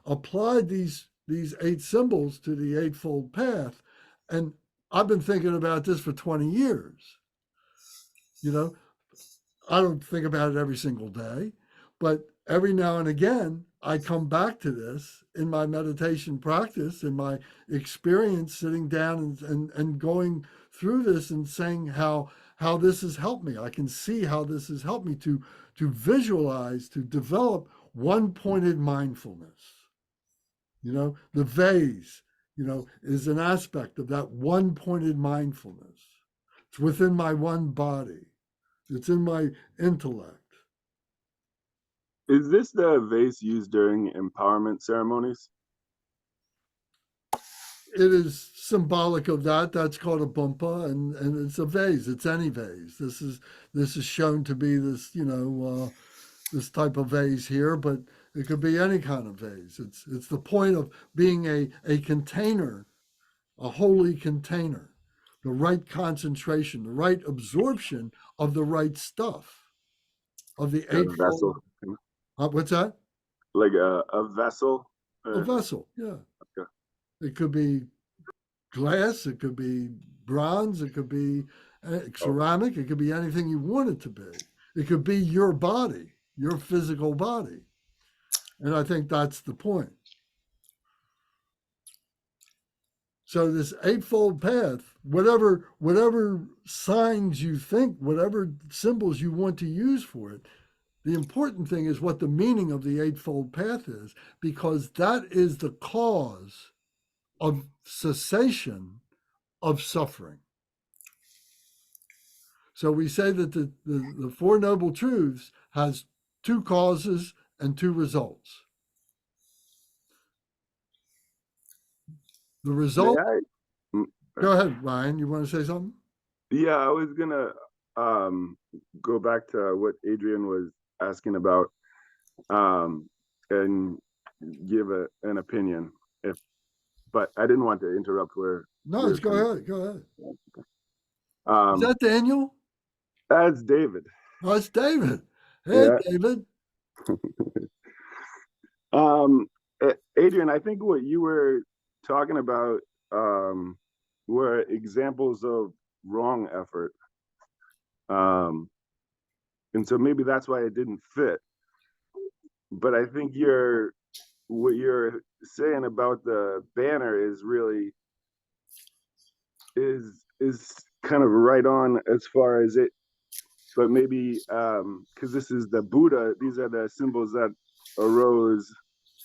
applied these 8 symbols to the Eightfold Path, and I've been thinking about this for 20 years. I don't think about it every single day, but every now and again, I come back to this in my meditation practice, in my experience sitting down and going through this and saying how this has helped me. I can see how this has helped me to visualize, to develop one-pointed mindfulness. The vase, is an aspect of that one-pointed mindfulness. It's within my one body. It's in my intellect. Is this the vase used during empowerment ceremonies? It is symbolic of that. That's called a bumpa, and it's a vase. It's any vase. This is shown to be this, this type of vase here, but it could be any kind of vase. It's the point of being a container, a holy container, the right concentration, the right absorption of the right stuff, of the A eightfold. vessel. What's that? Like a vessel? A vessel, yeah. Okay. It could be glass, it could be bronze, it could be ceramic, it could be anything you want it to be. It could be your body, your physical body. And I think that's the point. So this Eightfold Path, whatever signs you think, whatever symbols you want to use for it, the important thing is what the meaning of the Eightfold Path is, because that is the cause of cessation of suffering. So we say that the Four Noble Truths has 2 causes and 2 results. The result. Go ahead, Ryan. You want to say something? Yeah, I was gonna go back to what Adrian was asking about and give an opinion. But I didn't want to interrupt where. No, go ahead. Go ahead. Is that Daniel? That's David. Oh, it's David. Hey, yeah. David. Adrian, I think what you were talking about were examples of wrong effort. And so maybe that's why it didn't fit. But I think what you're saying about the banner is really is kind of right on as far as it, but maybe because this is the Buddha, these are the symbols that arose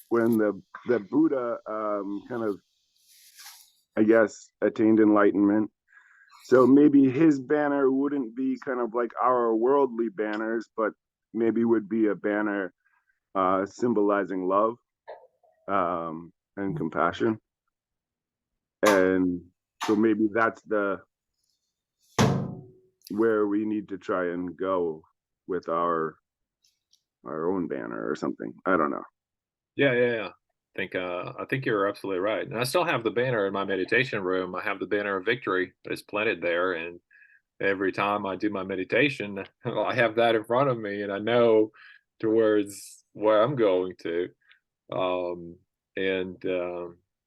when the Buddha kind of, I guess, attained enlightenment. So maybe his banner wouldn't be kind of like our worldly banners, but maybe would be a banner symbolizing love and compassion. And so maybe that's where we need to try and go with our own banner or something. I don't know. Yeah. I think you're absolutely right. And I still have the banner in my meditation room. I have the banner of victory that is planted there, and every time I do my meditation, I have that in front of me, and I know towards where I'm going to.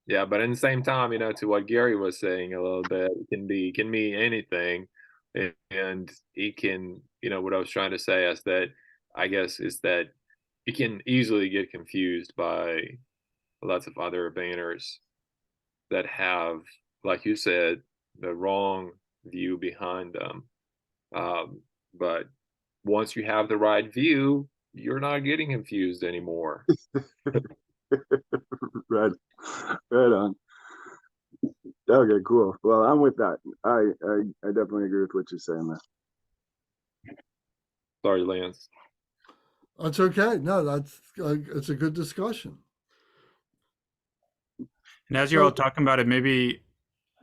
Yeah, but in the same time, to what Gary was saying a little bit, it can be anything, and it can, what I was trying to say is that, I guess, is that it can easily get confused by lots of other banners that have, like you said, the wrong view behind them. But once you have the right view, you're not getting confused anymore. Right on. Okay, cool. Well, I'm with that. I definitely agree with what you're saying there. Sorry, Lance. That's okay. No, it's a good discussion. And as you're all talking about it, maybe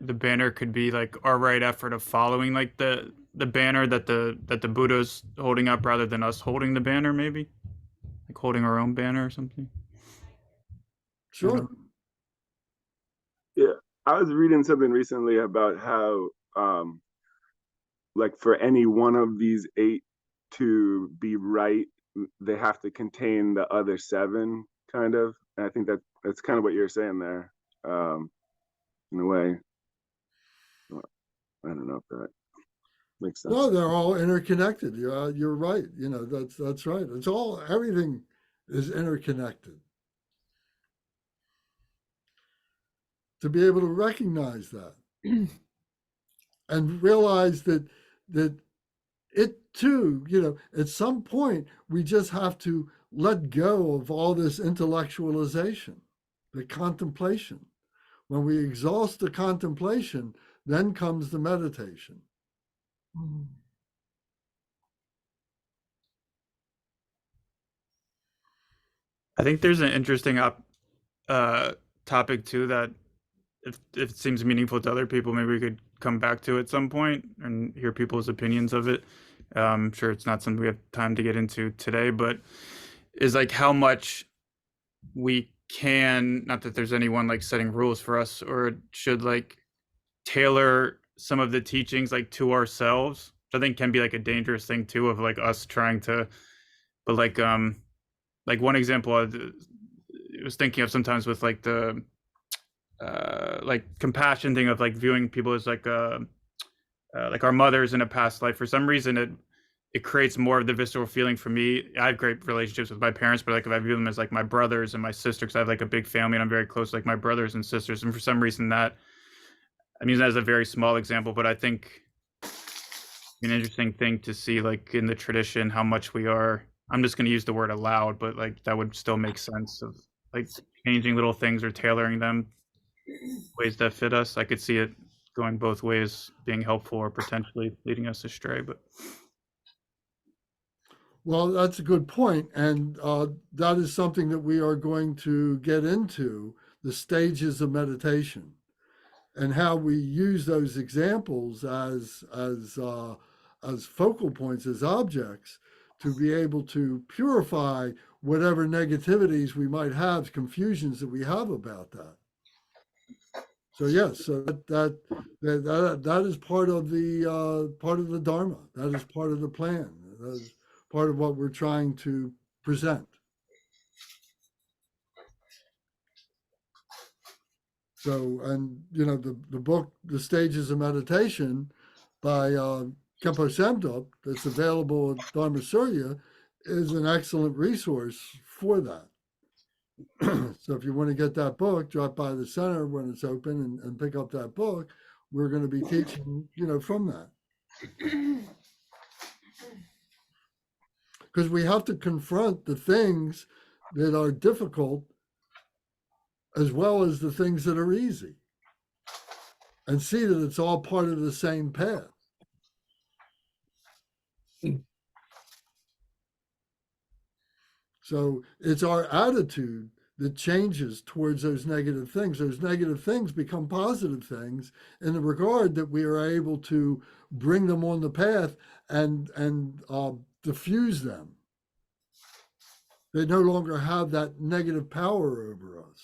the banner could be like our right effort of following like the banner that the Buddha's holding up, rather than us holding the banner, maybe like holding our own banner or something. Sure. Yeah, I was reading something recently about how like for any one of these 8 to be right, they have to contain the other 7, kind of. And I think that's kind of what you're saying there, in a way. I don't know if that makes sense. No, they're all interconnected. You're right. That's right. Everything is interconnected. To be able to recognize that and realize that it too, at some point we just have to let go of all this intellectualization, the contemplation. When we exhaust the contemplation, then comes the meditation. I think there's an interesting topic too that if it seems meaningful to other people, maybe we could come back to at some point and hear people's opinions of it. I'm sure it's not something we have time to get into today, but is like how much we can, not that there's anyone like setting rules for us, or should like tailor some of the teachings like to ourselves, which I think can be like a dangerous thing too, of like us trying to, but like one example I was thinking of sometimes with like the like compassion thing of like viewing people as like our mothers in a past life. For some reason it creates more of the visceral feeling for me. I have great relationships with my parents, but like if I view them as like my brothers and my sister, because I have like a big family and I'm very close to like my brothers and sisters, and for some reason that, I mean, that is a very small example, but I think an interesting thing to see like in the tradition how much we are, I'm just going to use the word allowed, but like that would still make sense of like changing little things or tailoring them ways that fit us. I could see it going both ways, being helpful or potentially leading us astray. But Well, that's a good point, and that is something that we are going to get into, the stages of meditation, and how we use those examples as focal points, as objects, to be able to purify whatever negativities we might have, confusions that we have about that. So yes, so that is part of the Dharma. That is part of the plan. That is part of what we're trying to present. So, and the book, The Stages of Meditation, by Khenpo Samdop, that's available at Dharma Surya, is an excellent resource for that. So if you want to get that book, drop by the center when it's open and pick up that book. We're going to be teaching, from that. Because we have to confront the things that are difficult as well as the things that are easy, and see that it's all part of the same path. So it's our attitude that changes towards those negative things. Those negative things become positive things in the regard that we are able to bring them on the path and diffuse them. They no longer have that negative power over us.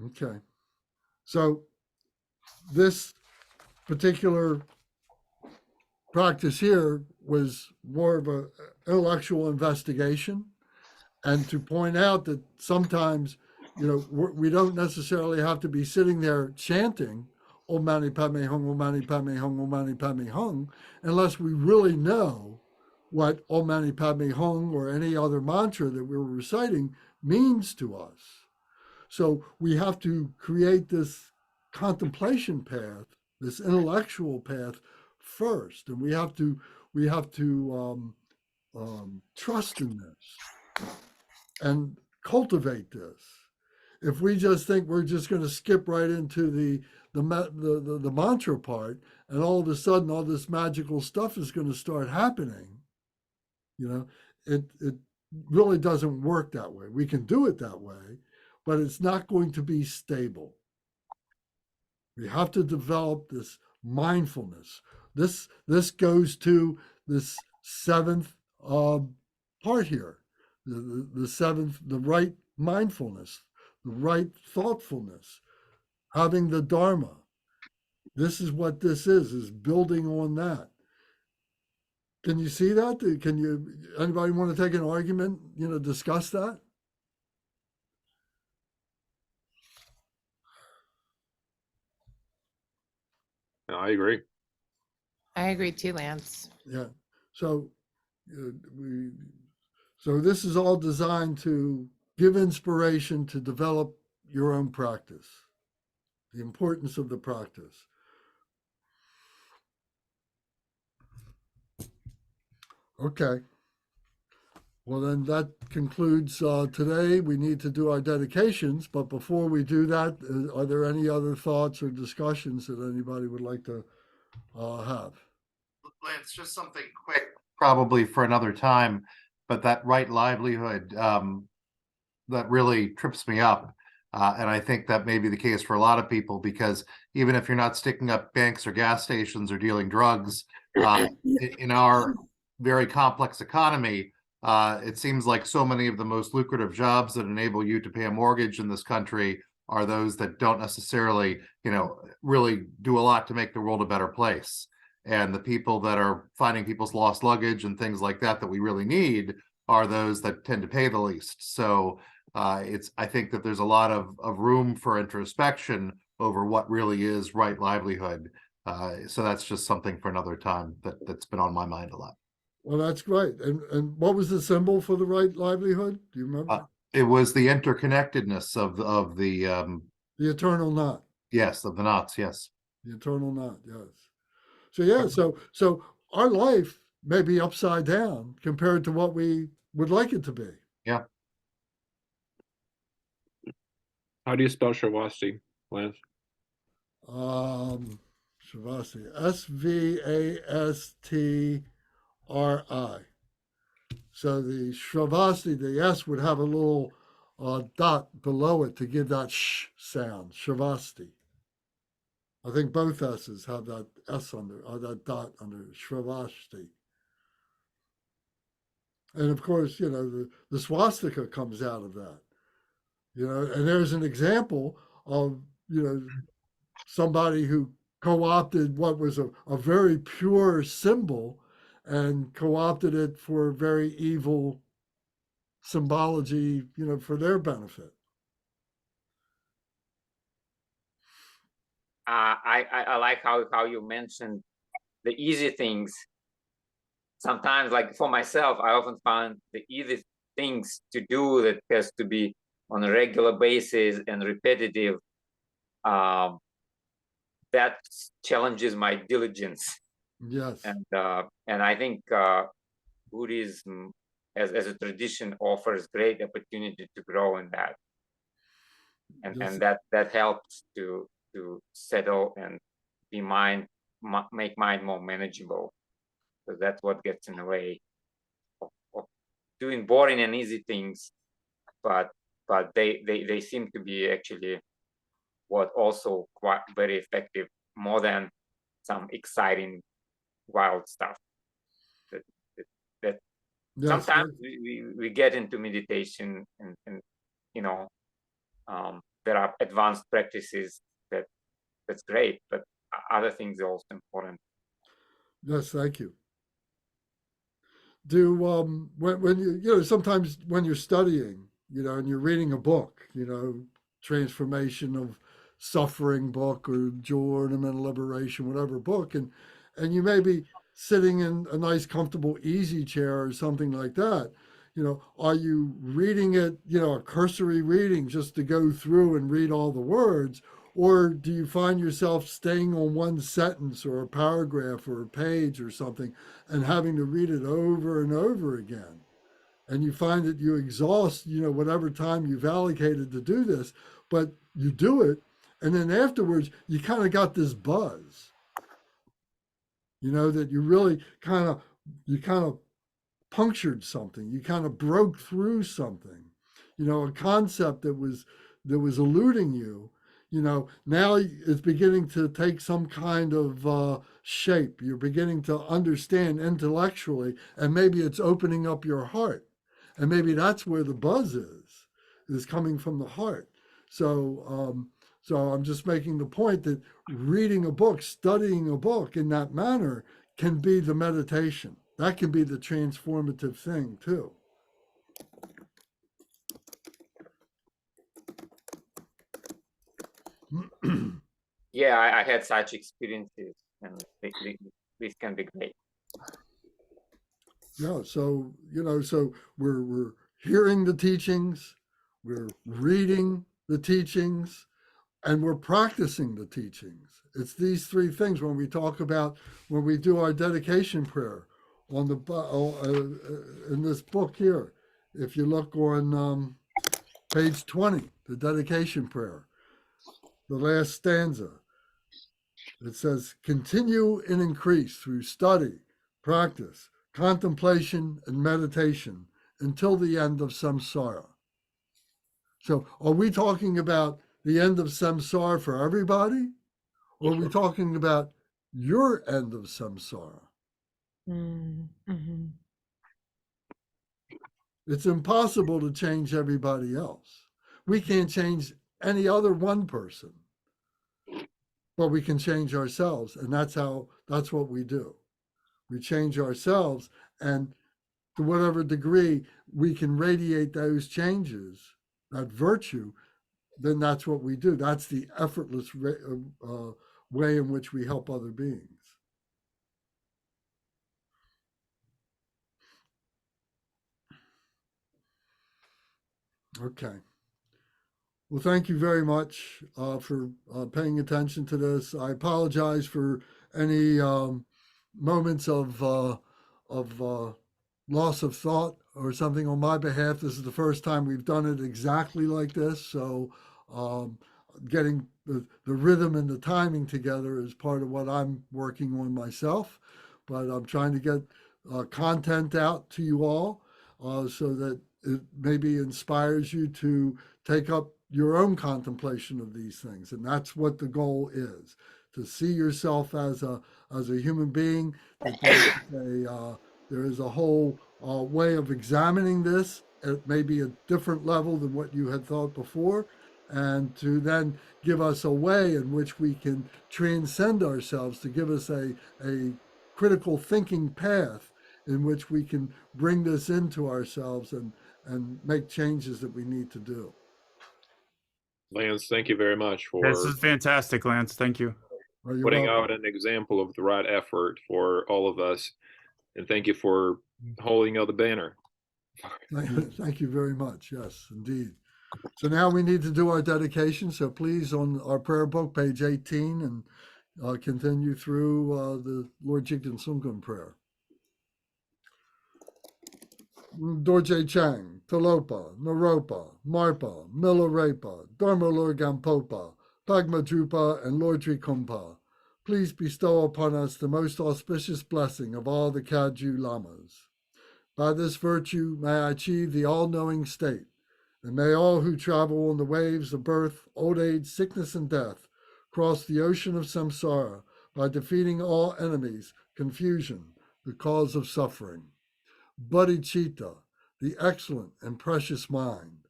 Okay. So this particular practice here was more of an intellectual investigation, and to point out that sometimes, we don't necessarily have to be sitting there chanting Om Mani Padme Hum, Om Mani Padme Hum, Om Mani Padme Hum, unless we really know what Om Mani Padme Hum or any other mantra that we're reciting means to us. So we have to create this contemplation path, this intellectual path first, and we have to trust in this and cultivate this. If we just think we're just going to skip right into the mantra part, and all of a sudden all this magical stuff is going to start happening, it really doesn't work that way. We can do it that way, but it's not going to be stable. We have to develop this mindfulness. This goes to this seventh part here, the seventh, the right mindfulness, the right thoughtfulness, having the Dharma. This is what this is building on that. Can you see that? Anybody want to take an argument, discuss that? No, I agree. I agree too, Lance. Yeah. So so this is all designed to give inspiration to develop your own practice, the importance of the practice. Okay. Well, then that concludes today. We need to do our dedications, but before we do that, are there any other thoughts or discussions that anybody would like to have? Lance, just something quick, probably for another time, but that right livelihood, that really trips me up. And I think that may be the case for a lot of people, because even if you're not sticking up banks or gas stations or dealing drugs, in our very complex economy, it seems like so many of the most lucrative jobs that enable you to pay a mortgage in this country are those that don't necessarily, really do a lot to make the world a better place. And the people that are finding people's lost luggage and things like that we really need are those that tend to pay the least. So I think that there's a lot of room for introspection over what really is right livelihood. So that's just something for another time that's been on my mind a lot. Well, that's great. And what was the symbol for the right livelihood? Do you remember? It was the interconnectedness of the eternal knot. Yes, of the knots. Yes. The eternal knot. Yes. So yeah. So our life may be upside down compared to what we would like it to be. Yeah. How do you spell Shavasti, Lance? Shavasti. Svastri. So the Shavasti, the S would have a little dot below it to give that sh sound. Shavasti. I think both S's have that S under, or that dot under Shavasti. And of course, the swastika comes out of that. And there's an example of, somebody who co-opted what was a very pure symbol and co-opted it for very evil symbology, for their benefit. I like how you mentioned the easy things. Sometimes, like for myself, I often find the easy things to do that has to be on a regular basis and repetitive. That challenges my diligence. Yes. And I think Buddhism as a tradition offers great opportunity to grow in that, and Yes. that helps to settle and be make mind more manageable. So that's what gets in the way of doing boring and easy things, but they seem to be actually what also quite very effective, more than some exciting wild stuff that Yes. sometimes we get into meditation and you know there are advanced practices that's great, but other things are also important. Yes. Thank you. Do when you know, sometimes when you're studying, you know, and you're reading a book, you know, transformation of suffering book or joy, ornamental liberation, whatever book, and you may be sitting in a nice comfortable easy chair or something like that, you know, are you reading it, you know, a cursory reading just to go through and read all the words, or do you find yourself staying on one sentence or a paragraph or a page or something and having to read it over and over again? And you find that you exhaust, you know, whatever time you've allocated to do this, but you do it. And then afterwards, you kind of got this buzz, you know, that you really you kind of punctured something. You kind of broke through something, you know, a concept that was eluding you. You know, now it's beginning to take some kind of shape. You're beginning to understand intellectually, and maybe it's opening up your heart, and maybe that's where the buzz is coming from the heart. So I'm just making the point that reading a book, studying a book in that manner can be the meditation. That can be the transformative thing too. Yeah, I had such experiences, and this can be great. Yeah, so you know, so we're hearing the teachings, we're reading the teachings, and we're practicing the teachings. It's these three things when we talk about when we do our dedication prayer on the in this book here. If you look on page 20, the dedication prayer, the last stanza, it says, "Continue and increase through study, practice, contemplation, and meditation until the end of samsara." So, are we talking about the end of samsara for everybody? Or are we talking about your end of samsara? Mm-hmm. It's impossible to change everybody else. We can't change any other one person, but we can change ourselves. And that's what we do. We change ourselves, and to whatever degree we can radiate those changes, that virtue, then that's what we do. That's the effortless way in which we help other beings. Okay. Well, thank you very much for paying attention to this. I apologize for any moments of loss of thought or something on my behalf. This is the first time we've done it exactly like this, so getting the rhythm and the timing together is part of what I'm working on myself. But I'm trying to get content out to you all so that it maybe inspires you to take up your own contemplation of these things. And that's what the goal is, to see yourself as a human being, that there is a whole way of examining this at maybe a different level than what you had thought before, and to then give us a way in which we can transcend ourselves, to give us a critical thinking path in which we can bring this into ourselves and make changes that we need to do. Lance, thank you very much This for is fantastic, Lance. Thank you. Well, you're putting welcome. out an example of the right effort for all of us. And thank you for holding out the banner. Thank you very much. Yes, indeed. So now we need to do our dedication. So please, on our prayer book, page 18, and continue through the Lord Jigten Sungam prayer. Dorje Chang, Talopa, Naropa, Marpa, Milarepa, Dharma Gampopa, Pagmadrupa, and Lord Trikumpa, please bestow upon us the most auspicious blessing of all the Kagyu Lamas. By this virtue may I achieve the all-knowing state, and may all who travel on the waves of birth, old age, sickness, and death cross the ocean of samsara by defeating all enemies, confusion, the cause of suffering. Bodhicitta, the excellent and precious mind.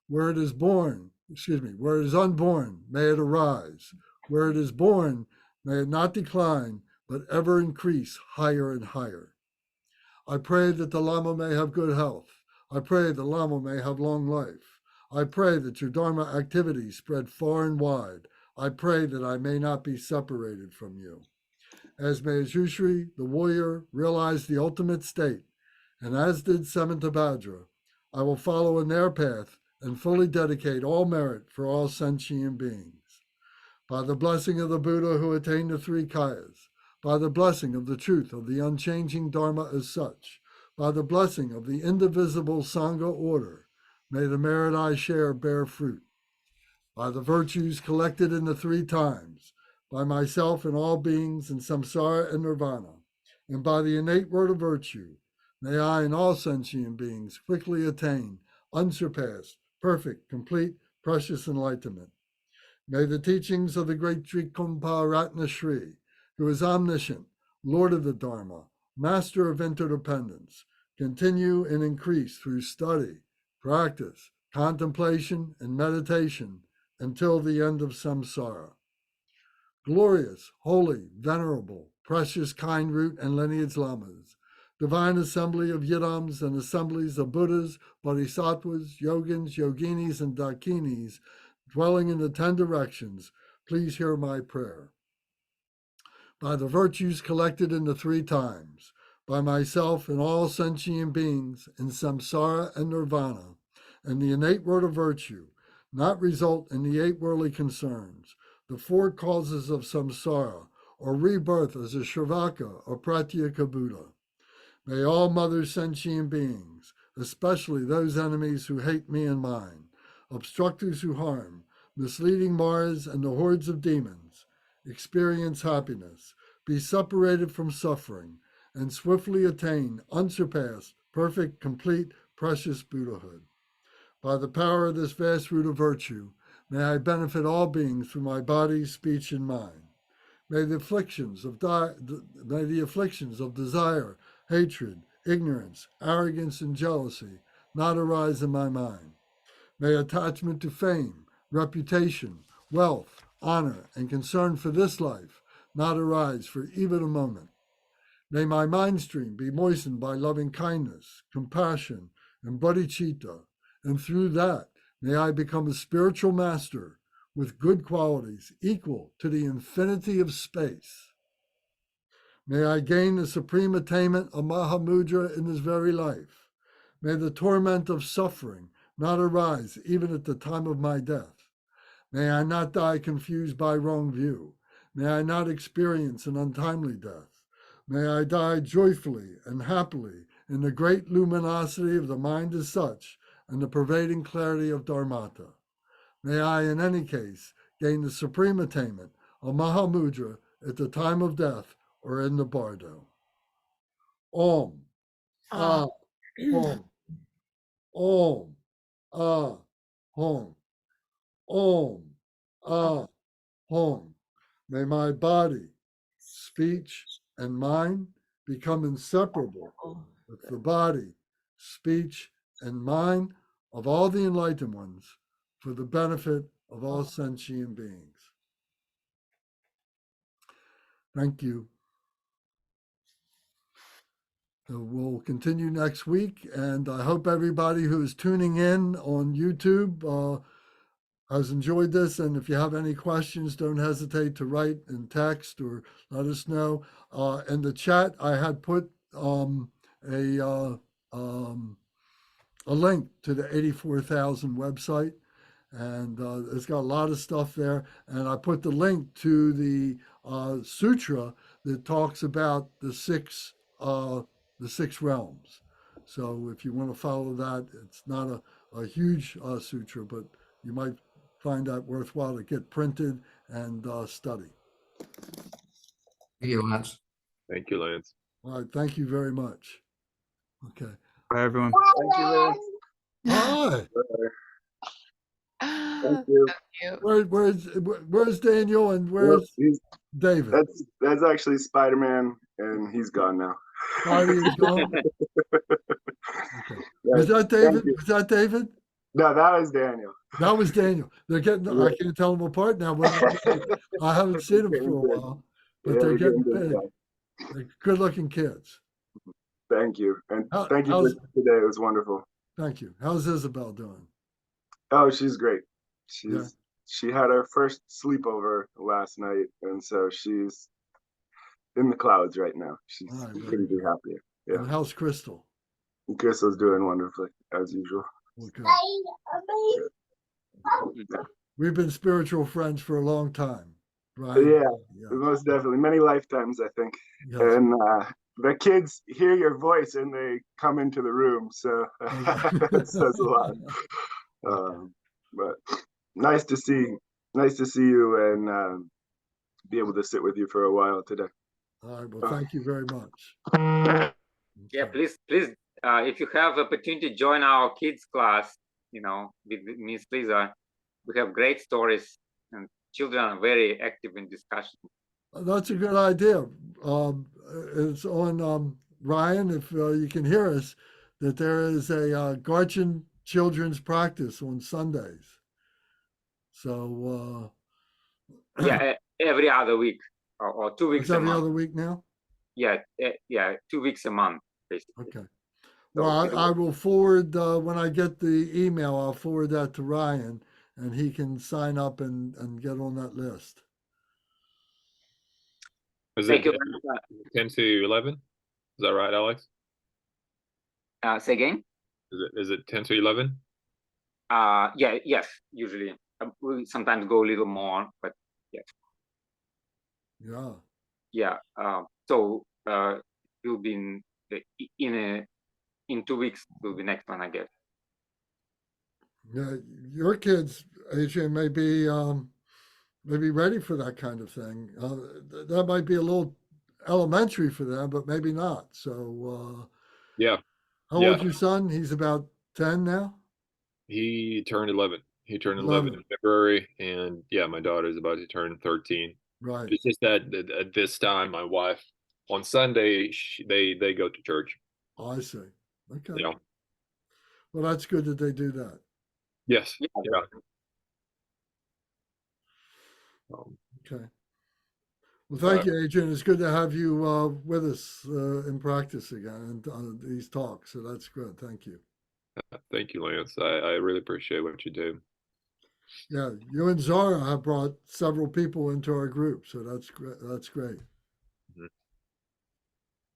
Where it is where it is unborn, may it arise. Where it is born, may it not decline, but ever increase higher and higher. I pray that the Lama may have good health. I pray the Lama may have long life. I pray that your Dharma activities spread far and wide. I pray that I may not be separated from you. As Maheshwari, the warrior, realized the ultimate state, and as did Samantabhadra, I will follow in their path and fully dedicate all merit for all sentient beings. By the blessing of the Buddha who attained the three kayas, by the blessing of the truth of the unchanging Dharma as such, by the blessing of the indivisible Sangha order, may the merit I share bear fruit. By the virtues collected in the three times, by myself and all beings in samsara and nirvana, and by the innate word of virtue, may I and all sentient beings quickly attain unsurpassed, perfect, complete, precious enlightenment. May the teachings of the great Trikumpa Ratna Shri, who is omniscient, Lord of the Dharma, Master of interdependence, continue and increase through study, practice, contemplation, and meditation until the end of samsara. Glorious, holy, venerable, precious, kind root and lineage lamas, divine assembly of yidams and assemblies of Buddhas, Bodhisattvas, Yogins, Yoginis, and Dakinis, dwelling in the 10 directions, please hear my prayer. By the virtues collected in the three times, by myself and all sentient beings in samsara and nirvana, and the innate word of virtue, not result in the 8 worldly concerns, the 4 causes of samsara, or rebirth as a Shravaka or Pratyeka Buddha. May all mother sentient beings, especially those enemies who hate me and mine, obstructors who harm, misleading Maras and the hordes of demons, experience happiness, be separated from suffering, and swiftly attain unsurpassed, perfect, complete, precious Buddhahood. By the power of this vast root of virtue, may I benefit all beings through my body, speech, and mind. May the afflictions of desire, hatred, ignorance, arrogance, and jealousy not arise in my mind. May attachment to fame, reputation, wealth, honor, and concern for this life not arise for even a moment. May my mind stream be moistened by loving kindness, compassion, and bodhicitta, and through that may I become a spiritual master with good qualities equal to the infinity of space. May I gain the supreme attainment of Mahamudra in this very life. May the torment of suffering not arise even at the time of my death. May I not die confused by wrong view. May I not experience an untimely death. May I die joyfully and happily in the great luminosity of the mind as such and the pervading clarity of Dharmata. May I, in any case, gain the supreme attainment of Mahamudra at the time of death or in the bardo. Om. Ah. Hom. Om. Ah. Hom. Om. Ah. Hom. May my body, speech, and mind become inseparable with the body, speech, and mind of all the enlightened ones for the benefit of all sentient beings. Thank you. So we'll continue next week, and I hope everybody who is tuning in on YouTube has enjoyed this. And if you have any questions, don't hesitate to write in text or let us know. In the chat, I had put a link to the 84,000 website, and it's got a lot of stuff there. And I put the link to the sutra that talks about the six realms. So if you want to follow that, it's not a huge sutra, but you might find that worthwhile to get printed and study. Thank you, Lance. Thank you, Lance. All right, thank you very much. Okay. Bye, everyone. Thank you, Lance. Hi. Thank you. Where's Daniel and Well, where's he's, David? that's actually Spider-Man, and he's gone now. Spidey is gone. Okay. Yeah, Was that thank David? you. Was that David? No, that was Daniel. That was Daniel. They're getting. Yeah. I can't tell them apart now. I haven't seen them for a while, but Yeah, they're we're getting getting big. good. They're good-looking kids. Thank you, and How- thank you for how's- today. It was wonderful. Thank you. How's Isabel doing? Oh, she's great. Yeah. She had her first sleepover last night, and so she's in the clouds right now. She All right, very couldn't be good. happier. Yeah, And how's Crystal? Crystal's doing wonderfully as usual. Okay. We've been spiritual friends for a long time, right? Yeah, Yeah. most definitely, many lifetimes, I think. Yes. And the kids hear your voice and they come into the room, so that says a lot. But nice to see you and be able to sit with you for a while today. All right. Well, thank you very much. Yeah, Okay. please, if you have opportunity, join our kids class, with Miss Lisa. We have great stories and children are very active in discussion. That's a good idea. It's on Ryan, if you can hear us, that there is a Garchin children's practice on Sundays. So Yeah, every other week or 2 weeks it's a every month. other week now. Yeah, 2 weeks a month, basically. Okay. So Well, I will forward when I get the email. I'll forward that to Ryan, and he can sign up and get on that list. Is Thank it you very much. 10 to 11? Is that right, Alex? Say again? Is it 10 to 11? Yeah, yes, usually. We sometimes go a little more, but yes. Yeah. Yeah. So will be in 2 weeks will be next one, I guess. Yeah. Your kids, Adrian, may be ready for that kind of thing. That might be a little elementary for them, but maybe not. So, Yeah. how Yeah. old's your son? He's about 10 now. He turned 11. He turned 11 in 11. February, and yeah, my daughter's about to turn 13. Right. It's just that at this time, my wife on Sunday they go to church. Oh, I see. Okay. Yeah. Well, that's good that they do that. Yes. Yeah. Yeah. Okay. Well, thank you, Adrian. It's good to have you with us in practice again and these talks. So that's good. Thank you. Thank you, Lance. I really appreciate what you do. Yeah, you and Zara have brought several people into our group, so that's great. That's great.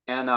And